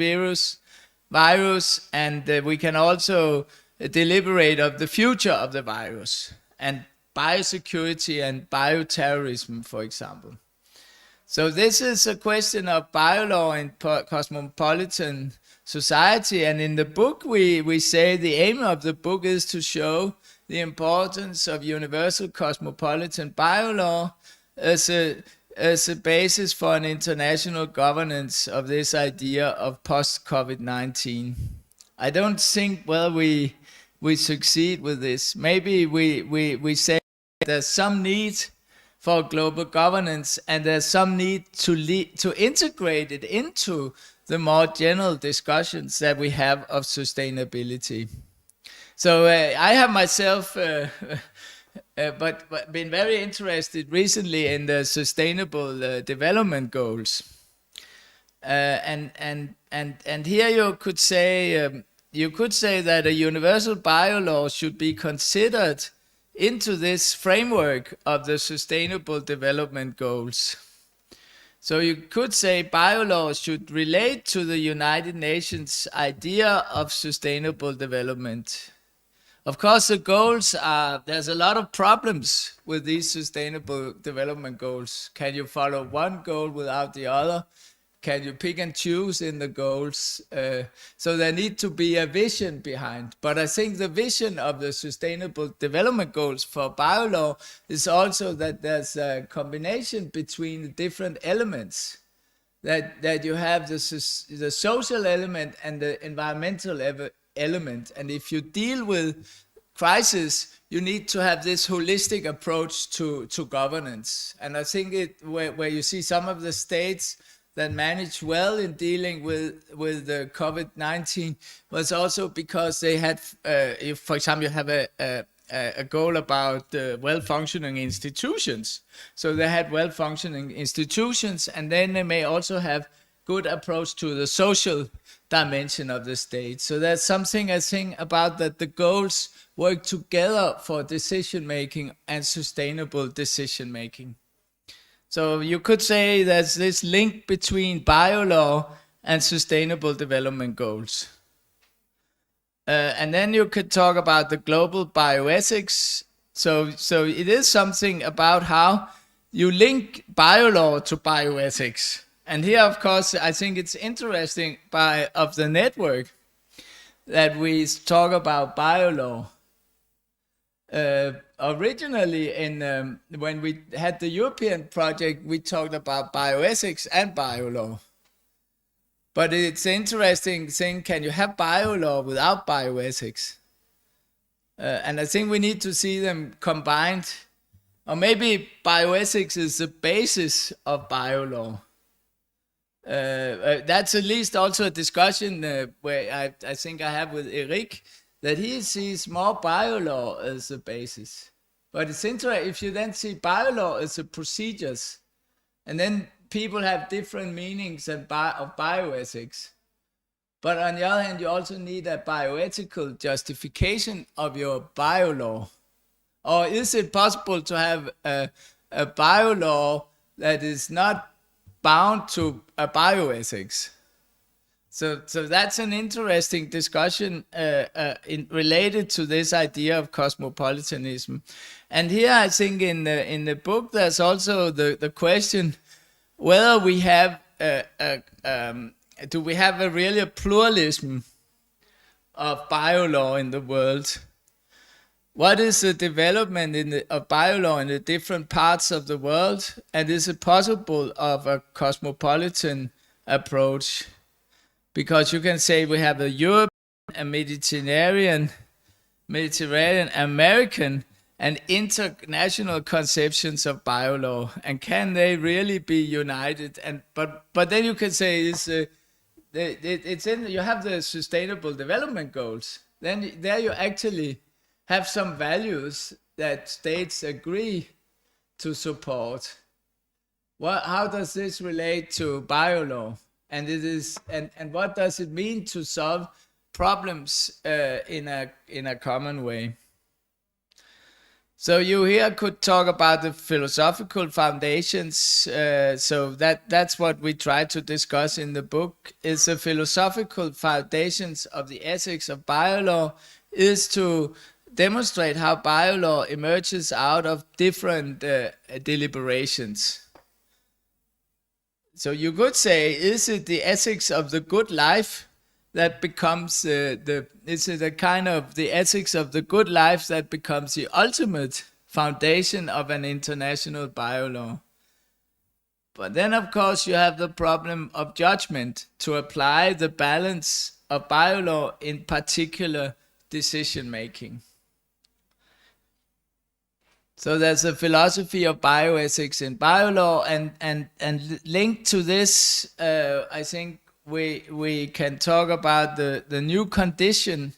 virus, and we can also deliberate of the future of the virus and biosecurity and bioterrorism, for example. So this is a question of biolaw in cosmopolitan society, and in the book we say the aim of the book is to show the importance of universal cosmopolitan biolaw as a basis for an international governance of this idea of post-COVID-19. I don't think, well, we succeed with this. Maybe we say there's some need for global governance, and there's some need to integrate it into the more general discussions that we have of sustainability. So I have myself but been very interested recently in the sustainable development goals, and here you could say that a universal biolaw should be considered into this framework of the sustainable development goals. So you could say biolaws should relate to the United Nations idea of sustainable development. Of course, the goals there's a lot of problems with these sustainable development goals. Can you follow one goal without the other? Can you pick and choose in the goals? So there needs to be a vision behind. But I think the vision of the Sustainable Development Goals for biolaw is also that there's a combination between the different elements. that you have the social element and the environmental element. And if you deal with crisis, you need to have this holistic approach to governance. And I think where you see some of the states that managed well in dealing with the COVID-19 was also because they had, if for example you have a goal about well-functioning institutions. So they had well-functioning institutions, and then they may also have good approach to the social dimension of the state. So that's something I think about, that the goals work together for decision-making and sustainable decision-making. So you could say there's this link between biolaw and sustainable development goals. And then you could talk about the global bioethics. So it is something about how you link biolaw to bioethics. And here, of course, I think it's interesting of the network that we talk about biolaw. Originally, when we had the European project, we talked about bioethics and biolaw. But it's interesting thing, can you have biolaw without bioethics? And I think we need to see them combined. Or maybe bioethics is the basis of biolaw. That's at least also a discussion where I think I have with Eric, that he sees more biolaw as a basis. But it's interesting if you then see biolaw as a procedures, and then people have different meanings of bioethics. But on the other hand, you also need a bioethical justification of your biolaw. Or is it possible to have a biolaw that is not bound to a bioethics? So that's an interesting discussion related to this idea of cosmopolitanism. And here I think in the book there's also the question whether we have do we have really a pluralism of biolaw in the world? What is the development of biolaw in the different parts of the world? And is it possible of a cosmopolitan approach? Because you can say we have a European, a Mediterranean, American, and international conceptions of biolaw, and can they really be united? And but then you can say you have the sustainable development goals. Then there you actually have some values that states agree to support. How does this relate to biolaw? And what does it mean to solve problems in a common way? So you here could talk about the philosophical foundations. So that's what we try to discuss in the book. Is the philosophical foundations of the ethics of biolaw is to demonstrate how biolaw emerges out of different deliberations. So you could say, is it the ethics of the good life that becomes is it a kind of the ethics of the good life that becomes the ultimate foundation of an international biolaw? But then, of course, you have the problem of judgment to apply the balance of biolaw in particular decision making. So there's a philosophy of bioethics in biolaw, and linked to this, I think we can talk about the new condition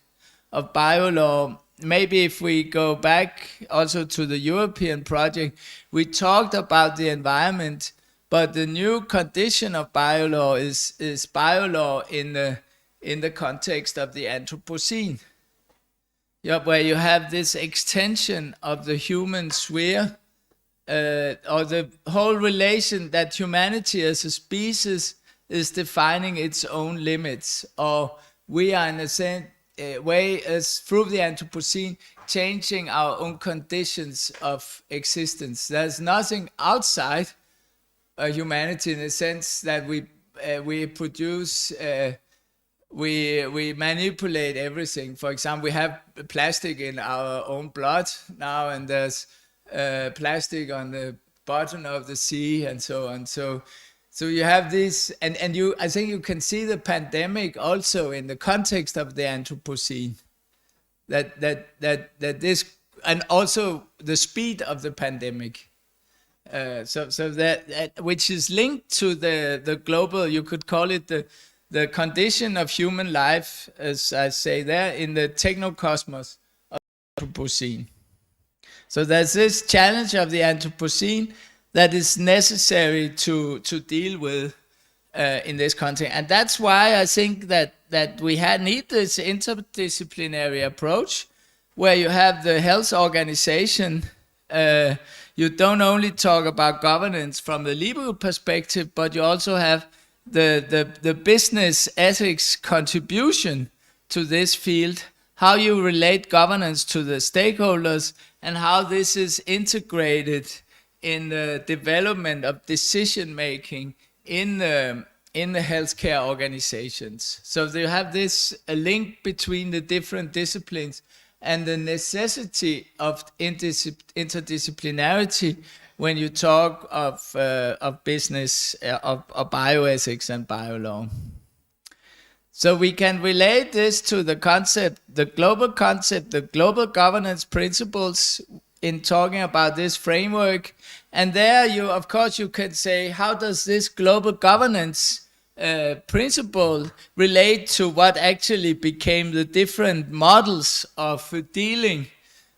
of biolaw. Maybe if we go back also to the European project, we talked about the environment, but the new condition of biolaw is biolaw in the context of the Anthropocene. Yeah, where you have this extension of the human sphere, or the whole relation that humanity as a species is defining its own limits, or we are in a sense, way as through the Anthropocene changing our own conditions of existence. There's nothing outside humanity in the sense that we produce. We manipulate everything. For example, we have plastic in our own blood now, and there's plastic on the bottom of the sea and so on. So So you have this, and you, I think you can see the pandemic also in the context of the Anthropocene. That this, and also the speed of the pandemic. So that which is linked to the global, you could call it the condition of human life, as I say there, in the technocosmos of the Anthropocene. So there's this challenge of the Anthropocene that is necessary to deal with in this context. And that's why I think that we need this interdisciplinary approach, where you have the health organization. You don't only talk about governance from the legal perspective, but you also have the business ethics contribution to this field, how you relate governance to the stakeholders, and how this is integrated in the development of decision making in the healthcare organizations. So you have this a link between the different disciplines and the necessity of interdisciplinarity when you talk of business, of bioethics and biolaw. So we can relate this to the concept, the global governance principles in talking about this framework. And there you, of course, you can say, how does this global governance principle relate to what actually became the different models of dealing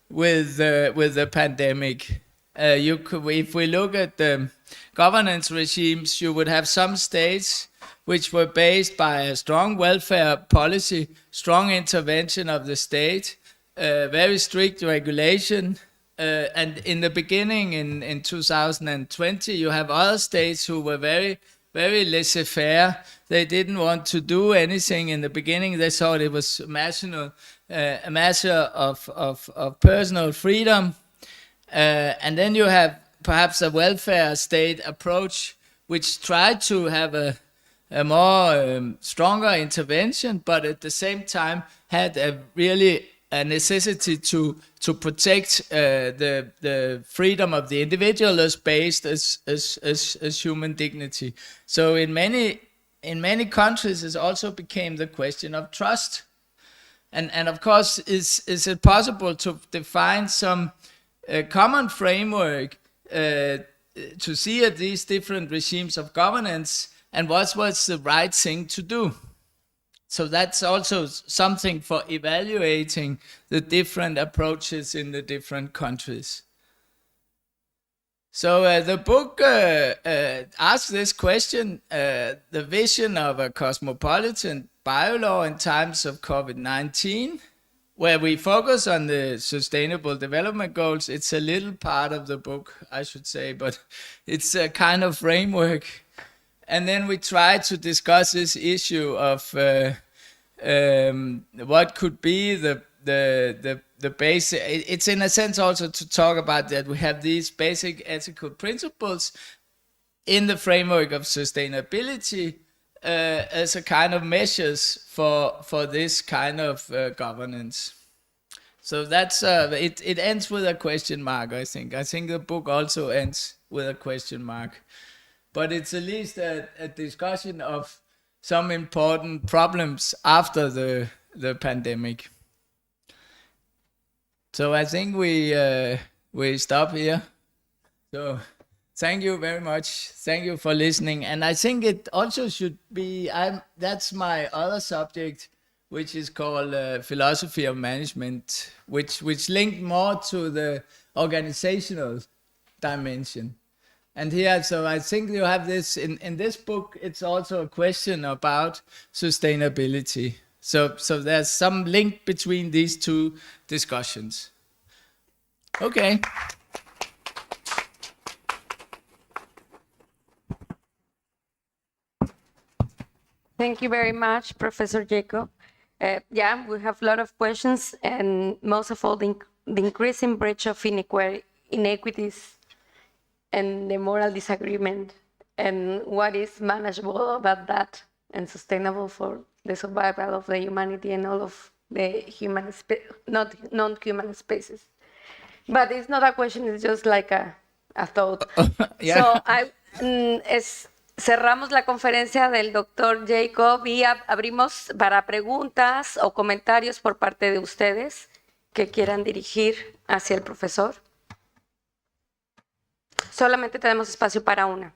with the pandemic? If we look at the governance regimes, you would have some states which were based by a strong welfare policy, strong intervention of the state, very strict regulation. And in the beginning, in 2020, you have other states who were very, very laissez-faire. They didn't want to do anything in the beginning. They thought it was a matter of personal freedom. And then you have perhaps a welfare state approach, which tried to have a more stronger intervention, but at the same time had a necessity to protect the freedom of the individual as based as human dignity. So in many countries, it also became the question of trust. And of course, is it possible to define some common framework to see at these different regimes of governance and what's the right thing to do? So that's also something for evaluating the different approaches in the different countries. So the book asks this question, the vision of a cosmopolitan biolaw in times of COVID-19, where we focus on the Sustainable Development Goals. It's a little part of the book, I should say, but it's a kind of framework. And then we try to discuss this issue of what could be the basic. It's in a sense also to talk about that we have these basic ethical principles in the framework of sustainability as a kind of measures for this kind of governance. So that's it ends with a question mark, I think. I think the book also ends with a question mark. But it's at least a discussion of some important problems after the pandemic. So I think we stop here. So thank you very much. Thank you for listening. And I think it also should be, that's my other subject, which is called philosophy of management, which linked more to the organizational dimension. And here, so I think you have this, in this book, it's also a question about sustainability. So there's some link between these two discussions. Okay. Thank you very much, Professor Jacob. Yeah, we have a lot of questions, and most of all, the increasing breach of inequities and the moral disagreement, and what is manageable about that and sustainable for the survival of the humanity and all of the human, non-human spaces. But it's not a question, it's just like a thought. Yeah. So cerramos la conferencia del doctor Jacob y abrimos para preguntas o comentarios por parte de ustedes que quieran dirigir hacia el profesor. Solamente tenemos espacio para una.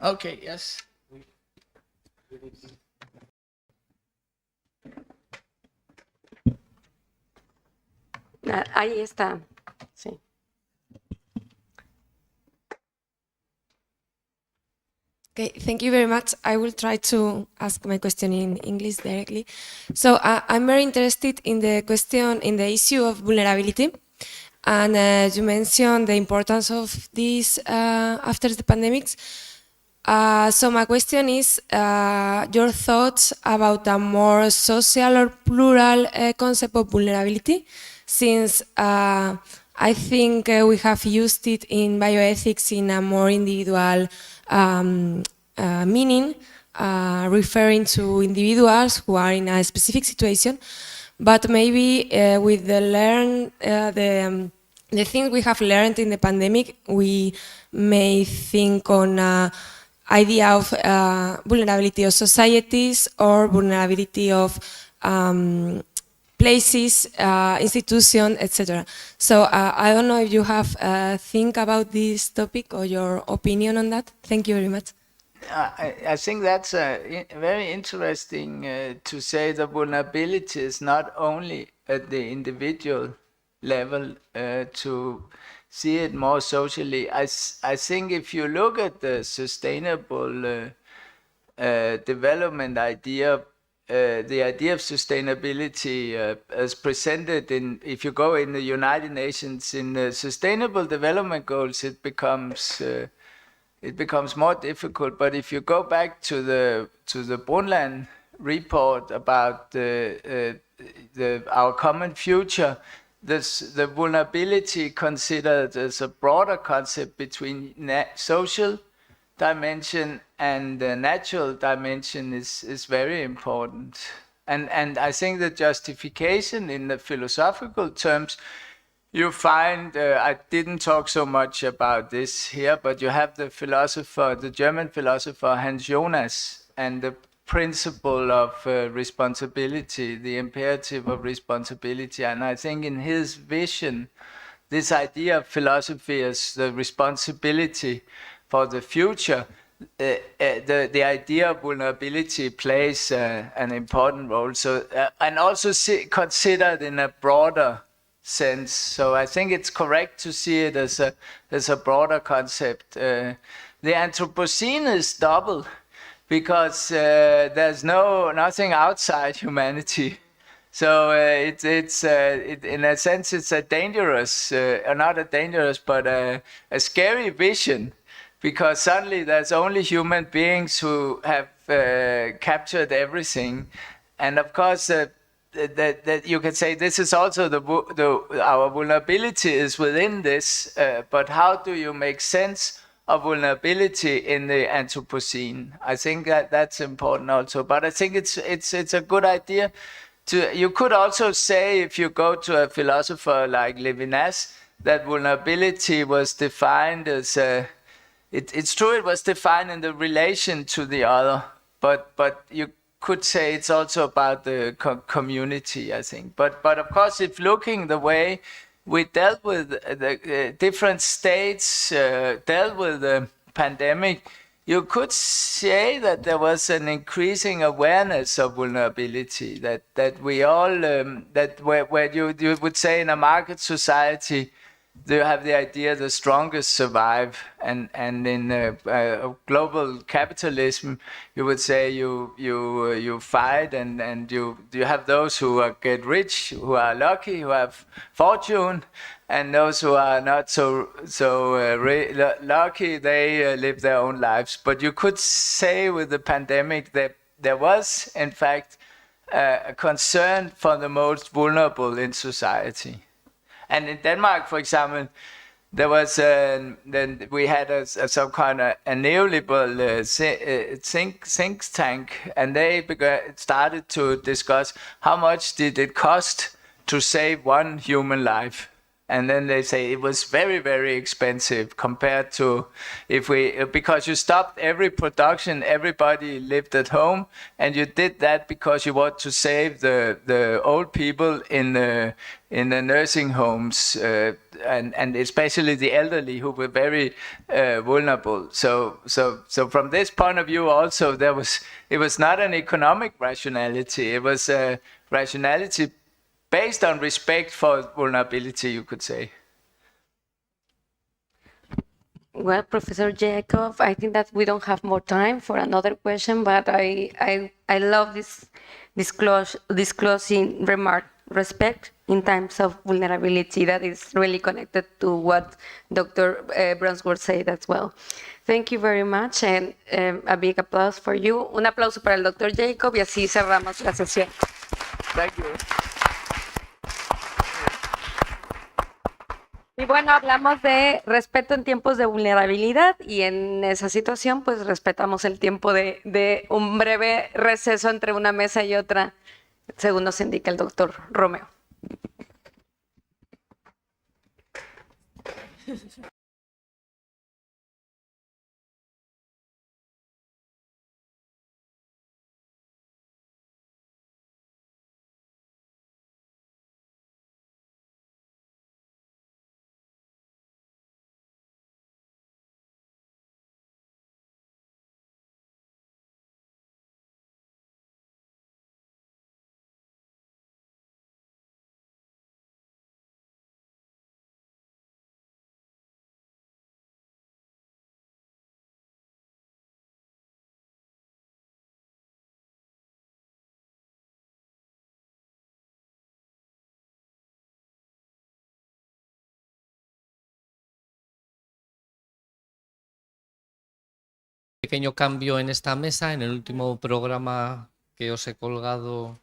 Okay, yes. Ahí está. Sí. Okay, thank you very much. I will try to ask my question in English directly. So I'm very interested in the question, in the issue of vulnerability. And you mentioned the importance of this after the pandemics. So my question is your thoughts about a more social or plural concept of vulnerability, since I think we have used it in bioethics in a more individual meaning, referring to individuals who are in a specific situation, but maybe with the things we have learned in the pandemic, we may think on idea of vulnerability of societies or vulnerability of places, institutions, etc. So I don't know if you have think about this topic or your opinion on that. Thank you very much. I think that's very interesting to say the vulnerability is not only at the individual level, to see it more socially. I think if you look at the sustainable development idea, the idea of sustainability as presented in, if you go in the United Nations, in the Sustainable Development Goals, it becomes more difficult. But if you go back to the Brundtland report about our common future, the vulnerability considered as a broader concept between social dimension and the natural dimension is very important. And I think the justification in the philosophical terms, you find, I didn't talk so much about this here, but you have the German philosopher Hans Jonas, and the principle of responsibility, the imperative of responsibility. And I think in his vision, this idea of philosophy as the responsibility for the future, the idea of vulnerability plays an important role. So, and also considered in a broader sense. So I think it's correct to see it as a broader concept. The Anthropocene is double, because there's nothing outside humanity. So in a sense, it's a dangerous, not a dangerous, but a scary vision, because suddenly there's only human beings who have captured everything. And of course, that you can say this is also our vulnerability is within this, but how do you make sense of vulnerability in the Anthropocene? I think that's important also. But I think it's a good idea you could also say, if you go to a philosopher like Levinas, that vulnerability was defined as it's true, it was defined in the relation to the other, but you could say it's also about the community, I think. But of course, if looking the way we dealt with the different states, dealt with the pandemic, you could say that there was an increasing awareness of vulnerability, that we all, where you would say in a market society, you have the idea the strongest survive, and in global capitalism, you would say you fight, and you have those who get rich, who are lucky, who have fortune, and those who are not so lucky, they live their own lives. But you could say with the pandemic that there was, in fact, a concern for the most vulnerable in society. And in Denmark, for example, there was then we had some kind of a neoliberal think tank, and they started to discuss how much did it cost to save one human life. And then they say it was very, very expensive compared to because you stopped every production, everybody lived at home, and you did that because you want to save the old people in the nursing homes, and especially the elderly who were very vulnerable. So from this point of view also, it was not an economic rationality, it was a rationality based on respect for vulnerability, you could say. Well, Professor Jacob, I think that we don't have more time for another question, but I love this closing remark, respect in times of vulnerability. That is really connected to what Dr. Brunsworth said as well. Thank you very much, and a big applause for you. Un aplauso para el Dr. Jacob, y así cerramos la sesión. Thank you. Y bueno, hablamos de respeto en tiempos de vulnerabilidad, y en esa situación pues respetamos el tiempo de un breve receso entre una mesa y otra, según nos indica el doctor Romeo. Pequeño cambio en esta mesa. En el último programa que os he colgado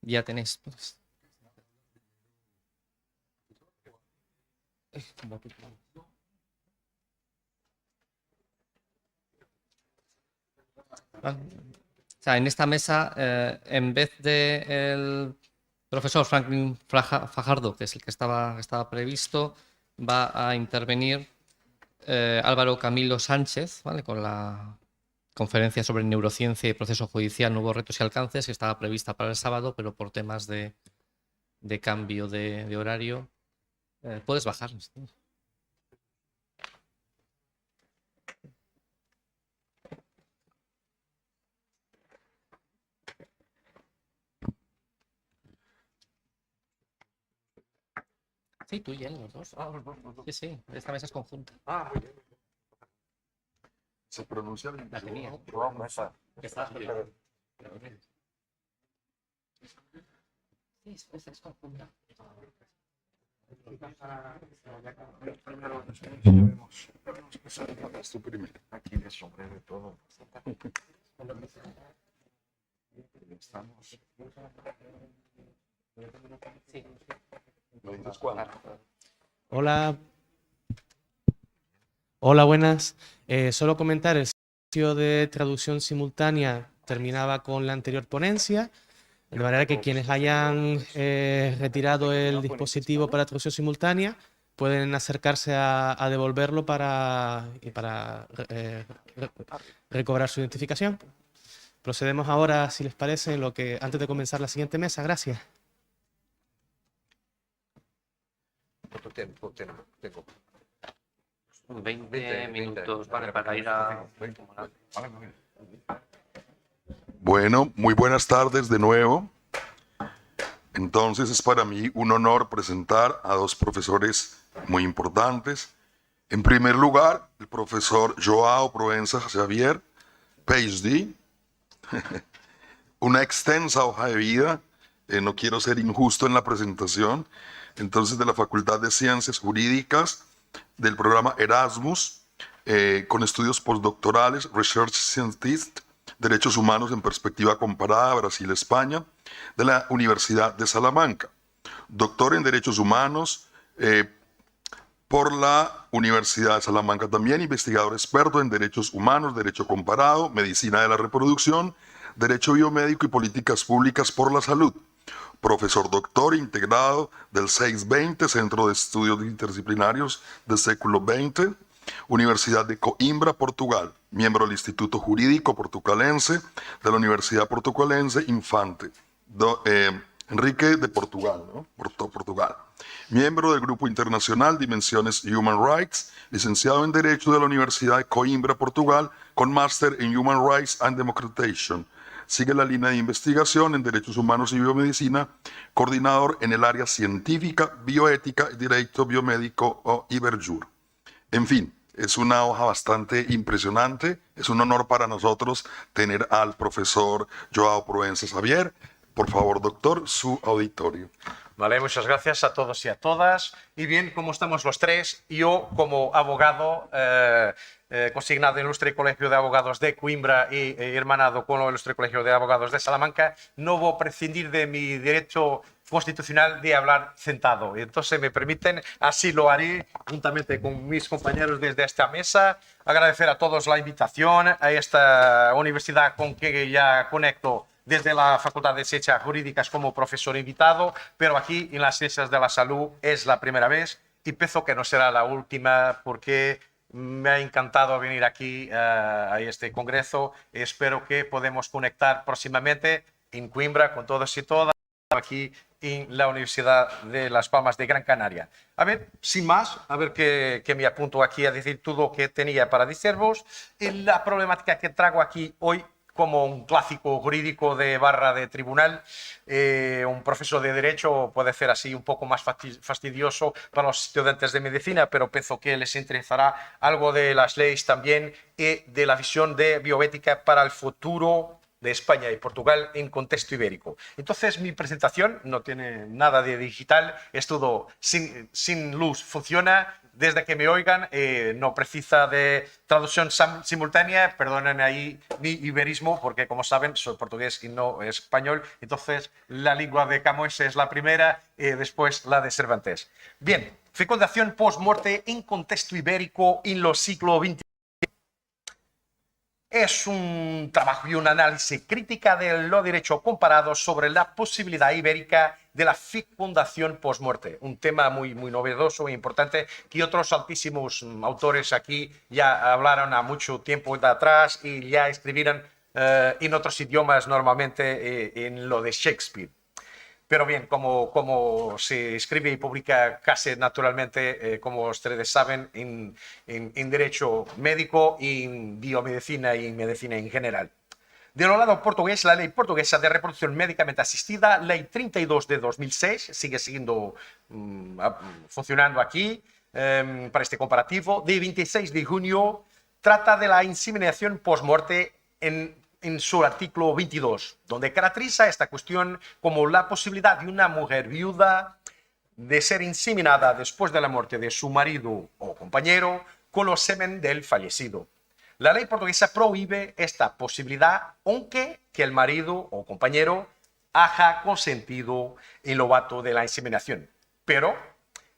ya tenéis pues, o sea, en esta mesa, en vez de el profesor Franklin Fajardo, que es el que estaba previsto, va a intervenir Álvaro Camilo Sánchez, ¿vale? Con la conferencia sobre neurociencia y proceso judicial, nuevos retos y alcances, que estaba prevista para el sábado, pero por temas de cambio de horario. Puedes bajar. Sí, tú y él, los dos. Sí, sí, esta mesa es conjunta. Muy bien. Se pronuncia bien. La tenía. Que estás bien. Sí, es conjunta. Tú primero. Aquí el sombrero y todo. Estamos. Sí. Hola. Hola, buenas. Solo comentar, el servicio de traducción simultánea terminaba con la anterior ponencia, de manera que quienes hayan retirado el dispositivo para traducción simultánea pueden acercarse a devolverlo para recobrar su identificación. Procedemos ahora, si les parece, antes de comenzar la siguiente mesa. Gracias. Tengo. 20 minutos para ir a... Bueno, muy buenas tardes de nuevo. Entonces es para mí un honor presentar a dos profesores muy importantes. En primer lugar, el profesor Joao Proença Xavier, PhD, una extensa hoja de vida, no quiero ser injusto en la presentación, entonces de la Facultad de Ciencias Jurídicas, del programa Erasmus, con estudios postdoctorales, Research Scientist, Derechos Humanos en Perspectiva Comparada, Brasil-España, de la Universidad de Salamanca. Doctor en Derechos Humanos por la Universidad de Salamanca también, investigador experto en Derechos Humanos, Derecho Comparado, Medicina de la Reproducción, Derecho Biomédico y Políticas Públicas por la Salud. profesor doctor integrado del 620 Centro de Estudios Interdisciplinarios del Século XX, Universidad de Coimbra, Portugal, miembro del Instituto Jurídico Portucalense de la Universidad Portucalense Infante Enrique de Portugal, ¿no? Portugal. Miembro del Grupo Internacional Dimensiones Human Rights, licenciado en Derecho de la Universidad de Coimbra, Portugal, con máster en Human Rights and Democratization. Sigue la línea de investigación en Derechos Humanos y Biomedicina, coordinador en el área científica, bioética y derecho biomédico o IBERJUR. En fin, es una hoja bastante impresionante. Es un honor para nosotros tener al profesor Joao Proença Xavier. Por favor, doctor, su auditorio. Vale, muchas gracias a todos y a todas. Y bien, como estamos los tres, yo como abogado consignado en el Ilustre Colegio de Abogados de Coimbra y hermanado con el Ilustre Colegio de Abogados de Salamanca, no voy a prescindir de mi derecho constitucional de hablar sentado. Entonces, me permiten, así lo haré juntamente con mis compañeros desde esta mesa. Agradecer a todos la invitación a esta universidad con que ya conecto desde la Facultad de Ciencias Jurídicas como profesor invitado, pero aquí en las Ciencias de la Salud es la primera vez y pienso que no será la última porque me ha encantado venir aquí a este congreso. Espero que podamos conectar próximamente en Coimbra con todos y todas aquí en la Universidad de Las Palmas de Gran Canaria. A ver, sin más, a ver que me apunto aquí a decir todo lo que tenía para deciros. La problemática que traigo aquí hoy como un clásico jurídico de barra de tribunal, un profesor de Derecho puede ser así un poco más fastidioso para los estudiantes de Medicina, pero pienso que les interesará algo de las leyes también y de la visión de bioética para el futuro de España y Portugal en contexto ibérico. Entonces, mi presentación no tiene nada de digital, es todo sin luz, funciona. Desde que me oigan, no precisa de traducción simultánea, perdonen ahí mi iberismo, porque como saben, soy portugués y no español, entonces la lengua de Camões es la primera y después la de Cervantes. Bien, fecundación post-muerte en contexto ibérico en los siglo XX. Es un trabajo y un análisis crítica de lo derecho comparado sobre la posibilidad ibérica de la fecundación post-muerte. Un tema muy novedoso e importante que otros altísimos autores aquí ya hablaron a mucho tiempo de atrás y ya escribieron en otros idiomas normalmente en lo de Shakespeare. Pero bien, como se escribe y publica casi naturalmente, como ustedes saben, en derecho médico, y en biomedicina y en medicina en general. Del lado portugués, la ley portuguesa de reproducción médicamente asistida, ley 32 de 2006, sigue siguiendo funcionando aquí para este comparativo, de 26 de junio, trata de la inseminación post-muerte en su artículo 22, donde caracteriza esta cuestión como la posibilidad de una mujer viuda de ser inseminada después de la muerte de su marido o compañero con los semen del fallecido. La ley portuguesa prohíbe esta posibilidad, aunque que el marido o compañero haya consentido en lo acto de la inseminación, pero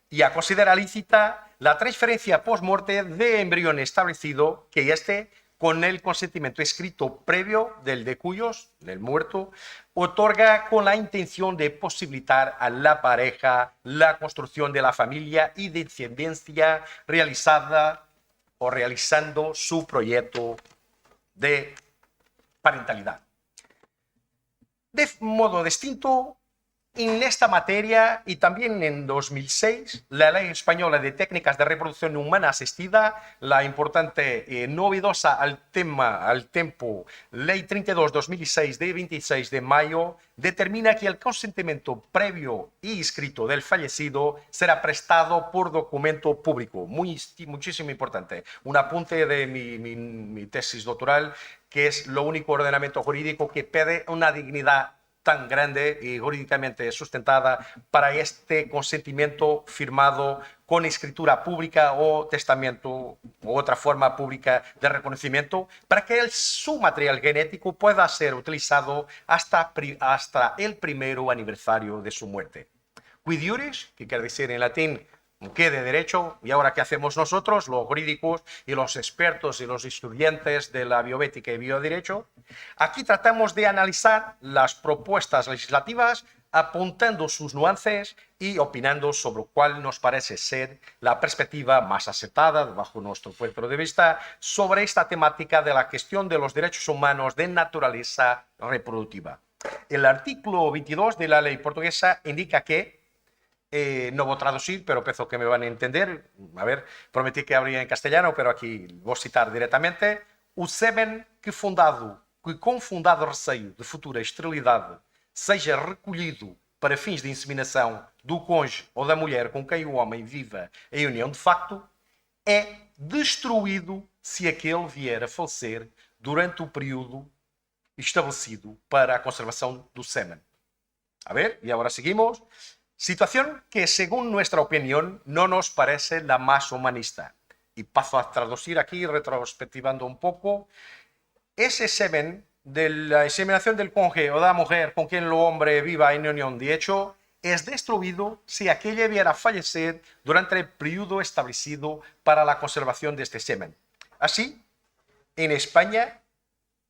ya considera lícita la transferencia post-muerte de embrión establecido que éste, con el consentimiento escrito previo del de cuyos, del muerto, otorga con la intención de posibilitar a la pareja la construcción de la familia y descendencia realizada o realizando su proyecto de parentalidad. De modo distinto, en esta materia y también en 2006, la Ley Española de Técnicas de Reproducción Humana Asistida, la importante novedosa al tiempo Ley 32/2006 de 26 de mayo, determina que el consentimiento previo y escrito del fallecido será prestado por documento público. Muchísimo importante. Un apunte de mi tesis doctoral, que es lo único ordenamiento jurídico que pide una dignidad tan grande y jurídicamente sustentada para este consentimiento firmado con escritura pública o testamento u otra forma pública de reconocimiento, para que su material genético pueda ser utilizado hasta el primero aniversario de su muerte. Quid iuris, que quiere decir en latín ¿qué de derecho? Y ahora, ¿qué hacemos nosotros, los jurídicos y los expertos y los estudiantes de la bioética y bioderecho? Aquí tratamos de analizar las propuestas legislativas apuntando sus nuances y opinando sobre cuál nos parece ser la perspectiva más acertada, bajo nuestro punto de vista, sobre esta temática de la cuestión de los derechos humanos de naturaleza reproductiva. El artículo 22 de la ley portuguesa indica que, no voy a traducir, pero pienso que me van a entender. A ver, prometí que habría en castellano, pero aquí voy a citar directamente. O semen que com fundado receio de futura esterilidade seja recolhido para fins de inseminação do cônjuge ou da mulher com quem o homem viva em união de facto, é destruído se aquele vier a falecer durante o período estabelecido para a conservação do semen. A ver, y ahora seguimos. Situación que, según nuestra opinión, no nos parece la más humanista. Y paso a traducir aquí, retrospectivando un poco. Ese semen de la inseminación del cónyuge o de la mujer con quien el hombre viva en unión de hecho es destruido si aquella viera a fallecer durante el periodo establecido para la conservación de este semen. Así, en España,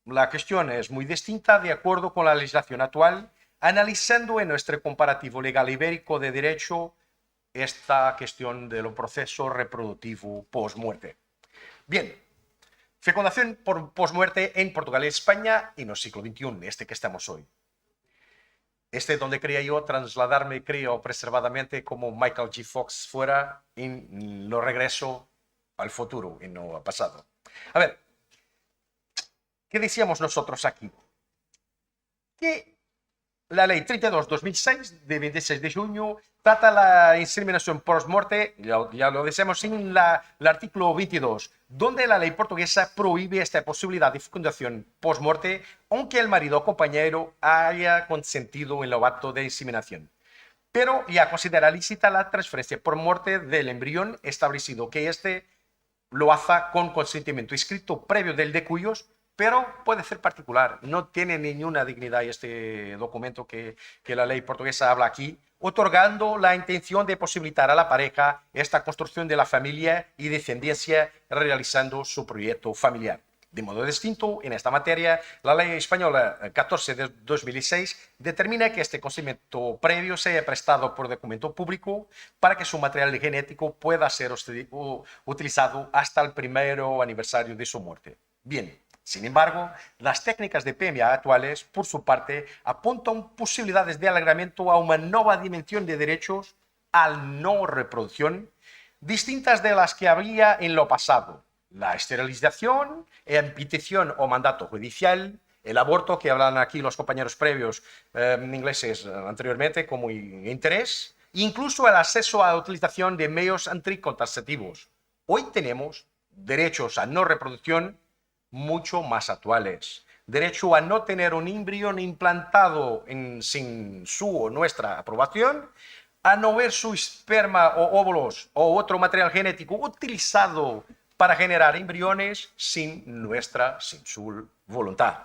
la cuestión es muy distinta de acuerdo con la legislación actual, analizando en nuestro comparativo legal ibérico de derecho esta cuestión de lo proceso reproductivo post-muerte. Bien, fecundación por post-muerte en Portugal y España en el siglo XXI, este que estamos hoy. Este donde quería yo trasladarme, creo, preservadamente como Michael J. Fox fuera en lo regreso al futuro y no al pasado. A ver, ¿qué decíamos nosotros aquí? Que la ley 32/2006 de 26 de junio trata la inseminación post-muerte, ya lo decimos en el artículo 22, donde la ley portuguesa prohíbe esta posibilidad de fecundación post-muerte, aunque el marido o compañero haya consentido en el acto de inseminación. Pero ya considera lícita la transferencia por muerte del embrión, establecido que éste lo haga con consentimiento escrito previo del de cuyos, pero puede ser particular. No tiene ninguna dignidad este documento que la ley portuguesa habla aquí, otorgando la intención de posibilitar a la pareja esta construcción de la familia y descendencia realizando su proyecto familiar. De modo distinto, en esta materia, la ley española 14 de 2006 determina que este consentimiento previo sea prestado por documento público para que su material genético pueda ser utilizado hasta el primer aniversario de su muerte. Bien. Sin embargo, las técnicas de PMA actuales, por su parte, apuntan posibilidades de alargamiento a una nueva dimensión de derechos al no reproducción, distintas de las que había en lo pasado. La esterilización, petición o mandato judicial, el aborto, que hablan aquí los compañeros previos ingleses anteriormente como interés, incluso el acceso a la utilización de medios anticonceptivos. Hoy tenemos derechos a no reproducción mucho más actuales. Derecho a no tener un embrión implantado sin su o nuestra aprobación, a no ver su esperma o óvulos o otro material genético utilizado para generar embriones sin su voluntad.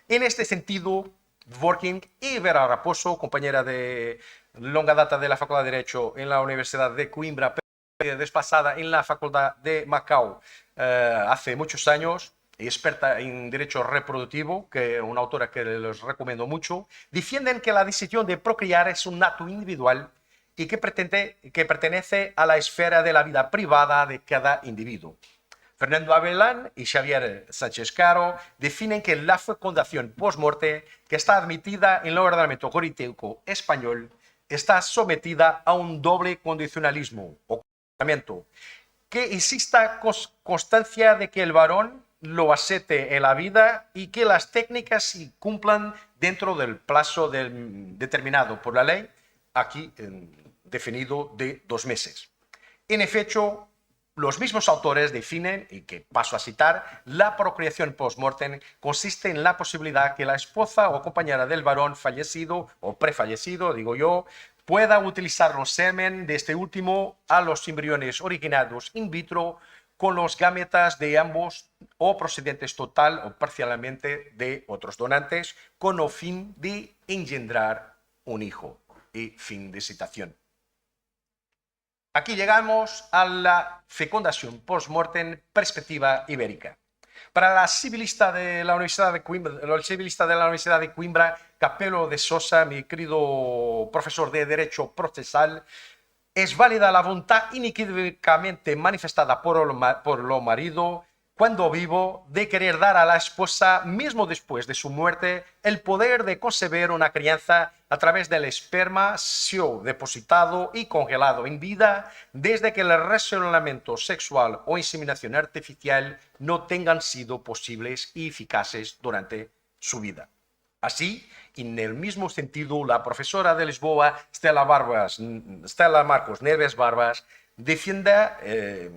En este sentido, Dworkin y Vera Raposo, compañera de longa data de la Facultad de Derecho en la Universidad de Coimbra, desplazada en la Facultad de Macao hace muchos años, experta en derecho reproductivo, que una autora que les recomiendo mucho, defienden que la decisión de procrear es un acto individual y que pertenece a la esfera de la vida privada de cada individuo. Fernando Avelán y Xavier Sánchez Caro definen que la fecundación post-muerte, que está admitida en el ordenamiento jurídico español, está sometida a un doble condicionalismo o condicionamiento, que exista constancia de que el varón lo acepte en la vida y que las técnicas se cumplan dentro del plazo determinado por la ley, aquí definido de 2 meses. En efecto, los mismos autores definen, y que paso a citar, la procreación post-mortem consiste en la posibilidad que la esposa o compañera del varón fallecido o prefallecido, digo yo, pueda utilizar los semen de este último a los embriones originados in vitro con los gametas de ambos o procedentes total o parcialmente de otros donantes con el fin de engendrar un hijo. Y fin de citación. Aquí llegamos a la fecundación post-mortem perspectiva ibérica. Para la civilista de la Universidad de Coimbra, Capello de Sosa, mi querido profesor de Derecho Procesal, es válida la voluntad inequívocamente manifestada por lo marido cuando vivo de querer dar a la esposa, mismo después de su muerte, el poder de concebir una crianza a través del esperma depositado y congelado en vida, desde que el relacionamiento sexual o inseminación artificial no tengan sido posibles y eficaces durante su vida. Así, en el mismo sentido, la profesora de Lisboa, Stella Marcos Neves Barbas, defiende,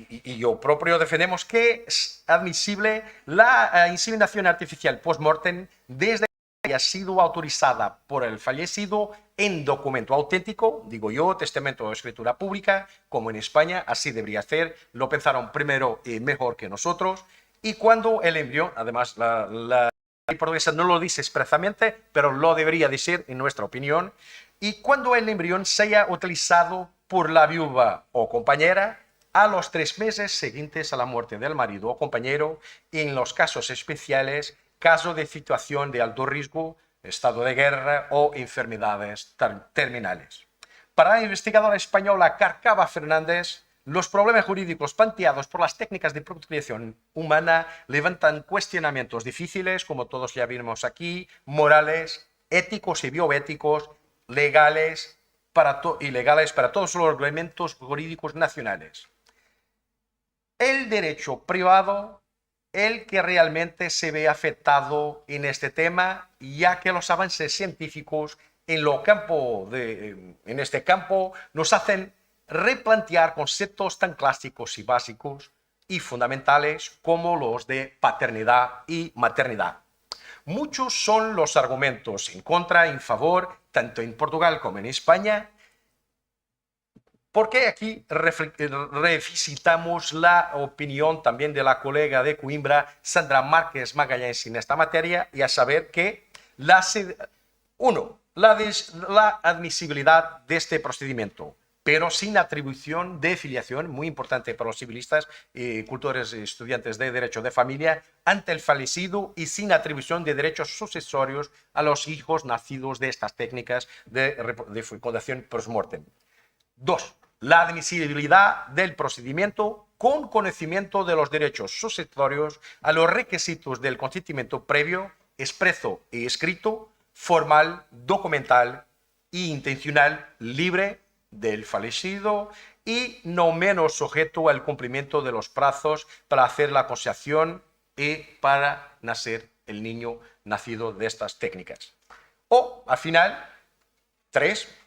y yo propio defendemos, que es admisible la inseminación artificial post-mortem desde que haya sido autorizada por el fallecido en documento auténtico, digo yo, testamento o escritura pública, como en España, así debería ser, lo pensaron primero y mejor que nosotros, y cuando el embrión, además la ley portuguesa no lo dice expresamente, pero lo debería decir en nuestra opinión, y cuando el embrión sea utilizado por la viuda o compañera a los 3 meses siguientes a la muerte del marido o compañero, y en los casos especiales, caso de situación de alto riesgo, estado de guerra o enfermedades terminales. Para la investigadora española Carcava Fernández, los problemas jurídicos planteados por las técnicas de procreación humana levantan cuestionamientos difíciles, como todos ya vimos aquí, morales, éticos y bioéticos, legales para todos los ordenamientos jurídicos nacionales. El derecho privado, el que realmente se ve afectado en este tema, ya que los avances científicos en este campo nos hacen replantear conceptos tan clásicos y básicos y fundamentales como los de paternidad y maternidad. Muchos son los argumentos en contra, en favor, tanto en Portugal como en España, porque aquí revisitamos la opinión también de la colega de Coimbra, Sandra Márquez Magallanes, en esta materia, y a saber que la admisibilidad de este procedimiento, pero sin atribución de filiación, muy importante para los civilistas, cultores y estudiantes de Derecho de Familia, ante el fallecido, y sin atribución de derechos sucesorios a los hijos nacidos de estas técnicas de fecundación post-mortem. 2. La admisibilidad del procedimiento con conocimiento de los derechos sucesorios a los requisitos del consentimiento previo, expreso y escrito, formal, documental e intencional, libre del fallecido y no menos sujeto al cumplimiento de los plazos para hacer la concepción y para nacer el niño nacido de estas técnicas. O, al final, 3.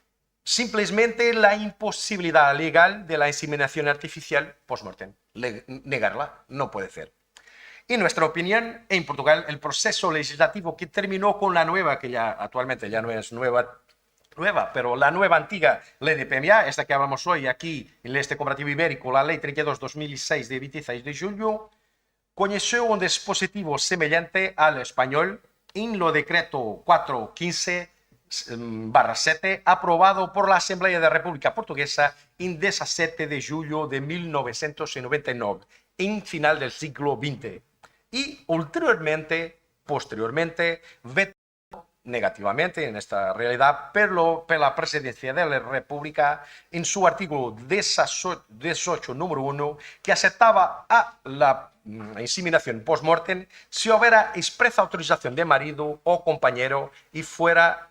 Simplemente la imposibilidad legal de la inseminación artificial post-mortem. Negarla no puede ser. En nuestra opinión, en Portugal, el proceso legislativo que terminó con la nueva, que ya actualmente ya no es nueva, pero la nueva antigua ley de PMA, esta que hablamos hoy aquí en este comparativo ibérico, la ley 32/2006 de 26 de julio, conoció un dispositivo semejante al español en lo decreto 415/7, aprobado por la Asamblea de la República Portuguesa en 17 de julio de 1999, en final del siglo XX, y posteriormente, vetado negativamente en esta realidad por la Presidencia de la República en su artículo 18, número 1, que aceptaba a la inseminación post-mortem si hubiera expresa autorización de marido o compañero y fuera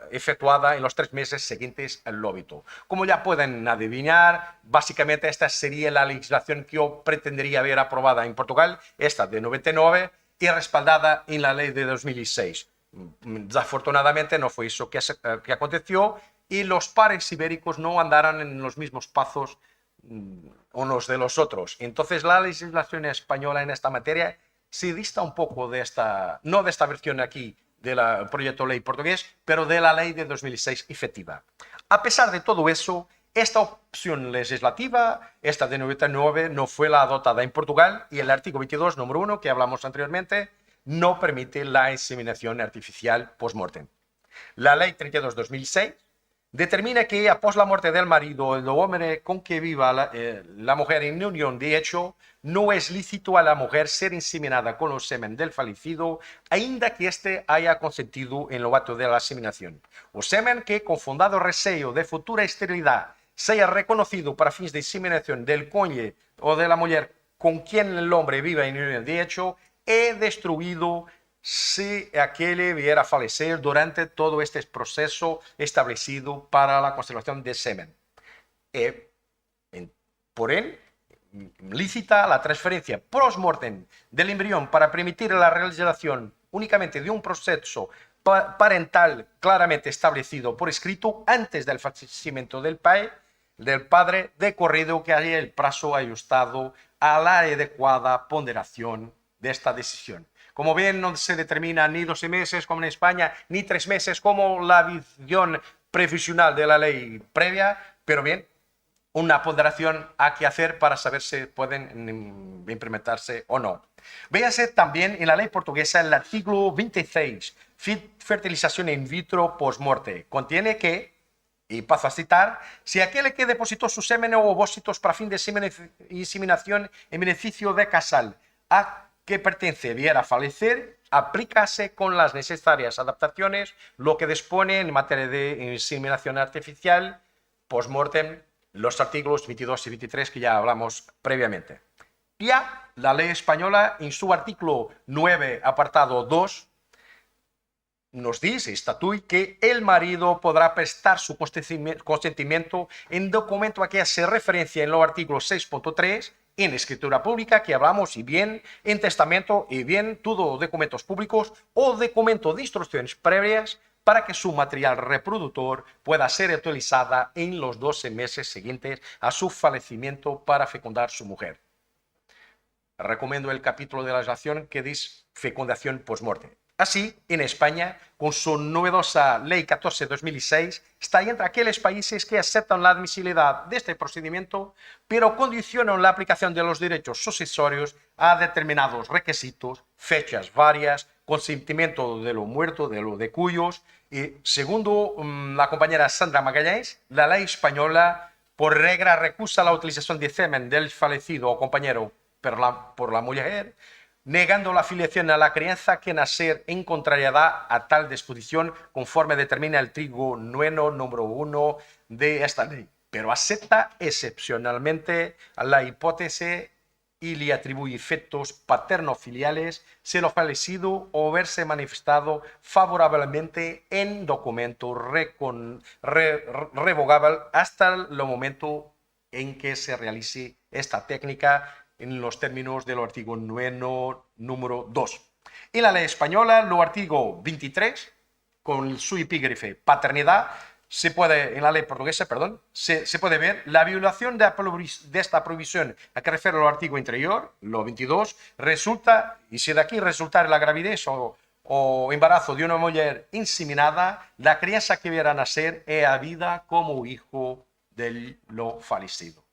efectuada en los 3 meses siguientes al óbito. Como ya pueden adivinar, básicamente esta sería la legislación que yo pretendería ver aprobada en Portugal, esta de 99, y respaldada en la ley de 2006. Desafortunadamente no fue eso que aconteció, y los pares ibéricos no andaron en los mismos pasos unos de los otros. Entonces la legislación española en esta materia se dista un poco de esta, no de esta versión aquí del proyecto de ley portugués, pero de la ley de 2006 efectiva. A pesar de todo eso, esta opción legislativa, esta de 99, no fue la adoptada en Portugal, y el artículo 22, número 1, que hablamos anteriormente, no permite la inseminación artificial post-mortem. La ley 32/2006 determina que após la muerte del marido, el hombre con que viva la mujer en unión de hecho, no es lícito a la mujer ser inseminada con el semen del fallecido, ainda que éste haya consentido en lo acto de la inseminación. O semen que, con fundado receio de futura esterilidad, sea reconocido para fines de inseminación del cónyuge o de la mujer con quien el hombre viva en unión de hecho, es destruido si aquel viera a fallecer durante todo este proceso establecido para la conservación del semen. Por él, lícita la transferencia post-mortem del embrión para permitir la realización únicamente de un proceso parental claramente establecido por escrito antes del fallecimiento del padre, decorrido que haya el plazo ajustado a la adecuada ponderación de esta decisión. Como bien, no se determina ni 12 meses como en España, ni 3 meses como la visión previsional de la ley previa, pero bien, una ponderación hay que hacer para saber si pueden implementarse o no. Véase también en la ley portuguesa el artículo 26, fertilización in vitro post-morte. Contiene que, y paso a citar, si aquel que depositó su semen o ovocitos para fin de inseminación en beneficio de casal a que pertenece viera a fallecer, aplícase con las necesarias adaptaciones lo que dispone en materia de inseminación artificial post-mortem, los artículos 22 y 23 que ya hablamos previamente. Ya la ley española, en su artículo 9, apartado 2, nos dice, estatúe, que el marido podrá prestar su consentimiento en documento a que hace referencia en los artículos 6.3, en escritura pública que hablamos, y bien en testamento, y bien todo documentos públicos o documento de instrucciones previas para que su material reproductor pueda ser utilizada en los 12 meses siguientes a su fallecimiento para fecundar su mujer. Recomiendo el capítulo de la legislación que dice fecundación post-morte. Así, en España, con su novedosa Ley 14/2006, está entre aquellos países que aceptan la admisibilidad de este procedimiento, pero condicionan la aplicación de los derechos sucesorios a determinados requisitos, fechas varias, consentimiento de lo muerto, de lo de cuyos, y según la compañera Sandra Magallanes, la ley española, por regla, recusa la utilización de semen del fallecido o compañero por la mujer, negando la filiación a la crianza que nacer en contrariedad a tal disposición conforme determina el artículo 9, número 1 de esta ley, pero acepta excepcionalmente la hipótesis y le atribuye efectos paterno-filiales si lo fallecido o verse manifestado favorablemente en documento revocable hasta el momento en que se realice esta técnica en los términos del artículo 9, número 2. En la ley española, el artículo 23, con su epígrafe paternidad, en la ley portuguesa, perdón, se puede ver la violación de esta prohibición a que refiere el artículo anterior, lo 22, resulta, y si de aquí resultara la gravidez o embarazo de una mujer inseminada, la crianza que viera nacer es habida como hijo de lo fallecido.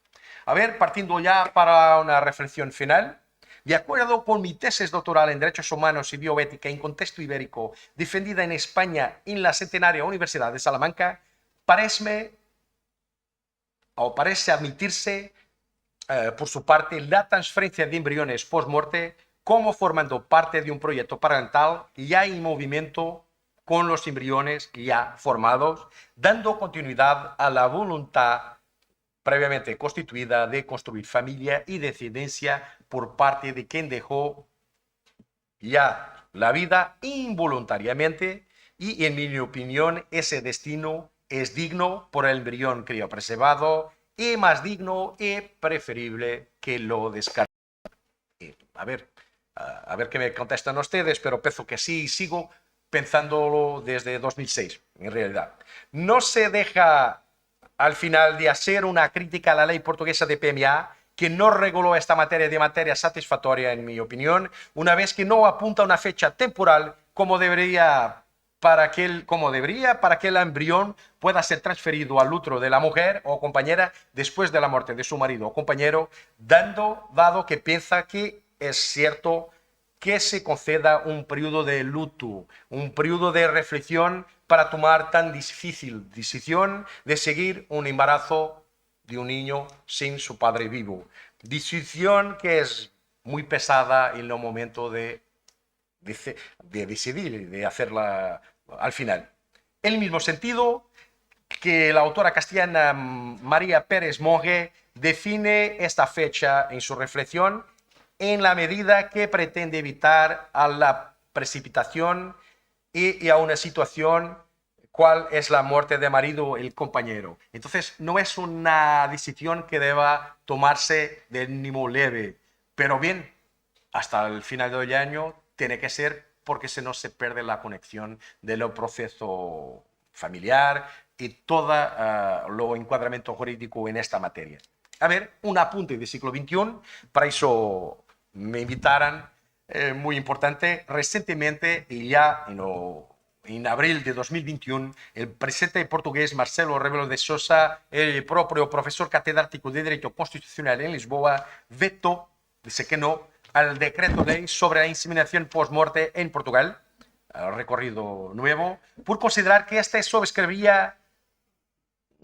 A ver, partiendo ya para una reflexión final, de acuerdo con mi tesis doctoral en Derechos Humanos y Bioética en contexto ibérico, defendida en España en la Centenaria Universidad de Salamanca, parece admitirse, por su parte, la transferencia de embriones post-muerte como formando parte de un proyecto parental ya en movimiento con los embriones ya formados, dando continuidad a la voluntad previamente constituida de construir familia y descendencia por parte de quien dejó ya la vida involuntariamente, y en mi opinión ese destino es digno por el embrión criopreservado y más digno y preferible que lo descartado. A ver qué me contestan ustedes, pero pienso que sí, sigo pensándolo desde 2006, en realidad. No se deja al final de hacer una crítica a la ley portuguesa de PMA, que no reguló esta materia de manera satisfactoria, en mi opinión, una vez que no apunta una fecha temporal como debería para que el embrión pueda ser transferido al útero de la mujer o compañera después de la muerte de su marido o compañero, dado que piensa que es cierto que se conceda un periodo de luto, un periodo de reflexión para tomar tan difícil decisión de seguir un embarazo de un niño sin su padre vivo. Decisión que es muy pesada en el momento de decidir, de hacerla al final. En el mismo sentido que la autora castellana María Pérez Monge define esta fecha en su reflexión en la medida que pretende evitar a la precipitación y a una situación cuál es la muerte de marido el compañero. Entonces no es una decisión que deba tomarse de ánimo leve, pero bien, hasta el final del año tiene que ser porque si no se pierde la conexión del proceso familiar y todo lo encuadramiento jurídico en esta materia. A ver, un apunte del siglo XXI, para eso me invitaran, muy importante, recientemente y ya en abril de 2021, el presidente portugués Marcelo Rebelo de Sousa, el propio profesor catedrático de Derecho Constitucional en Lisboa, vetó, dice que no, al decreto ley sobre la inseminación post-muerte en Portugal, recorrido nuevo, por considerar que este sobrescribía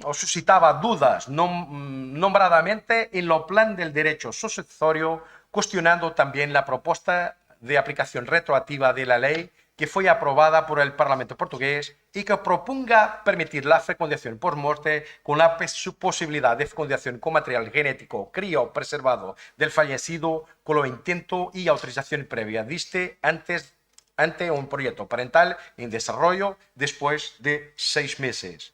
o suscitaba dudas nombradamente en lo plan del derecho sucesorio, cuestionando también la propuesta de aplicación retroactiva de la ley que fue aprobada por el Parlamento portugués y que proponga permitir la fecundación por muerte con la posibilidad de fecundación con material genético crío preservado del fallecido con lo intento y autorización previa diste ante un proyecto parental en desarrollo después de 6 meses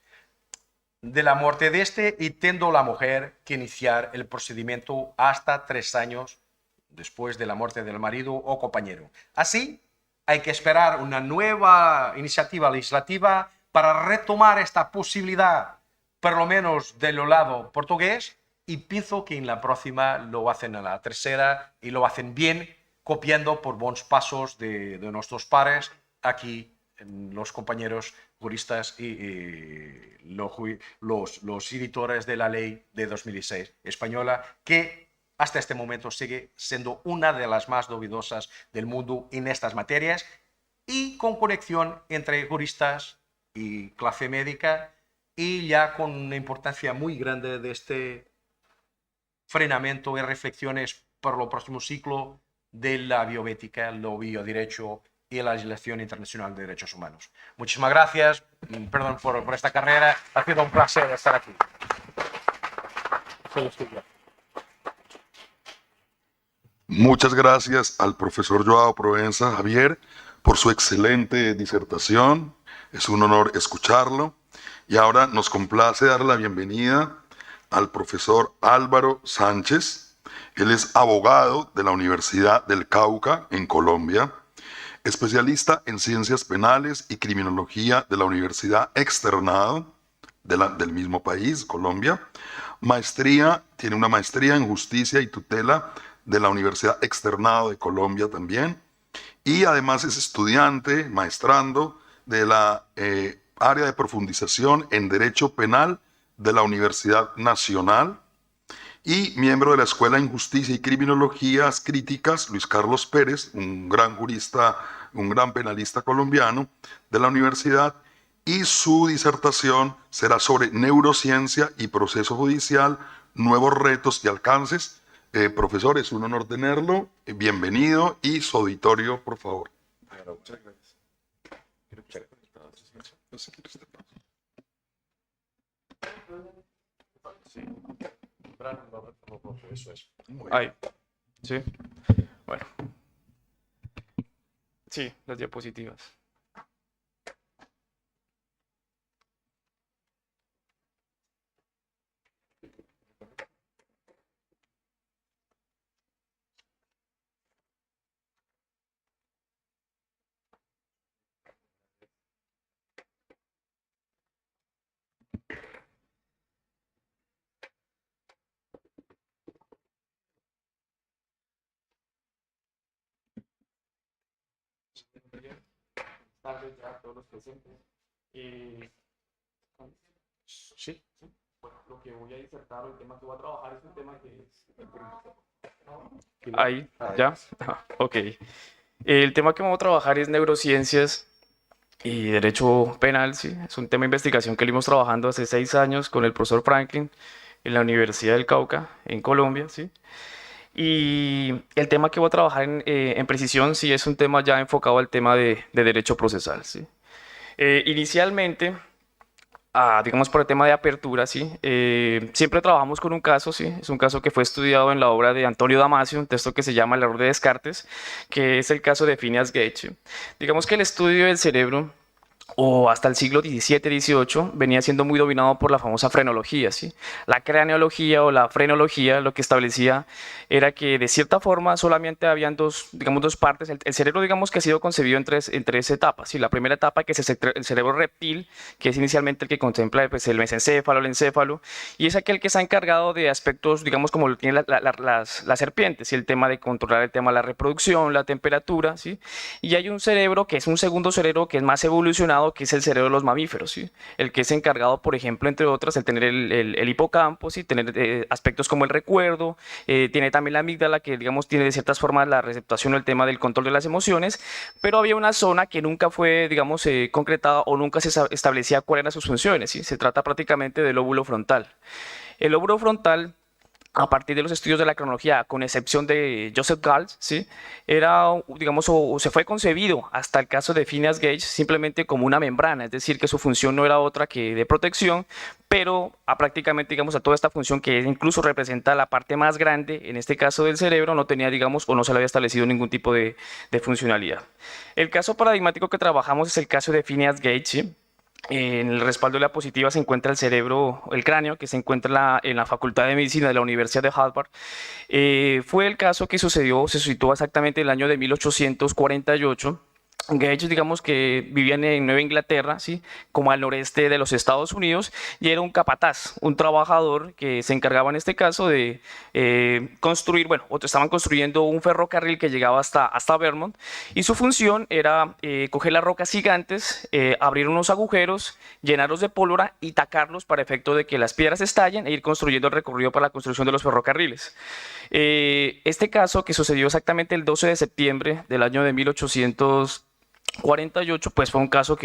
de la muerte de este y teniendo la mujer que iniciar el procedimiento hasta 3 años después de la muerte del marido o compañero. Así, hay que esperar una nueva iniciativa legislativa para retomar esta posibilidad, por lo menos del lado portugués, y pienso que en la próxima lo hacen a la tercera y lo hacen bien, copiando por buenos pasos de nuestros pares aquí, los compañeros juristas y los editores de la ley de 2006 española, que hasta este momento sigue siendo una de las más novedosas del mundo en estas materias y con conexión entre juristas y clase médica y ya con una importancia muy grande de este frenamiento y reflexiones por lo próximo ciclo de la bioética, lo bioderecho y la legislación internacional de derechos humanos. Muchísimas gracias, perdón por esta carrera, ha sido un placer estar aquí. Muchas gracias al profesor Joao Proença Javier por su excelente disertación. Es un honor escucharlo. Y ahora nos complace dar la bienvenida al profesor Álvaro Sánchez. Él es abogado de la Universidad del Cauca en Colombia, especialista en ciencias penales y criminología de la Universidad Externado del mismo país, Colombia. Tiene una maestría en justicia y tutela de la Universidad Externado de Colombia también, y además es estudiante, maestrando de la área de profundización en Derecho Penal de la Universidad Nacional y miembro de la Escuela en Justicia y Criminologías Críticas Luis Carlos Pérez, un gran jurista, un gran penalista colombiano de la universidad, y su disertación será sobre neurociencia y proceso judicial, nuevos retos y alcances. Profesor, es un honor tenerlo. Bienvenido y su auditorio, por favor. Muchas gracias. Ahí. Sí. Bueno. Sí, las diapositivas. Tardes ya a todos los presentes. Sí, bueno, lo que voy a disertar o el tema que voy a trabajar es un tema que es... Ahí, ya. Ok. El tema que vamos a trabajar es neurociencias y derecho penal, ¿sí? Es un tema de investigación que venimos trabajando hace 6 años con el profesor Franklin en la Universidad del Cauca, en Colombia, ¿sí? Y el tema que voy a trabajar en precisión, sí, es un tema ya enfocado al tema de derecho procesal, ¿sí? Inicialmente, digamos por el tema de apertura, ¿sí? Siempre trabajamos con un caso, ¿sí? Es un caso que fue estudiado en la obra de Antonio Damasio, un texto que se llama El error de Descartes, que es el caso de Phineas Gage, ¿sí? Digamos que el estudio del cerebro o hasta el siglo XVII-XVIII venía siendo muy dominado por la famosa frenología, ¿sí? La craneología o la frenología lo que establecía era que de cierta forma solamente habían digamos, dos partes. El cerebro, digamos, que ha sido concebido en tres etapas, ¿sí? La primera etapa, que es el cerebro reptil, que es inicialmente el que contempla pues, el mesencéfalo, el encéfalo, y es aquel que está encargado de aspectos, digamos, como lo tienen las serpientes, ¿sí? El tema de controlar el tema de la reproducción, la temperatura, ¿sí? Y hay un cerebro que es un segundo cerebro que es más evolucionado, que es el cerebro de los mamíferos, ¿sí? El que es encargado, por ejemplo, entre otras, el tener el hipocampo, ¿sí? Tener aspectos como el recuerdo, tiene también la amígdala, que digamos tiene de ciertas formas la receptación o el tema del control de las emociones, pero había una zona que nunca fue, digamos, concretada o nunca se establecía cuáles eran sus funciones, ¿sí? Se trata prácticamente del lóbulo frontal. El lóbulo frontal, a partir de los estudios de la cronología, con excepción de Joseph Gall, ¿sí? Era, digamos, o se fue concebido hasta el caso de Phineas Gage simplemente como una membrana, es decir, que su función no era otra que de protección, pero prácticamente, digamos, a toda esta función que incluso representa la parte más grande, en este caso del cerebro, no tenía, digamos, o no se le había establecido ningún tipo de funcionalidad. El caso paradigmático que trabajamos es el caso de Phineas Gage, ¿sí? En el respaldo de la positiva se encuentra el cerebro, el cráneo, que se encuentra en la Facultad de Medicina de la Universidad de Harvard. Fue el caso que se suscitó exactamente en el año de 1848. Gage, digamos que vivían en Nueva Inglaterra, ¿sí? Como al noreste de los Estados Unidos, y era un capataz, un trabajador que se encargaba en este caso de construir, bueno, estaban construyendo un ferrocarril que llegaba hasta Vermont, y su función era coger las rocas gigantes, abrir unos agujeros, llenarlos de pólvora y tacarlos para efecto de que las piedras estallen e ir construyendo el recorrido para la construcción de los ferrocarriles. Este caso, que sucedió exactamente el 12 de septiembre del año de 1848, pues fue un caso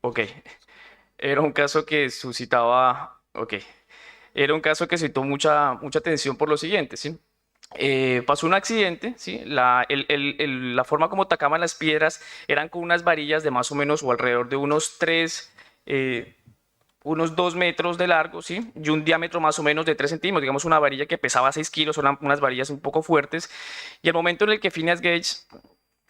ok, era un caso que suscitaba, era un caso que suscitó mucha atención por lo siguiente, ¿sí? Pasó un accidente, ¿sí? La forma como atacaban las piedras eran con unas varillas de más o menos o alrededor de unos 2 metros de largo, ¿sí? Y un diámetro más o menos de 3 centímetros, digamos una varilla que pesaba 6 kilos, son unas varillas un poco fuertes, y el momento en el que Phineas Gage,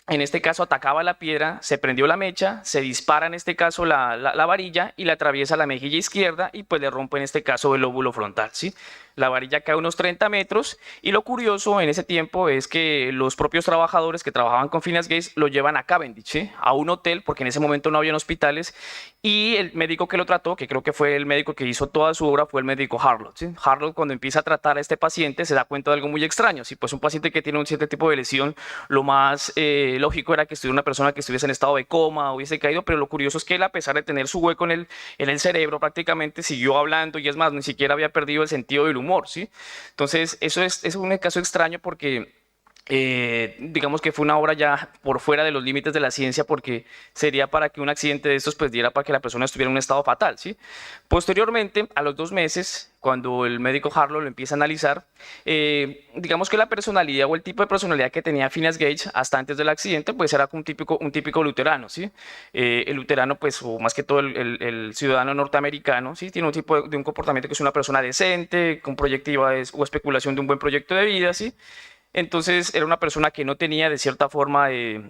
en este caso, atacaba la piedra, se prendió la mecha, se dispara en este caso la varilla y le atraviesa la mejilla izquierda y pues le rompe en este caso el lóbulo frontal, ¿sí? La varilla cae unos 30 metros y lo curioso en ese tiempo es que los propios trabajadores que trabajaban con Phineas Gage lo llevan a Cavendish, ¿sí? A un hotel, porque en ese momento no habían hospitales, y el médico que lo trató, que creo que fue el médico que hizo toda su obra, fue el médico Harlow, ¿sí? Harlow, cuando empieza a tratar a este paciente, se da cuenta de algo muy extraño, ¿sí? Pues un paciente que tiene un cierto tipo de lesión, lo más lógico era que estuviera una persona que estuviese en estado de coma, hubiese caído, pero lo curioso es que él, a pesar de tener su hueco en el cerebro, prácticamente siguió hablando, y es más, ni siquiera había perdido el sentido del humor, ¿sí? Entonces, eso es un caso extraño porque digamos que fue una obra ya por fuera de los límites de la ciencia, porque sería para que un accidente de estos pues diera para que la persona estuviera en un estado fatal, ¿sí? Posteriormente, a los 2 meses, cuando el médico Harlow lo empieza a analizar, digamos que la personalidad o el tipo de personalidad que tenía Phineas Gage hasta antes del accidente pues era un típico luterano, ¿sí? El luterano, pues, o más que todo el ciudadano norteamericano, ¿sí? Tiene un tipo de un comportamiento que es una persona decente, con proyectiva o especulación de un buen proyecto de vida, ¿sí? Entonces era una persona que no tenía de cierta forma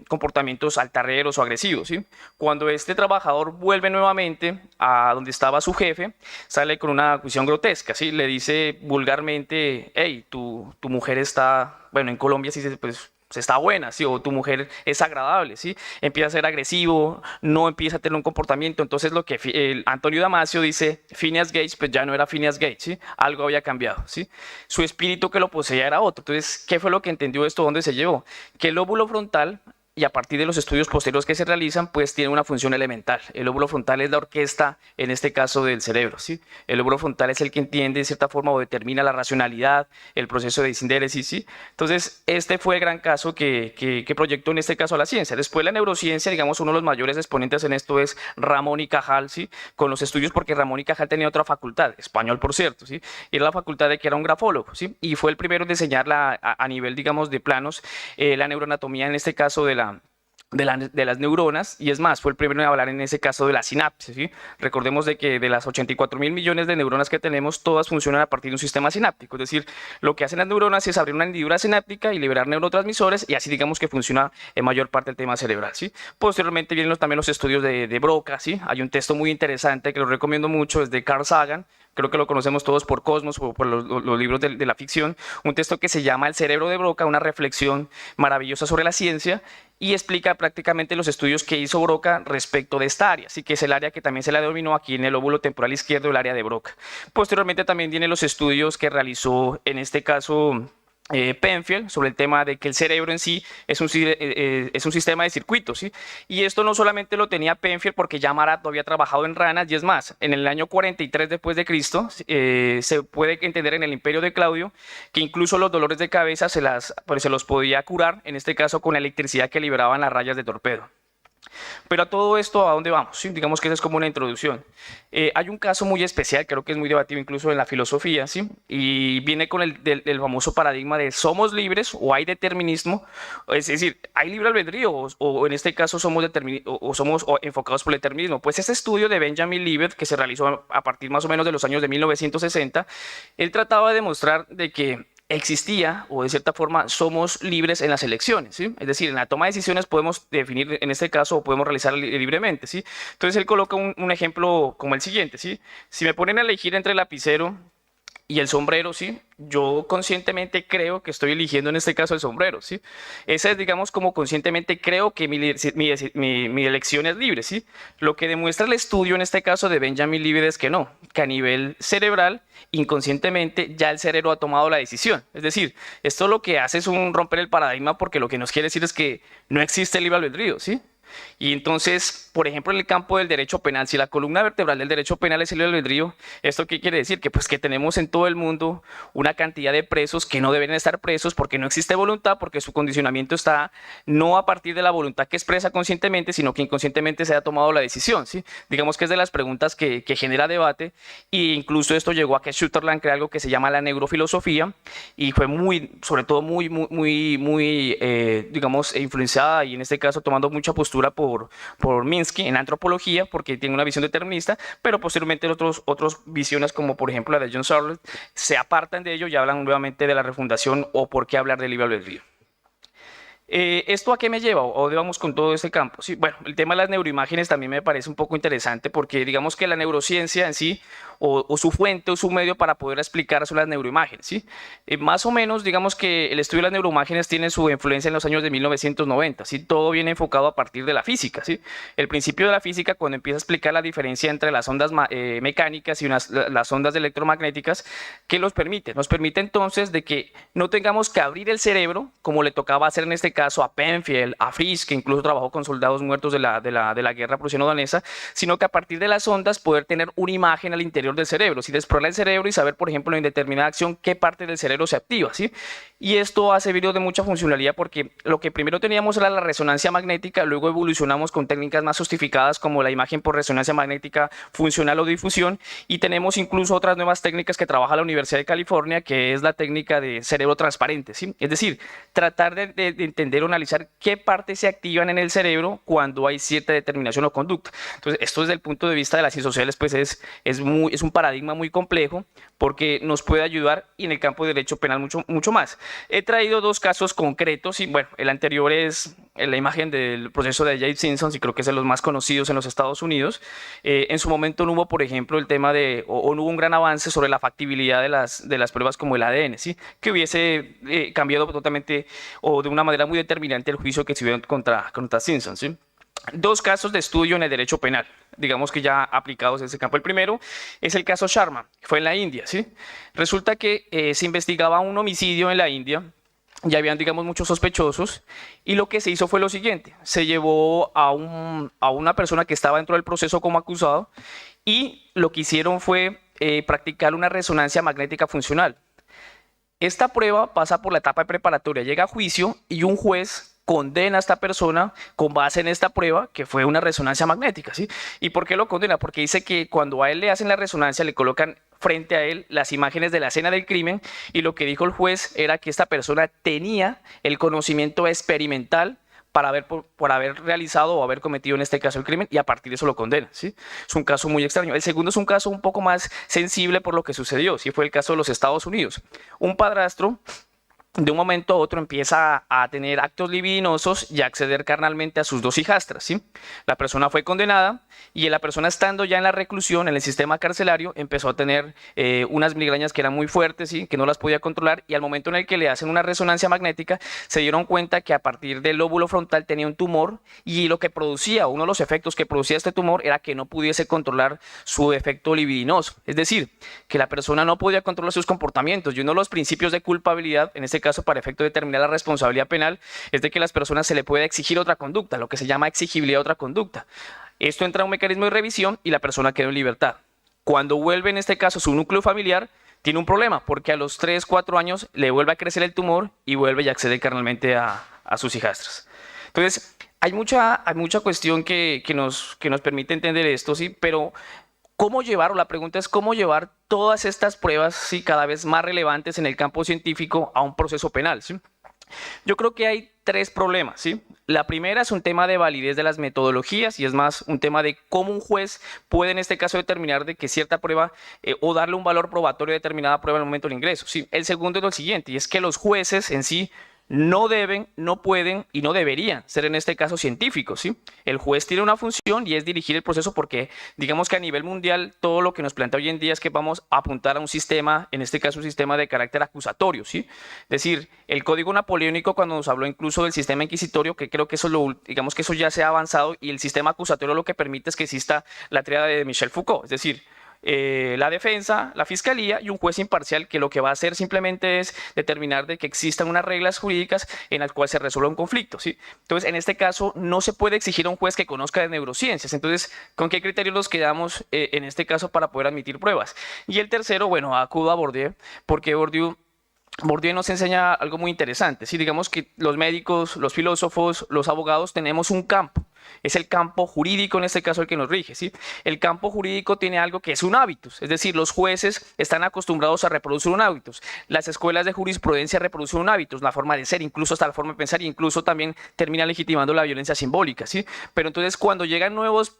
comportamientos altaneros o agresivos, ¿sí? Cuando este trabajador vuelve nuevamente a donde estaba su jefe, sale con una acusación grotesca, ¿sí? Le dice vulgarmente, hey, tu mujer está, bueno, en Colombia sí pues está buena, ¿sí? O tu mujer es agradable, ¿sí? Empieza a ser agresivo, no empieza a tener un comportamiento. Entonces lo que Antonio Damasio dice, Phineas Gage, pues ya no era Phineas Gage, ¿sí? Algo había cambiado, ¿sí? Su espíritu que lo poseía era otro. Entonces, ¿qué fue lo que entendió esto? ¿Dónde se llevó? Que el lóbulo frontal y a partir de los estudios posteriores que se realizan, pues tiene una función elemental. El lóbulo frontal es la orquesta, en este caso, del cerebro, ¿sí? El lóbulo frontal es el que entiende, de cierta forma, o determina la racionalidad, el proceso de sindéresis, ¿sí? Entonces, este fue el gran caso que proyectó, en este caso, a la ciencia. Después, la neurociencia, digamos, uno de los mayores exponentes en esto es Ramón y Cajal, ¿sí? Con los estudios, porque Ramón y Cajal tenía otra facultad, español, por cierto, ¿sí? Y era la facultad de que era un grafólogo, ¿sí? Y fue el primero en enseñar a nivel, digamos, de planos, la neuroanatomía, en este caso, de las neuronas, y es más, fue el primero en hablar en ese caso de la sinapsis, ¿sí? Recordemos de que de las 84.000 millones de neuronas que tenemos, todas funcionan a partir de un sistema sináptico, es decir, lo que hacen las neuronas es abrir una hendidura sináptica y liberar neurotransmisores, y así digamos que funciona en mayor parte el tema cerebral, ¿sí? Posteriormente vienen también los estudios de Broca, ¿sí? Hay un texto muy interesante que lo recomiendo mucho, es de Carl Sagan, creo que lo conocemos todos por Cosmos o por los libros de la ficción, un texto que se llama El cerebro de Broca, una reflexión maravillosa sobre la ciencia, y explica prácticamente los estudios que hizo Broca respecto de esta área, así que es el área que también se la denominó aquí en el lóbulo temporal izquierdo, el área de Broca. Posteriormente también vienen los estudios que realizó, en este caso, Penfield, sobre el tema de que el cerebro en sí es un sistema de circuitos, ¿sí? Y esto no solamente lo tenía Penfield porque ya Marat había trabajado en ranas, y es más, en el año 43 después de Cristo, se puede entender en el imperio de Claudio que incluso los dolores de cabeza se los podía curar, en este caso con la electricidad que liberaban las rayas de torpedo. Pero a todo esto, ¿a dónde vamos? Sí, digamos que esa es como una introducción. Hay un caso muy especial, creo que es muy debatido incluso en la filosofía, ¿sí? Y viene con el famoso paradigma de ¿somos libres o hay determinismo? Es decir, ¿hay libre albedrío o en este caso somos enfocados por el determinismo? Pues este estudio de Benjamin Libet, que se realizó a partir más o menos de los años de 1960, él trataba de demostrar de que existía, o de cierta forma somos libres en las elecciones, ¿sí? Es decir, en la toma de decisiones podemos definir en este caso o podemos realizarla libremente, ¿sí? Entonces él coloca un ejemplo como el siguiente, ¿sí? Si me ponen a elegir entre el lapicero y el sombrero, ¿sí? Yo conscientemente creo que estoy eligiendo en este caso el sombrero, ¿sí? Esa es, digamos, como conscientemente creo que mi elección es libre, ¿sí? Lo que demuestra el estudio en este caso de Benjamin Libet es que no, que a nivel cerebral, inconscientemente, ya el cerebro ha tomado la decisión. Es decir, esto lo que hace es romper el paradigma, porque lo que nos quiere decir es que no existe el libre albedrío, ¿sí? Y entonces, por ejemplo, en el campo del derecho penal, si la columna vertebral del derecho penal es el libre albedrío, ¿esto qué quiere decir? Que pues que tenemos en todo el mundo una cantidad de presos que no deberían estar presos porque no existe voluntad, porque su condicionamiento está no a partir de la voluntad que expresa conscientemente, sino que inconscientemente se ha tomado la decisión, ¿sí? Digamos que es de las preguntas que genera debate, e incluso esto llegó a que Sutherland crea algo que se llama la neurofilosofía, y fue sobre todo muy digamos, influenciada, y en este caso tomando mucha postura por Minsky en antropología, porque tiene una visión determinista, pero posteriormente otras visiones, como por ejemplo la de John Searle, se apartan de ello y hablan nuevamente de la refundación o por qué hablar del libre albedrío. ¿Esto a qué me lleva? ¿O dónde vamos con todo este campo? Sí, bueno, el tema de las neuroimágenes también me parece un poco interesante, porque digamos que la neurociencia en sí, o su fuente o su medio para poder explicar son las neuroimágenes, ¿sí? Más o menos, digamos que el estudio de las neuroimágenes tiene su influencia en los años de 1990, ¿sí? Todo viene enfocado a partir de la física, ¿sí? El principio de la física, cuando empieza a explicar la diferencia entre las ondas mecánicas y las ondas electromagnéticas, ¿qué nos permite? Nos permite entonces de que no tengamos que abrir el cerebro, como le tocaba hacer en este caso a Penfield, a Frisch, que incluso trabajó con soldados muertos de la guerra prusiano-danesa, sino que a partir de las ondas poder tener una imagen al interior del cerebro, ¿sí? De explorar el cerebro y saber, por ejemplo, en determinada acción qué parte del cerebro se activa, ¿sí? Y esto ha servido de mucha funcionalidad, porque lo que primero teníamos era la resonancia magnética, luego evolucionamos con técnicas más sofisticadas como la imagen por resonancia magnética funcional o difusión, y tenemos incluso otras nuevas técnicas que trabaja la Universidad de California, que es la técnica de cerebro transparente, ¿sí? Es decir, tratar de entender o analizar qué partes se activan en el cerebro cuando hay cierta determinación o conducta. Entonces, esto desde el punto de vista de las ciencias sociales, pues es un paradigma muy complejo, porque nos puede ayudar, y en el campo de derecho penal mucho más. He traído dos casos concretos, y bueno, el anterior es la imagen del proceso de J. Simpson, y creo que es de los más conocidos en los Estados Unidos. En su momento no hubo, por ejemplo, el tema o no hubo un gran avance sobre la factibilidad de las pruebas como el ADN, ¿sí? Que hubiese cambiado totalmente o de una manera muy determinante el juicio que se dio contra Simpson, ¿sí? Dos casos de estudio en el derecho penal, digamos que ya aplicados en ese campo. El primero es el caso Sharma, que fue en la India, ¿sí? Resulta que se investigaba un homicidio en la India, ya habían, digamos, muchos sospechosos, y lo que se hizo fue lo siguiente: se llevó a una persona que estaba dentro del proceso como acusado, y lo que hicieron fue practicar una resonancia magnética funcional. Esta prueba pasa por la etapa preparatoria, llega a juicio y un juez condena a esta persona con base en esta prueba, que fue una resonancia magnética, ¿sí? ¿Y por qué lo condena? Porque dice que cuando a él le hacen la resonancia, le colocan frente a él las imágenes de la escena del crimen, y lo que dijo el juez era que esta persona tenía el conocimiento experimental por haber realizado o haber cometido en este caso el crimen, y a partir de eso lo condena, ¿sí? Es un caso muy extraño. El segundo es un caso un poco más sensible por lo que sucedió, ¿sí? Fue el caso de los Estados Unidos. Un padrastro de un momento a otro empieza a tener actos libidinosos y a acceder carnalmente a sus dos hijastras, ¿sí? La persona fue condenada, y la persona, estando ya en la reclusión, en el sistema carcelario, empezó a tener unas migrañas que eran muy fuertes, ¿sí? Que no las podía controlar, y al momento en el que le hacen una resonancia magnética se dieron cuenta que a partir del lóbulo frontal tenía un tumor, y lo que producía, uno de los efectos que producía este tumor, era que no pudiese controlar su efecto libidinoso, es decir, que la persona no podía controlar sus comportamientos. Y uno de los principios de culpabilidad, en este caso para efecto de determinar la responsabilidad penal, es de que a las personas se le puede exigir otra conducta, lo que se llama exigibilidad de otra conducta. Esto entra en un mecanismo de revisión y la persona quedó en libertad. Cuando vuelve, en este caso, su núcleo familiar, tiene un problema, porque a los 3, 4 años le vuelve a crecer el tumor y vuelve y accede carnalmente a sus hijastras. Entonces, hay mucha cuestión que nos permite entender esto, ¿sí? Pero ¿cómo llevar, o la pregunta es cómo llevar todas estas pruebas, ¿sí?, cada vez más relevantes en el campo científico a un proceso penal, ¿sí? Yo creo que hay 3 problemas, ¿sí? La primera es un tema de validez de las metodologías, y es más un tema de cómo un juez puede en este caso determinar de que cierta prueba o darle un valor probatorio a determinada prueba en el momento del ingreso, ¿sí? El segundo es lo siguiente, y es que los jueces en sí no deben, no pueden y no deberían ser en este caso científicos, ¿sí? El juez tiene una función y es dirigir el proceso, porque digamos que a nivel mundial todo lo que nos plantea hoy en día es que vamos a apuntar a un sistema, en este caso un sistema de carácter acusatorio, ¿sí? Es decir, el código napoleónico, cuando nos habló incluso del sistema inquisitorio, que creo que eso digamos que eso ya se ha avanzado, y el sistema acusatorio lo que permite es que exista la tríada de Michel Foucault, es decir, la defensa, la fiscalía y un juez imparcial, que lo que va a hacer simplemente es determinar de que existan unas reglas jurídicas en las cuales se resuelva un conflicto, ¿sí? Entonces, en este caso, no se puede exigir a un juez que conozca de neurociencias. Entonces, ¿con qué criterios nos quedamos en este caso para poder admitir pruebas? Y el tercero, bueno, acudo a Bourdieu, porque Bourdieu nos enseña algo muy interesante, ¿sí? Digamos que los médicos, los filósofos, los abogados tenemos un campo. Es el campo jurídico, en este caso, el que nos rige, ¿sí? El campo jurídico tiene algo que es un hábitus, es decir, los jueces están acostumbrados a reproducir un hábitus. Las escuelas de jurisprudencia reproducen un hábitus, la forma de ser, incluso hasta la forma de pensar, e incluso también termina legitimando la violencia simbólica, ¿sí? Pero entonces, cuando llegan nuevos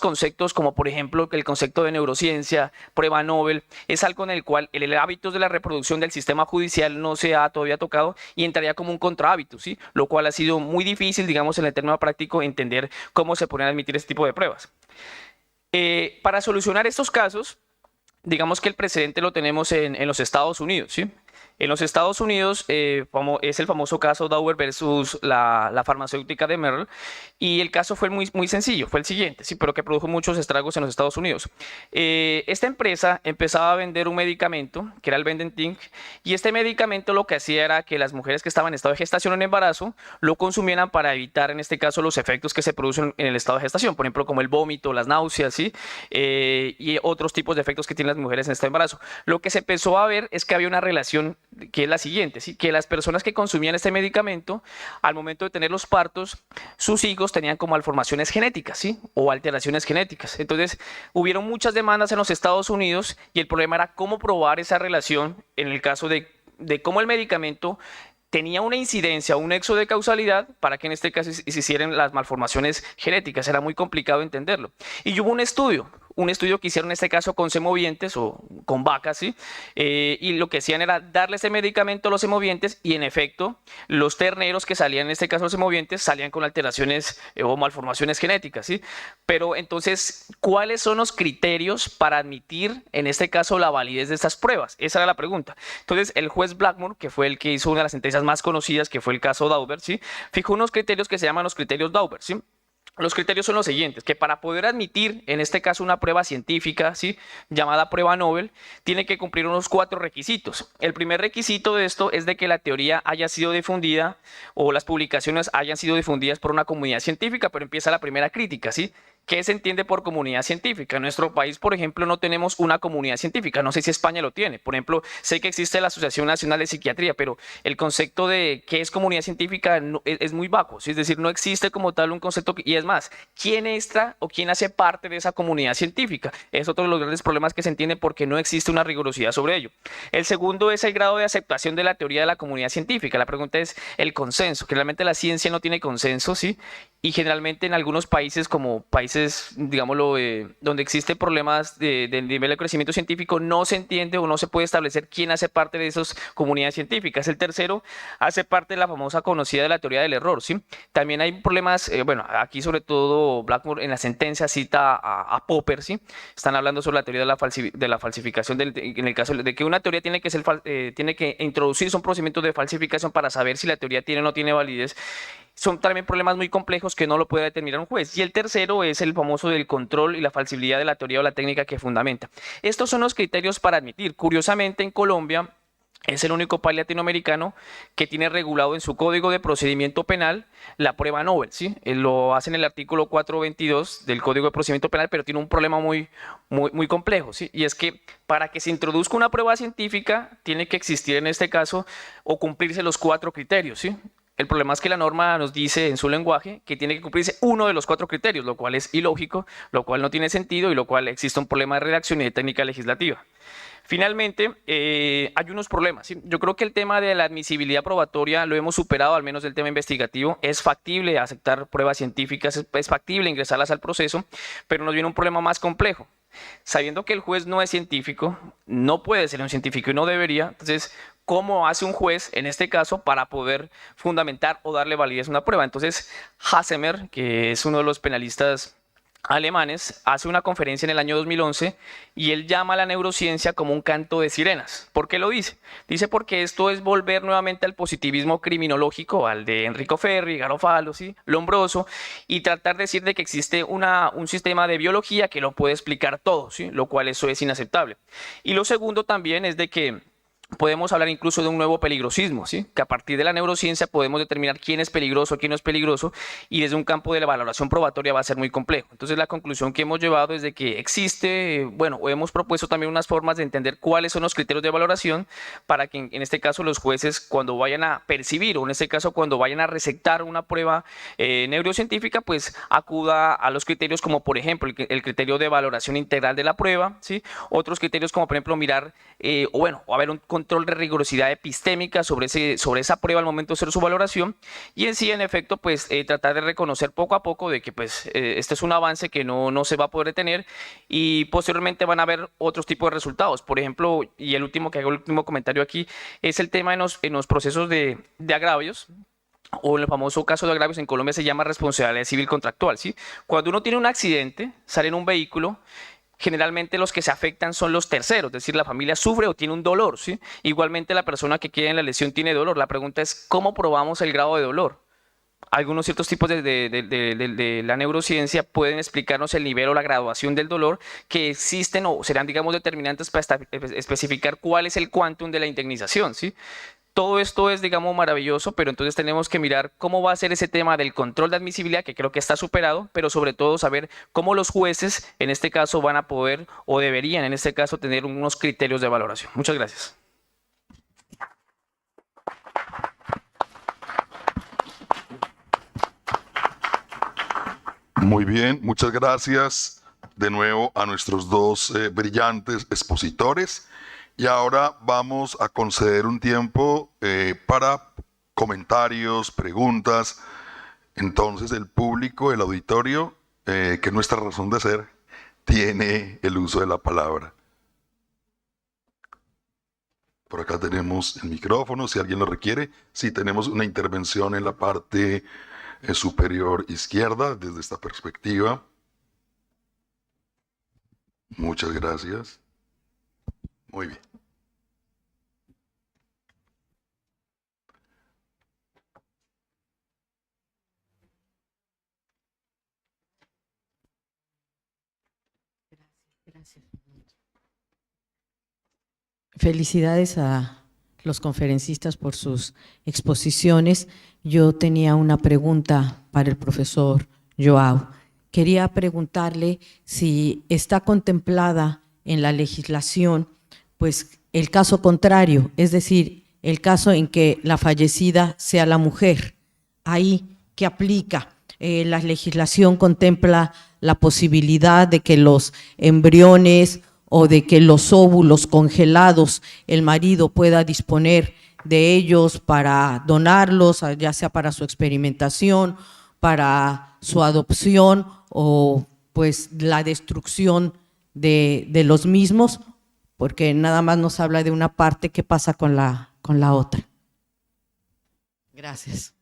conceptos, como por ejemplo el concepto de neurociencia, prueba Nobel, es algo en el cual el hábitus de la reproducción del sistema judicial no se ha todavía tocado, y entraría como un contrahábitus, ¿sí? Lo cual ha sido muy difícil, digamos, en el término práctico, entender cómo se ponen a admitir este tipo de pruebas. Para solucionar estos casos, digamos que el precedente lo tenemos en los Estados Unidos, ¿sí? En los Estados Unidos es el famoso caso Dauber versus la farmacéutica de Merck, y el caso fue muy sencillo, fue el siguiente, sí, pero que produjo muchos estragos en los Estados Unidos. Esta empresa empezaba a vender un medicamento, que era el Vendentin, y este medicamento lo que hacía era que las mujeres que estaban en estado de gestación o en embarazo lo consumieran para evitar, en este caso, los efectos que se producen en el estado de gestación, por ejemplo, como el vómito, las náuseas, ¿sí? Y otros tipos de efectos que tienen las mujeres en estado de embarazo. Lo que se empezó a ver es que había una relación que es la siguiente, ¿sí? Que las personas que consumían este medicamento, al momento de tener los partos, sus hijos tenían como malformaciones genéticas, ¿sí? O alteraciones genéticas. Entonces, hubieron muchas demandas en los Estados Unidos, y el problema era cómo probar esa relación en el caso de cómo el medicamento tenía una incidencia, un nexo de causalidad para que en este caso se hicieran las malformaciones genéticas. Era muy complicado entenderlo. Y hubo un estudio que hicieron en este caso con semovientes o con vacas, ¿sí? Y lo que hacían era darle ese medicamento a los semovientes, y en efecto los terneros que salían, en este caso los semovientes, salían con alteraciones o malformaciones genéticas, ¿sí? Pero entonces, ¿cuáles son los criterios para admitir en este caso la validez de estas pruebas? Esa era la pregunta. Entonces, el juez Blackmore, que fue el que hizo una de las sentencias más conocidas, que fue el caso Dauber, ¿sí? Fijó unos criterios que se llaman los criterios Dauber, ¿sí? Los criterios son los siguientes, que para poder admitir, en este caso, una prueba científica, ¿sí?, llamada prueba Nobel, tiene que cumplir unos 4 requisitos. El primer requisito de esto es de que la teoría haya sido difundida o las publicaciones hayan sido difundidas por una comunidad científica, pero empieza la primera crítica, ¿sí? ¿Qué se entiende por comunidad científica? En nuestro país, por ejemplo, no tenemos una comunidad científica. No sé si España lo tiene. Por ejemplo, sé que existe la Asociación Nacional de Psiquiatría, pero el concepto de qué es comunidad científica es muy vago, ¿sí? Es decir, no existe como tal un concepto. Y es más, ¿quién está o quién hace parte de esa comunidad científica? Es otro de los grandes problemas que se entiende porque no existe una rigurosidad sobre ello. El segundo es el grado de aceptación de la teoría de la comunidad científica. La pregunta es el consenso. Generalmente la ciencia no tiene consenso, ¿sí? Y generalmente en algunos países, como países, digámoslo, donde existen problemas del nivel de crecimiento científico, no se entiende o no se puede establecer quién hace parte de esas comunidades científicas. El tercero hace parte de la famosa conocida de la teoría del error, ¿sí? También hay problemas, bueno, aquí sobre todo Blackmore en la sentencia cita a Popper, ¿sí? Están hablando sobre la teoría de la falsificación, en el caso de que una teoría tiene que introducirse un procedimiento de falsificación para saber si la teoría tiene o no tiene validez. Son también problemas muy complejos que no lo puede determinar un juez. Y el tercero es el famoso del control y la falsibilidad de la teoría o la técnica que fundamenta. Estos son los criterios para admitir. Curiosamente, en Colombia es el único país latinoamericano que tiene regulado en su Código de Procedimiento Penal la prueba Nobel, ¿sí? Lo hace en el artículo 422 del Código de Procedimiento Penal, pero tiene un problema muy complejo, ¿sí? Y es que para que se introduzca una prueba científica tiene que existir en este caso o cumplirse los 4 criterios, ¿sí? El problema es que la norma nos dice en su lenguaje que tiene que cumplirse uno de los 4 criterios, lo cual es ilógico, lo cual no tiene sentido y lo cual existe un problema de redacción y de técnica legislativa. Finalmente, hay unos problemas, ¿sí? Yo creo que el tema de la admisibilidad probatoria lo hemos superado, al menos el tema investigativo. Es factible aceptar pruebas científicas, es factible ingresarlas al proceso, pero nos viene un problema más complejo. Sabiendo que el juez no es científico, no puede ser un científico y no debería, entonces, ¿cómo hace un juez en este caso para poder fundamentar o darle validez a una prueba? Entonces, Hassemer, que es uno de los penalistas alemanes, hace una conferencia en el año 2011 y él llama a la neurociencia como un canto de sirenas. ¿Por qué lo dice? Dice porque esto es volver nuevamente al positivismo criminológico, al de Enrico Ferri, Garofalo, ¿sí?, Lombroso, y tratar de decir de que existe un sistema de biología que lo puede explicar todo, ¿sí?, lo cual eso es inaceptable. Y lo segundo también es de que podemos hablar incluso de un nuevo peligrosismo, ¿sí? Que a partir de la neurociencia podemos determinar quién es peligroso, quién no es peligroso, y desde un campo de la valoración probatoria va a ser muy complejo. Entonces la conclusión que hemos llevado es de que existe, bueno, o hemos propuesto también unas formas de entender cuáles son los criterios de valoración para que en este caso los jueces, cuando vayan a percibir o en este caso cuando vayan a receptar una prueba neurocientífica, pues acuda a los criterios como por ejemplo el criterio de valoración integral de la prueba, ¿sí? Otros criterios como por ejemplo mirar o haber un control de rigurosidad epistémica sobre esa prueba al momento de hacer su valoración y en sí, en efecto, pues tratar de reconocer poco a poco de que pues este es un avance que no se va a poder detener y posteriormente van a haber otros tipos de resultados. Por ejemplo, y el último comentario aquí es el tema en los procesos de agravios. O en el famoso caso de agravios en Colombia se llama responsabilidad civil contractual, ¿sí? Cuando uno tiene un accidente, sale en un vehículo, generalmente los que se afectan son los terceros, es decir, la familia sufre o tiene un dolor, ¿sí? Igualmente la persona que queda en la lesión tiene dolor. La pregunta es, ¿cómo probamos el grado de dolor? Algunos ciertos tipos de la neurociencia pueden explicarnos el nivel o la graduación del dolor que existen o serán, digamos, determinantes para especificar cuál es el quantum de la indemnización, ¿sí? Todo esto es, digamos, maravilloso, pero entonces tenemos que mirar cómo va a ser ese tema del control de admisibilidad, que creo que está superado, pero sobre todo saber cómo los jueces, en este caso, van a poder o deberían, en este caso, tener unos criterios de valoración. Muchas gracias. Muy bien, muchas gracias de nuevo a nuestros dos brillantes expositores. Y ahora vamos a conceder un tiempo para comentarios, preguntas. Entonces el público, el auditorio, que es nuestra razón de ser, tiene el uso de la palabra. Por acá tenemos el micrófono, si alguien lo requiere. Sí, tenemos una intervención en la parte superior izquierda, desde esta perspectiva. Muchas gracias. Muy bien. Gracias. Felicidades a los conferencistas por sus exposiciones. Yo tenía una pregunta para el profesor Joao. Quería preguntarle si está contemplada en la legislación, pues, el caso contrario, es decir, el caso en que la fallecida sea la mujer. Ahí, ¿qué aplica? La legislación contempla la posibilidad de que los embriones o de que los óvulos congelados, el marido pueda disponer de ellos para donarlos, ya sea para su experimentación, para su adopción o pues la destrucción de los mismos, porque nada más nos habla de una parte. ¿Qué pasa con la otra? Gracias.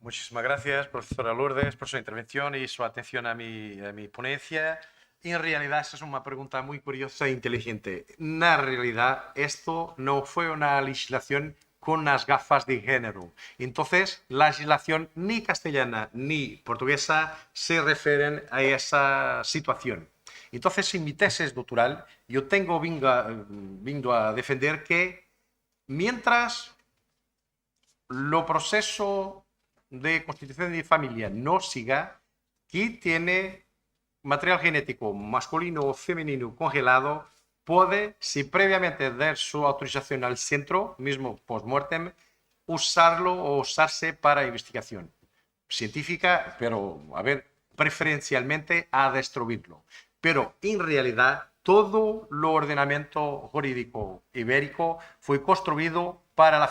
Muchísimas gracias, profesora Lourdes, por su intervención y su atención a mi ponencia. En realidad, esa es una pregunta muy curiosa e inteligente. En la realidad, esto no fue una legislación con las gafas de género. Entonces, la legislación ni castellana ni portuguesa se refieren a esa situación. Entonces, en mi tesis doctoral, yo tengo vindo a defender que mientras lo proceso de constitución de familia no siga, quien tiene material genético masculino o femenino congelado puede, si previamente dar su autorización al centro, mismo post-mortem, usarlo o usarse para investigación científica, pero, a ver, preferencialmente a destruirlo. Pero, en realidad, todo el ordenamiento jurídico ibérico fue construido para la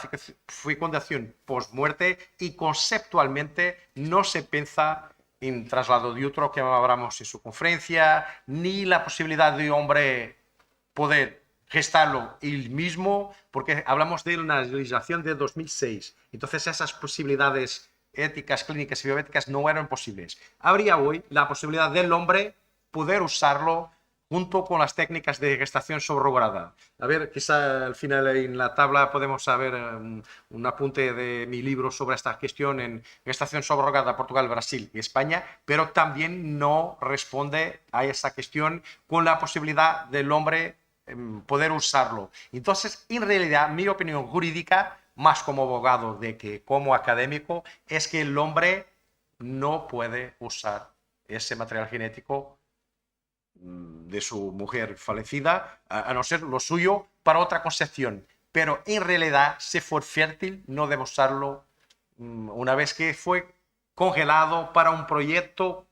fecundación post-muerte y conceptualmente no se piensa en traslado de útero, que hablamos en su conferencia, ni la posibilidad de hombre poder gestarlo él mismo, porque hablamos de una legislación de 2006. Entonces esas posibilidades éticas, clínicas y bioéticas no eran posibles. Habría hoy la posibilidad del hombre poder usarlo junto con las técnicas de gestación subrogada. A ver, quizá al final en la tabla podemos saber un apunte de mi libro sobre esta cuestión en gestación subrogada Portugal, Brasil y España, pero también no responde a esa cuestión con la posibilidad del hombre poder usarlo. Entonces, en realidad, mi opinión jurídica, más como abogado de que como académico, es que el hombre no puede usar ese material genético de su mujer fallecida, a no ser lo suyo, para otra concepción. Pero en realidad, si fue fértil, no debe usarlo una vez que fue congelado para un proyecto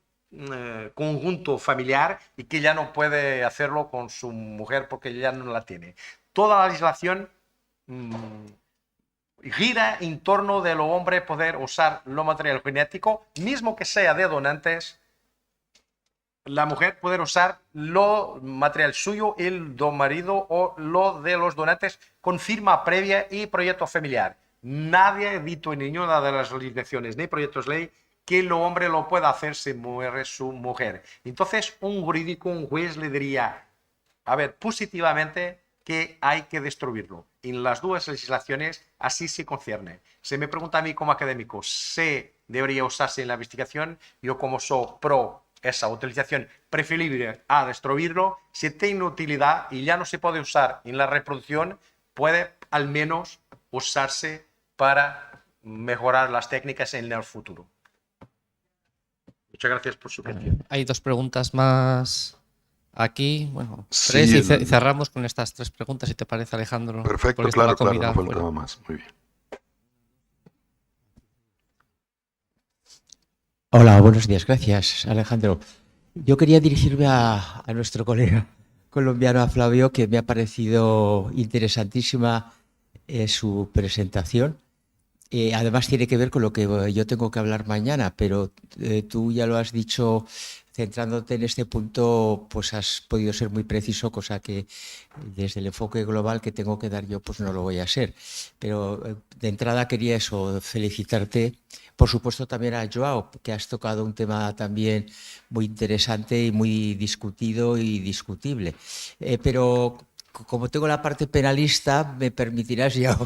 conjunto familiar y que ya no puede hacerlo con su mujer porque ya no la tiene. Toda la legislación gira en torno de lo hombre poder usar lo material genético, mismo que sea de donantes, la mujer poder usar lo material suyo, el do marido o lo de los donantes con firma previa y proyecto familiar. Nadie ha dicho en ninguna de las legislaciones ni proyectos de ley que el hombre lo pueda hacer si muere su mujer. Entonces, un jurídico, un juez le diría, a ver, positivamente, que hay que destruirlo. En las dos legislaciones así se concierne. Se me pregunta a mí como académico, ¿se debería usarse en la investigación? Yo como soy pro esa utilización preferible a destruirlo, si tiene utilidad y ya no se puede usar en la reproducción, puede al menos usarse para mejorar las técnicas en el futuro. Muchas gracias por su atención. Hay dos preguntas más aquí, bueno, Sí, tres, y cerramos con estas tres preguntas, si te parece, Alejandro. Perfecto, porque está la claro, comida no afuera. faltaba más. Muy bien. Hola, buenos días. Gracias, Alejandro. Yo quería dirigirme a nuestro colega colombiano, a Flavio, que me ha parecido interesantísima su presentación. Además tiene que ver con lo que yo tengo que hablar mañana, pero tú ya lo has dicho, centrándote en este punto, pues has podido ser muy preciso, cosa que desde el enfoque global que tengo que dar yo, pues no lo voy a ser. Pero de entrada quería eso, felicitarte. Por supuesto también a Joao, que has tocado un tema también muy interesante y muy discutido y discutible. Pero como tengo la parte penalista, me permitirás ya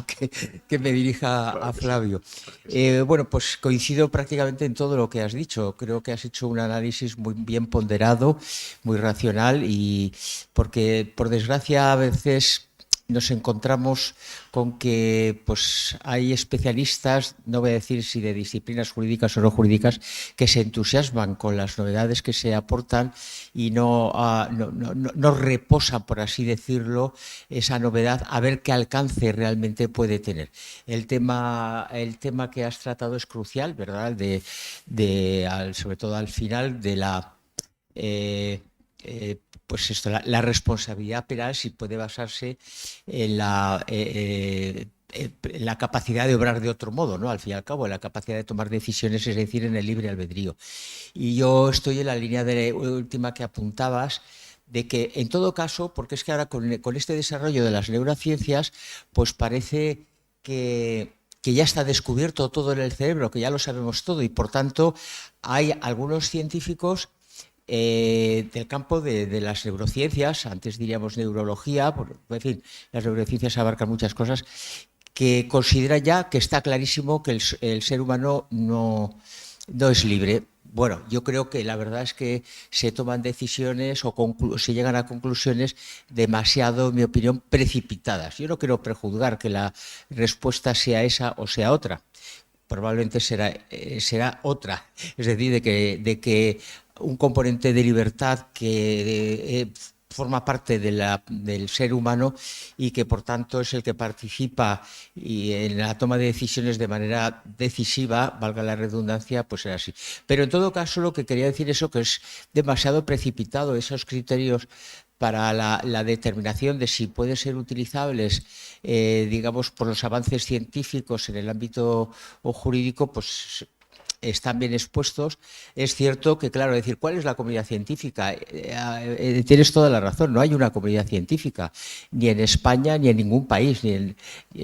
que me dirija a Flavio. Bueno, pues coincido prácticamente en todo lo que has dicho. Creo que has hecho un análisis muy bien ponderado, muy racional, y porque, por desgracia, a veces nos encontramos con que pues, hay especialistas, no voy a decir si de disciplinas jurídicas o no jurídicas, que se entusiasman con las novedades que se aportan y no reposan, por así decirlo, esa novedad, a ver qué alcance realmente puede tener. El tema que has tratado es crucial, ¿verdad? Sobre todo al final de la... pues esto, la responsabilidad penal, si puede basarse en la capacidad de obrar de otro modo, ¿no? Al fin y al cabo, en la capacidad de tomar decisiones, es decir, en el libre albedrío. Y yo estoy en la línea de la última que apuntabas, de que en todo caso, porque es que ahora con este desarrollo de las neurociencias, pues parece que ya está descubierto todo en el cerebro, que ya lo sabemos todo, y por tanto hay algunos científicos del campo de las neurociencias, antes diríamos neurología, en fin, las neurociencias abarcan muchas cosas, que considera ya que está clarísimo que el ser humano no es libre. Bueno, yo creo que la verdad es que se toman decisiones o se llegan a conclusiones demasiado, en mi opinión, precipitadas. Yo no quiero prejuzgar que la respuesta sea esa o sea otra. Probablemente será otra. Es decir, de que un componente de libertad que forma parte del ser humano y que por tanto es el que participa en la toma de decisiones de manera decisiva, valga la redundancia, pues será así. Pero en todo caso lo que quería decir eso, que es demasiado precipitado esos criterios para la determinación de si pueden ser utilizables, digamos, por los avances científicos en el ámbito jurídico, pues están bien expuestos. Es cierto que, claro, decir, ¿cuál es la comunidad científica? Tienes toda la razón, no hay una comunidad científica, ni en España ni en ningún país,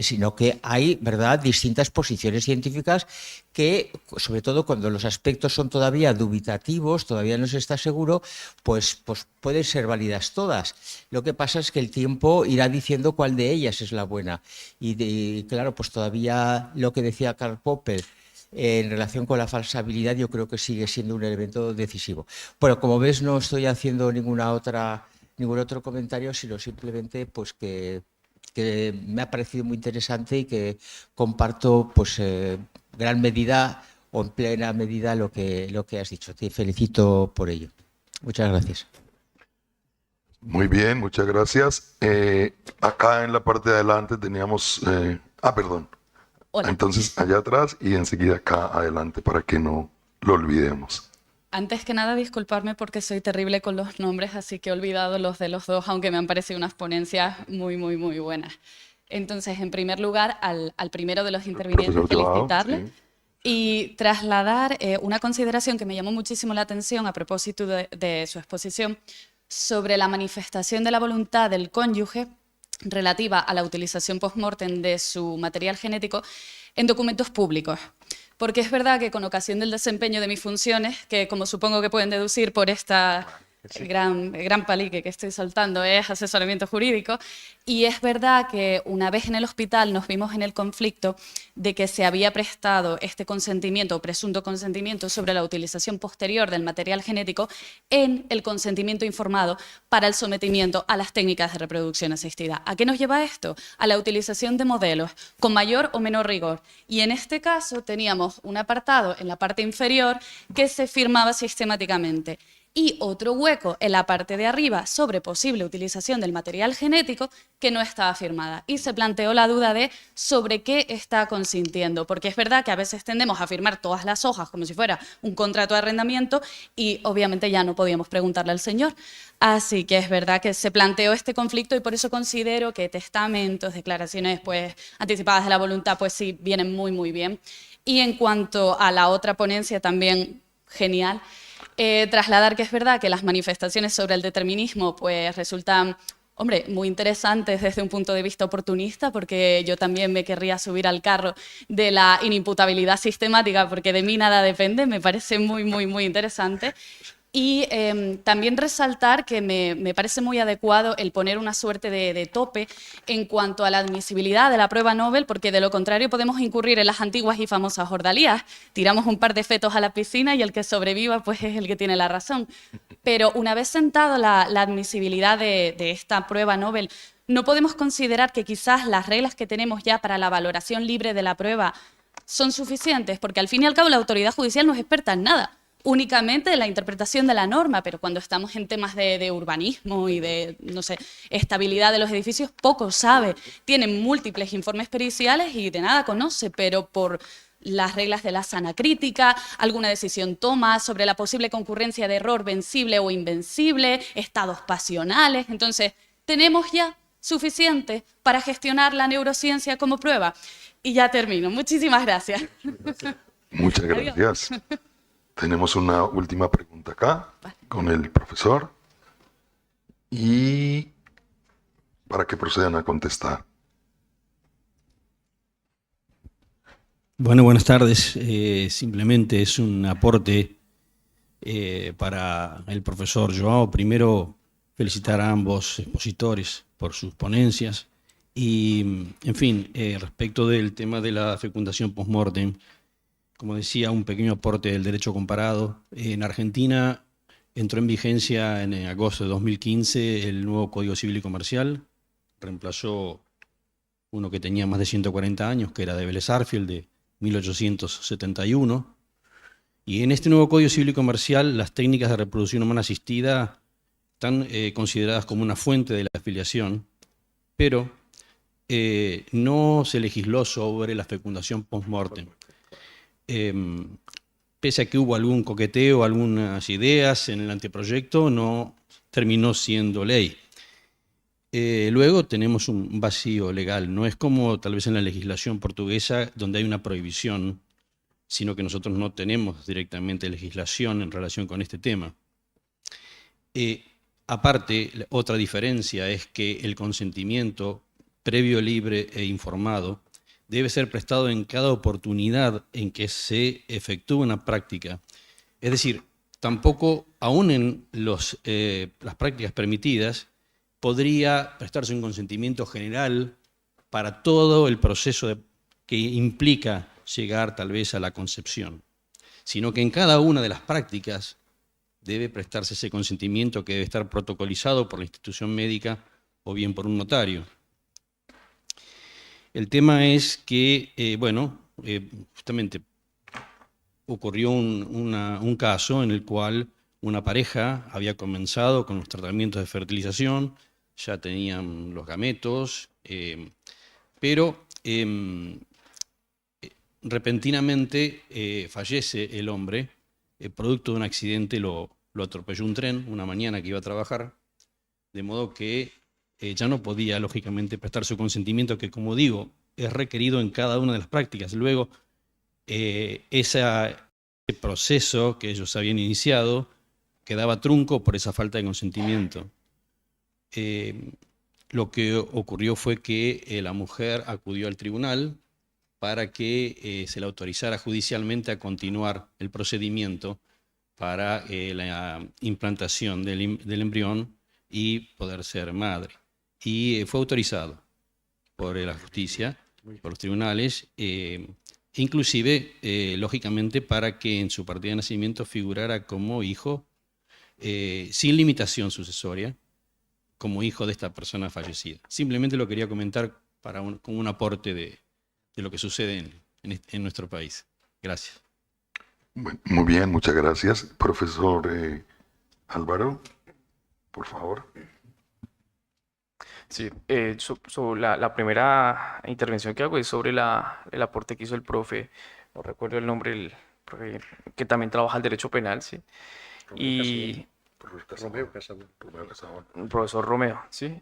sino que hay, ¿verdad?, distintas posiciones científicas que, sobre todo cuando los aspectos son todavía dubitativos, todavía no se está seguro, pues pueden ser válidas todas. Lo que pasa es que el tiempo irá diciendo cuál de ellas es la buena. Y claro, pues todavía lo que decía Karl Popper, en relación con la falsabilidad, yo creo que sigue siendo un elemento decisivo. Bueno, como ves, no estoy haciendo ningún otro comentario, sino simplemente pues que me ha parecido muy interesante y que comparto pues gran medida o en plena medida lo que has dicho. Te felicito por ello. Muchas gracias. Muy bien, muchas gracias. Acá en la parte de adelante teníamos... perdón. Hola. Entonces, allá atrás y enseguida acá adelante para que no lo olvidemos. Antes que nada, disculparme porque soy terrible con los nombres, así que he olvidado los de los dos, aunque me han parecido unas ponencias muy, muy, muy buenas. Entonces, en primer lugar, al primero de los intervinientes, felicitarle y trasladar una consideración que me llamó muchísimo la atención a propósito de su exposición sobre la manifestación de la voluntad del cónyuge relativa a la utilización post-mortem de su material genético en documentos públicos. Porque es verdad que con ocasión del desempeño de mis funciones, que como supongo que pueden deducir por esta gran palique que estoy soltando, es asesoramiento jurídico, y es verdad que una vez en el hospital nos vimos en el conflicto de que se había prestado este consentimiento o presunto consentimiento sobre la utilización posterior del material genético en el consentimiento informado para el sometimiento a las técnicas de reproducción asistida. ¿A qué nos lleva esto? A la utilización de modelos con mayor o menor rigor. Y en este caso teníamos un apartado en la parte inferior que se firmaba sistemáticamente y otro hueco en la parte de arriba sobre posible utilización del material genético que no estaba firmada. Y se planteó la duda de sobre qué está consintiendo, porque es verdad que a veces tendemos a firmar todas las hojas como si fuera un contrato de arrendamiento y obviamente ya no podíamos preguntarle al señor. Así que es verdad que se planteó este conflicto y por eso considero que testamentos, declaraciones pues, anticipadas de la voluntad, pues sí, vienen muy, muy bien. Y en cuanto a la otra ponencia, también genial. Trasladar que es verdad que las manifestaciones sobre el determinismo pues resultan, hombre, muy interesantes desde un punto de vista oportunista, porque yo también me querría subir al carro de la inimputabilidad sistemática, porque de mí nada depende, me parece muy, muy, muy interesante. Y también resaltar que me parece muy adecuado el poner una suerte de tope en cuanto a la admisibilidad de la prueba Nobel, porque de lo contrario podemos incurrir en las antiguas y famosas ordalías. Tiramos un par de fetos a la piscina y el que sobreviva pues es el que tiene la razón. Pero una vez sentado la admisibilidad de esta prueba Nobel, no podemos considerar que quizás las reglas que tenemos ya para la valoración libre de la prueba son suficientes, porque al fin y al cabo la autoridad judicial no es experta en nada, únicamente en la interpretación de la norma, pero cuando estamos en temas de urbanismo y de, no sé, estabilidad de los edificios, poco sabe. Tiene múltiples informes periciales y de nada conoce, pero por las reglas de la sana crítica, alguna decisión toma sobre la posible concurrencia de error vencible o invencible, estados pasionales. Entonces, tenemos ya suficiente para gestionar la neurociencia como prueba. Y ya termino. Muchísimas gracias. Muchas gracias. Tenemos una última pregunta acá con el profesor y para que procedan a contestar. Bueno, buenas tardes. Simplemente es un aporte para el profesor Joao. Primero, felicitar a ambos expositores por sus ponencias y, en fin, respecto del tema de la fecundación post-mortem, como decía, un pequeño aporte del derecho comparado. En Argentina entró en vigencia en agosto de 2015 el nuevo Código Civil y Comercial, reemplazó uno que tenía más de 140 años, que era de Vélez Arfield, de 1871. Y en este nuevo Código Civil y Comercial, las técnicas de reproducción humana asistida están consideradas como una fuente de la afiliación, pero no se legisló sobre la fecundación post-mortem. Pese a que hubo algún coqueteo, algunas ideas en el anteproyecto, no terminó siendo ley. Luego tenemos un vacío legal. No es como tal vez en la legislación portuguesa, donde hay una prohibición, sino que nosotros no tenemos directamente legislación en relación con este tema. Aparte, otra diferencia es que el consentimiento previo, libre e informado debe ser prestado en cada oportunidad en que se efectúa una práctica. Es decir, tampoco, aún en las prácticas permitidas, podría prestarse un consentimiento general para todo el proceso que implica llegar tal vez a la concepción, sino que en cada una de las prácticas debe prestarse ese consentimiento que debe estar protocolizado por la institución médica o bien por un notario. El tema es que, justamente ocurrió un caso en el cual una pareja había comenzado con los tratamientos de fertilización, ya tenían los gametos, pero repentinamente fallece el hombre, producto de un accidente, lo atropelló un tren una mañana que iba a trabajar, de modo que ya no podía, lógicamente, prestar su consentimiento, que, como digo, es requerido en cada una de las prácticas. Luego, ese proceso que ellos habían iniciado quedaba trunco por esa falta de consentimiento. Lo que ocurrió fue que la mujer acudió al tribunal para que se le autorizara judicialmente a continuar el procedimiento para la implantación del embrión y poder ser madre. Y fue autorizado por la justicia, por los tribunales, inclusive, lógicamente, para que en su partida de nacimiento figurara como hijo, sin limitación sucesoria, como hijo de esta persona fallecida. Simplemente lo quería comentar como un aporte de lo que sucede en nuestro país. Gracias. Bueno, muy bien, muchas gracias. Profesor Álvaro, por favor. Sí, la primera intervención que hago es sobre el aporte que hizo el profe, no recuerdo el nombre, el profe, que también trabaja el derecho penal, ¿sí? Y Romeo, profesor Romeo, ¿sí?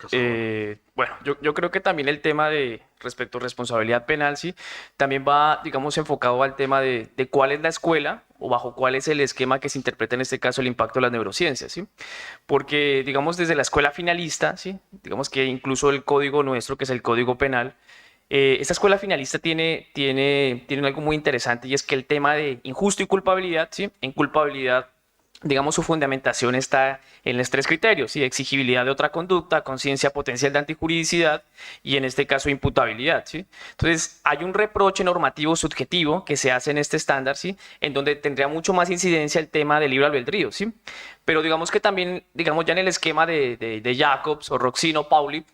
Bueno, yo creo que también el tema respecto a responsabilidad penal, ¿sí? También va, digamos, enfocado al tema de cuál es la escuela o bajo cuál es el esquema que se interpreta en este caso el impacto de las neurociencias, ¿sí? Porque, digamos, desde la escuela finalista, ¿sí? Digamos que incluso el código nuestro, que es el Código Penal, esta escuela finalista tiene algo muy interesante, y es que el tema de injusto y culpabilidad, ¿sí? En culpabilidad digamos, su fundamentación está en los 3 criterios, ¿sí? Exigibilidad de otra conducta, conciencia potencial de antijuridicidad y en este caso imputabilidad, ¿sí? Entonces, hay un reproche normativo subjetivo que se hace en este estándar, ¿sí? En donde tendría mucho más incidencia el tema del libre albedrío, ¿sí? Pero digamos que también, digamos ya en el esquema de Jacobs o Roxino Pauli,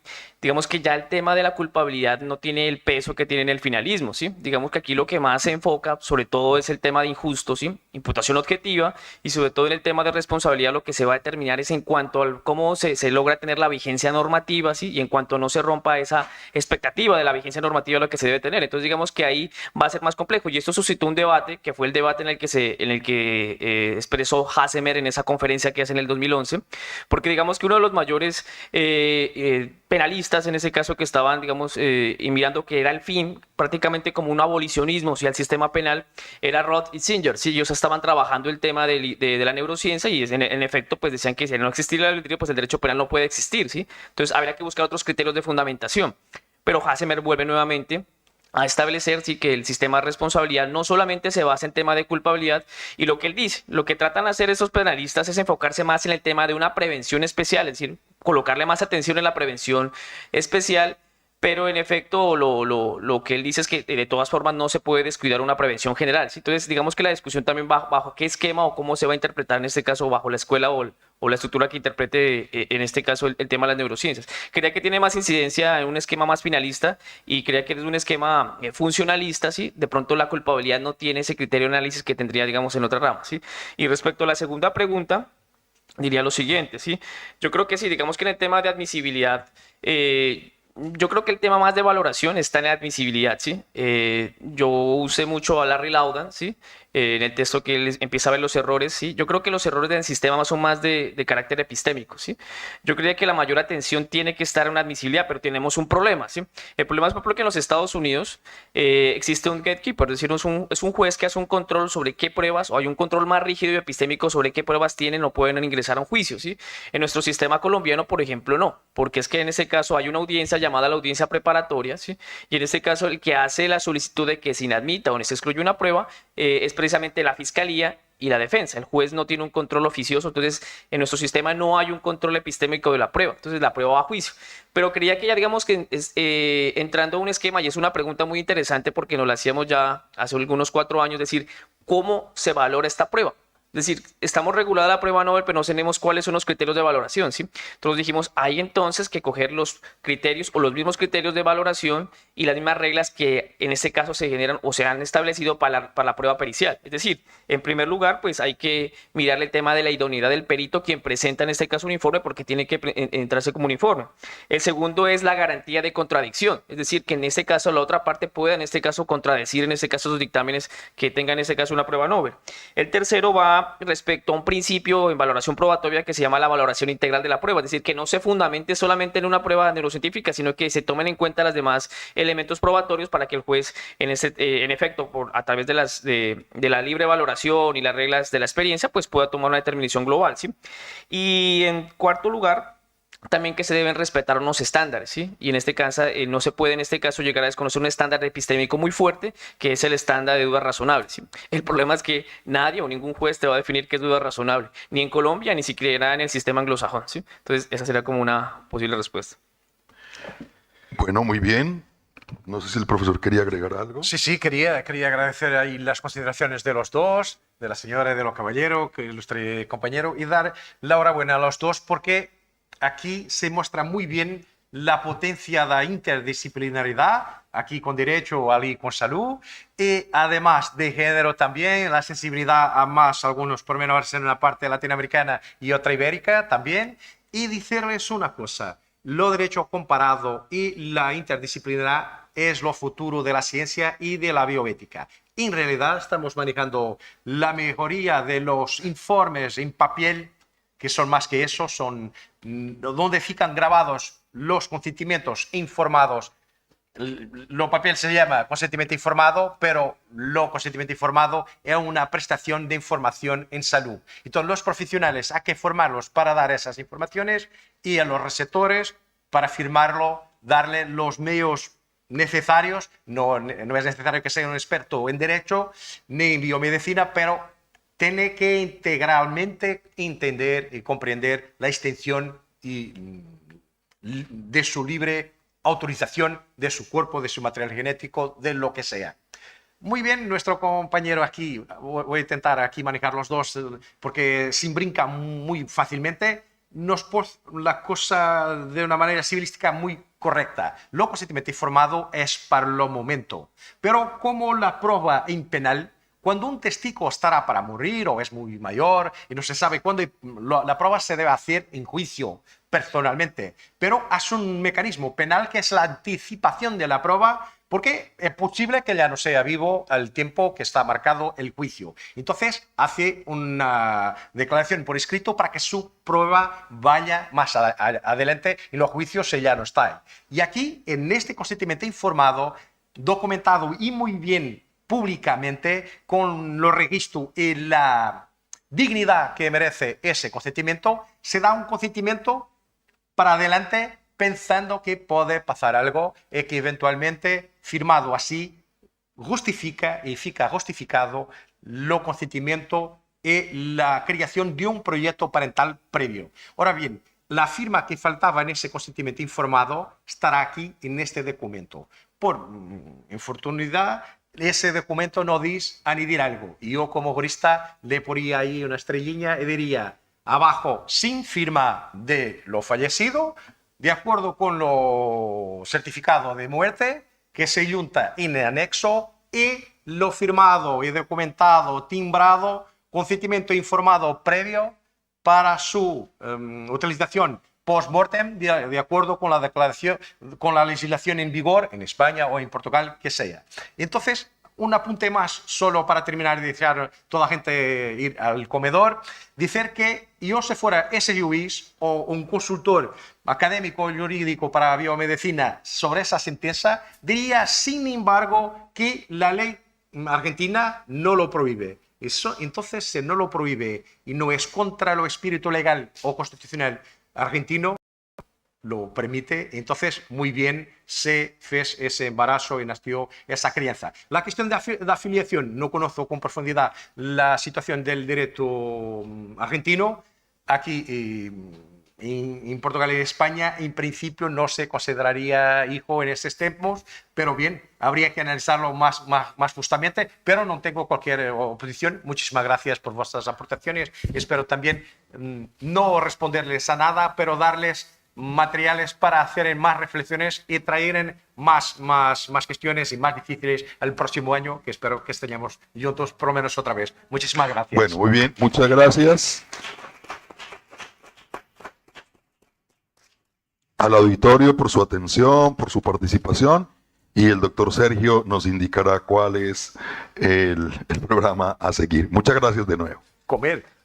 digamos que ya el tema de la culpabilidad no tiene el peso que tiene en el finalismo, ¿sí? Digamos que aquí lo que más se enfoca sobre todo es el tema de injusto, ¿sí? Imputación objetiva y sobre todo en el tema de responsabilidad lo que se va a determinar es en cuanto a cómo se logra tener la vigencia normativa, ¿sí? Y en cuanto no se rompa esa expectativa de la vigencia normativa lo que se debe tener. Entonces digamos que ahí va a ser más complejo y esto suscitó un debate que fue el debate en el que expresó Hassemer en esa conferencia que hace en el 2011, porque digamos que uno de los mayores penalistas en ese caso que estaban, digamos, y mirando que era el fin, prácticamente como un abolicionismo, o sea, el sistema penal, era Roth y Singer, sí, ellos estaban trabajando el tema de la neurociencia y en efecto, pues decían que si no existiera el albedrío, pues el derecho penal no puede existir, sí, entonces habría que buscar otros criterios de fundamentación, pero Hassemer vuelve nuevamente a establecer sí, que el sistema de responsabilidad no solamente se basa en tema de culpabilidad y lo que él dice, lo que tratan de hacer esos penalistas es enfocarse más en el tema de una prevención especial, es decir, colocarle más atención en la prevención especial, pero en efecto lo que él dice es que de todas formas no se puede descuidar una prevención general, ¿sí? Entonces digamos que la discusión también bajo qué esquema o cómo se va a interpretar en este caso bajo la escuela o la estructura que interprete en este caso el tema de las neurociencias. Creía que tiene más incidencia en un esquema más finalista y creía que es un esquema funcionalista, ¿sí? De pronto la culpabilidad no tiene ese criterio de análisis que tendría, digamos, en otra rama, ¿sí? Y respecto a la segunda pregunta, diría lo siguiente, ¿sí? Yo creo que sí, digamos que en el tema de admisibilidad, yo creo que el tema más de valoración está en la admisibilidad, ¿sí? Yo usé mucho a Larry Laudan, ¿sí? En el texto que él empieza a ver los errores, ¿sí? Yo creo que los errores del sistema son más de carácter epistémico, ¿sí? Yo creía que la mayor atención tiene que estar en una admisibilidad, pero tenemos un problema, ¿sí? El problema es porque en los Estados Unidos existe un gatekeeper, es decir, es un juez que hace un control sobre qué pruebas, o hay un control más rígido y epistémico sobre qué pruebas tienen o pueden ingresar a un juicio, ¿sí? En nuestro sistema colombiano, por ejemplo, no, porque es que en ese caso hay una audiencia llamada la audiencia preparatoria, ¿sí? Y en este caso el que hace la solicitud de que se inadmita o se excluye una prueba es precisamente la fiscalía y la defensa. El juez no tiene un control oficioso, entonces en nuestro sistema no hay un control epistémico de la prueba, entonces la prueba va a juicio. Pero creía que ya digamos que entrando a un esquema, y es una pregunta muy interesante porque nos la hacíamos ya hace algunos 4 años, decir, ¿cómo se valora esta prueba? Es decir, estamos regulada la prueba Nobel, pero no tenemos cuáles son los criterios de valoración, ¿sí? Entonces dijimos, hay entonces que coger los criterios o los mismos criterios de valoración y las mismas reglas que en este caso se generan o se han establecido para la prueba pericial. Es decir, en primer lugar, pues hay que mirar el tema de la idoneidad del perito, quien presenta en este caso un informe, porque tiene que entrarse como un informe. El segundo es la garantía de contradicción, es decir, que en este caso la otra parte pueda en este caso contradecir en este caso los dictámenes que tengan en este caso una prueba Nobel. El tercero va respecto a un principio en valoración probatoria que se llama la valoración integral de la prueba, es decir, que no se fundamente solamente en una prueba neurocientífica, sino que se tomen en cuenta las demás elementos probatorios para que el juez, en efecto, a través de la libre valoración y las reglas de la experiencia, pues pueda tomar una determinación global, ¿sí? Y en cuarto lugar, también que se deben respetar unos estándares, ¿sí? Y en este caso no se puede en este caso llegar a desconocer un estándar epistémico muy fuerte, que es el estándar de duda razonable, ¿sí? El problema es que nadie o ningún juez te va a definir qué es duda razonable, ni en Colombia, ni siquiera en el sistema anglosajón, ¿sí? Entonces esa sería como una posible respuesta. Bueno, muy bien. No sé si el profesor quería agregar algo. Sí, quería agradecer ahí las consideraciones de los dos, de la señora y de los caballeros, que ilustre compañero, y dar la enhorabuena a los dos porque aquí se muestra muy bien la potencia de interdisciplinaridad, aquí con derecho, allí con salud, y además de género también, la sensibilidad a más algunos pormenores en la parte latinoamericana y otra ibérica también, y decirles una cosa, lo derecho comparado y la interdisciplinaridad es lo futuro de la ciencia y de la bioética. En realidad estamos manejando la mejoría de los informes en papel, que son más que eso, son donde fican grabados los consentimientos informados. Lo papel se llama consentimiento informado, pero lo consentimiento informado es una prestación de información en salud. Entonces los profesionales hay que formarlos para dar esas informaciones y a los receptores para firmarlo, darle los medios necesarios. No es necesario que sea un experto en derecho ni en biomedicina, pero tiene que integralmente entender y comprender la extensión de su libre autorización de su cuerpo, de su material genético, de lo que sea. Muy bien, nuestro compañero aquí, voy a intentar aquí manejar los dos porque se brinca muy fácilmente, nos pone la cosa de una manera civilística muy correcta. Lo consentimiento informado es para lo momento, pero como la prueba en penal, cuando un testigo estará para morir o es muy mayor y no se sabe cuándo, la prueba se debe hacer en juicio personalmente, pero es un mecanismo penal que es la anticipación de la prueba porque es posible que ya no sea vivo al tiempo que está marcado el juicio. Entonces hace una declaración por escrito para que su prueba vaya más adelante y los juicios ya no están. Y aquí, en este consentimiento informado, documentado y muy bien públicamente, con los registros y la dignidad que merece ese consentimiento, se da un consentimiento para adelante pensando que puede pasar algo y que eventualmente, firmado así, justifica y fica justificado lo consentimiento y la creación de un proyecto parental previo. Ahora bien, la firma que faltaba en ese consentimiento informado estará aquí en este documento. Por infortunidad, ese documento no dice añadir algo. Y yo como jurista le pondría ahí una estrellita y diría abajo, sin firma de lo fallecido, de acuerdo con lo certificado de muerte, que se junta en el anexo, y lo firmado y documentado, timbrado, consentimiento informado previo para su utilización post-mortem, de acuerdo con la declaración, con la legislación en vigor en España o en Portugal, que sea. Entonces, un apunte más, solo para terminar y dejar toda la gente ir al comedor, decir que yo si fuera ese juez o un consultor académico jurídico para biomedicina sobre esa sentencia, diría, sin embargo, que la ley argentina no lo prohíbe. Eso, entonces, si no lo prohíbe y no es contra lo espíritu legal o constitucional argentino, lo permite, entonces muy bien se fez ese embarazo y nació esa crianza. La cuestión de afiliación, no conozco con profundidad la situación del derecho argentino. Aquí en Portugal y España, en principio no se consideraría hijo en estos tiempos, pero bien, habría que analizarlo más justamente, pero no tengo cualquier oposición. Muchísimas gracias por vuestras aportaciones. Espero también no responderles a nada, pero darles materiales para hacer más reflexiones y traer más cuestiones y más difíciles al próximo año, que espero que estemos juntos por lo menos otra vez. Muchísimas gracias. Bueno, muy bien, muchas gracias al auditorio por su atención, por su participación, y el doctor Sergio nos indicará cuál es el programa a seguir. Muchas gracias de nuevo. Comer.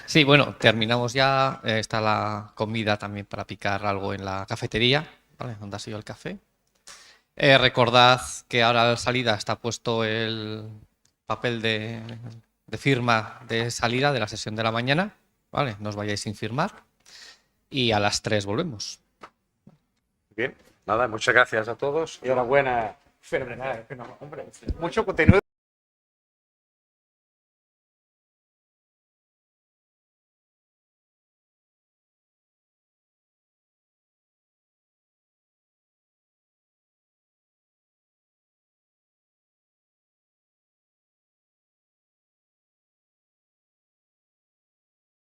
Sí, bueno, terminamos ya. Está la comida también para picar algo en la cafetería, ¿vale? Donde ha sido el café. Recordad que ahora a la salida está puesto el papel de firma de salida de la sesión de la mañana, ¿vale? No os vayáis sin firmar. Y a las 3 volvemos. Bien, nada, muchas gracias a todos. Y enhorabuena. Fenomenal, hombre. Mucho contenido.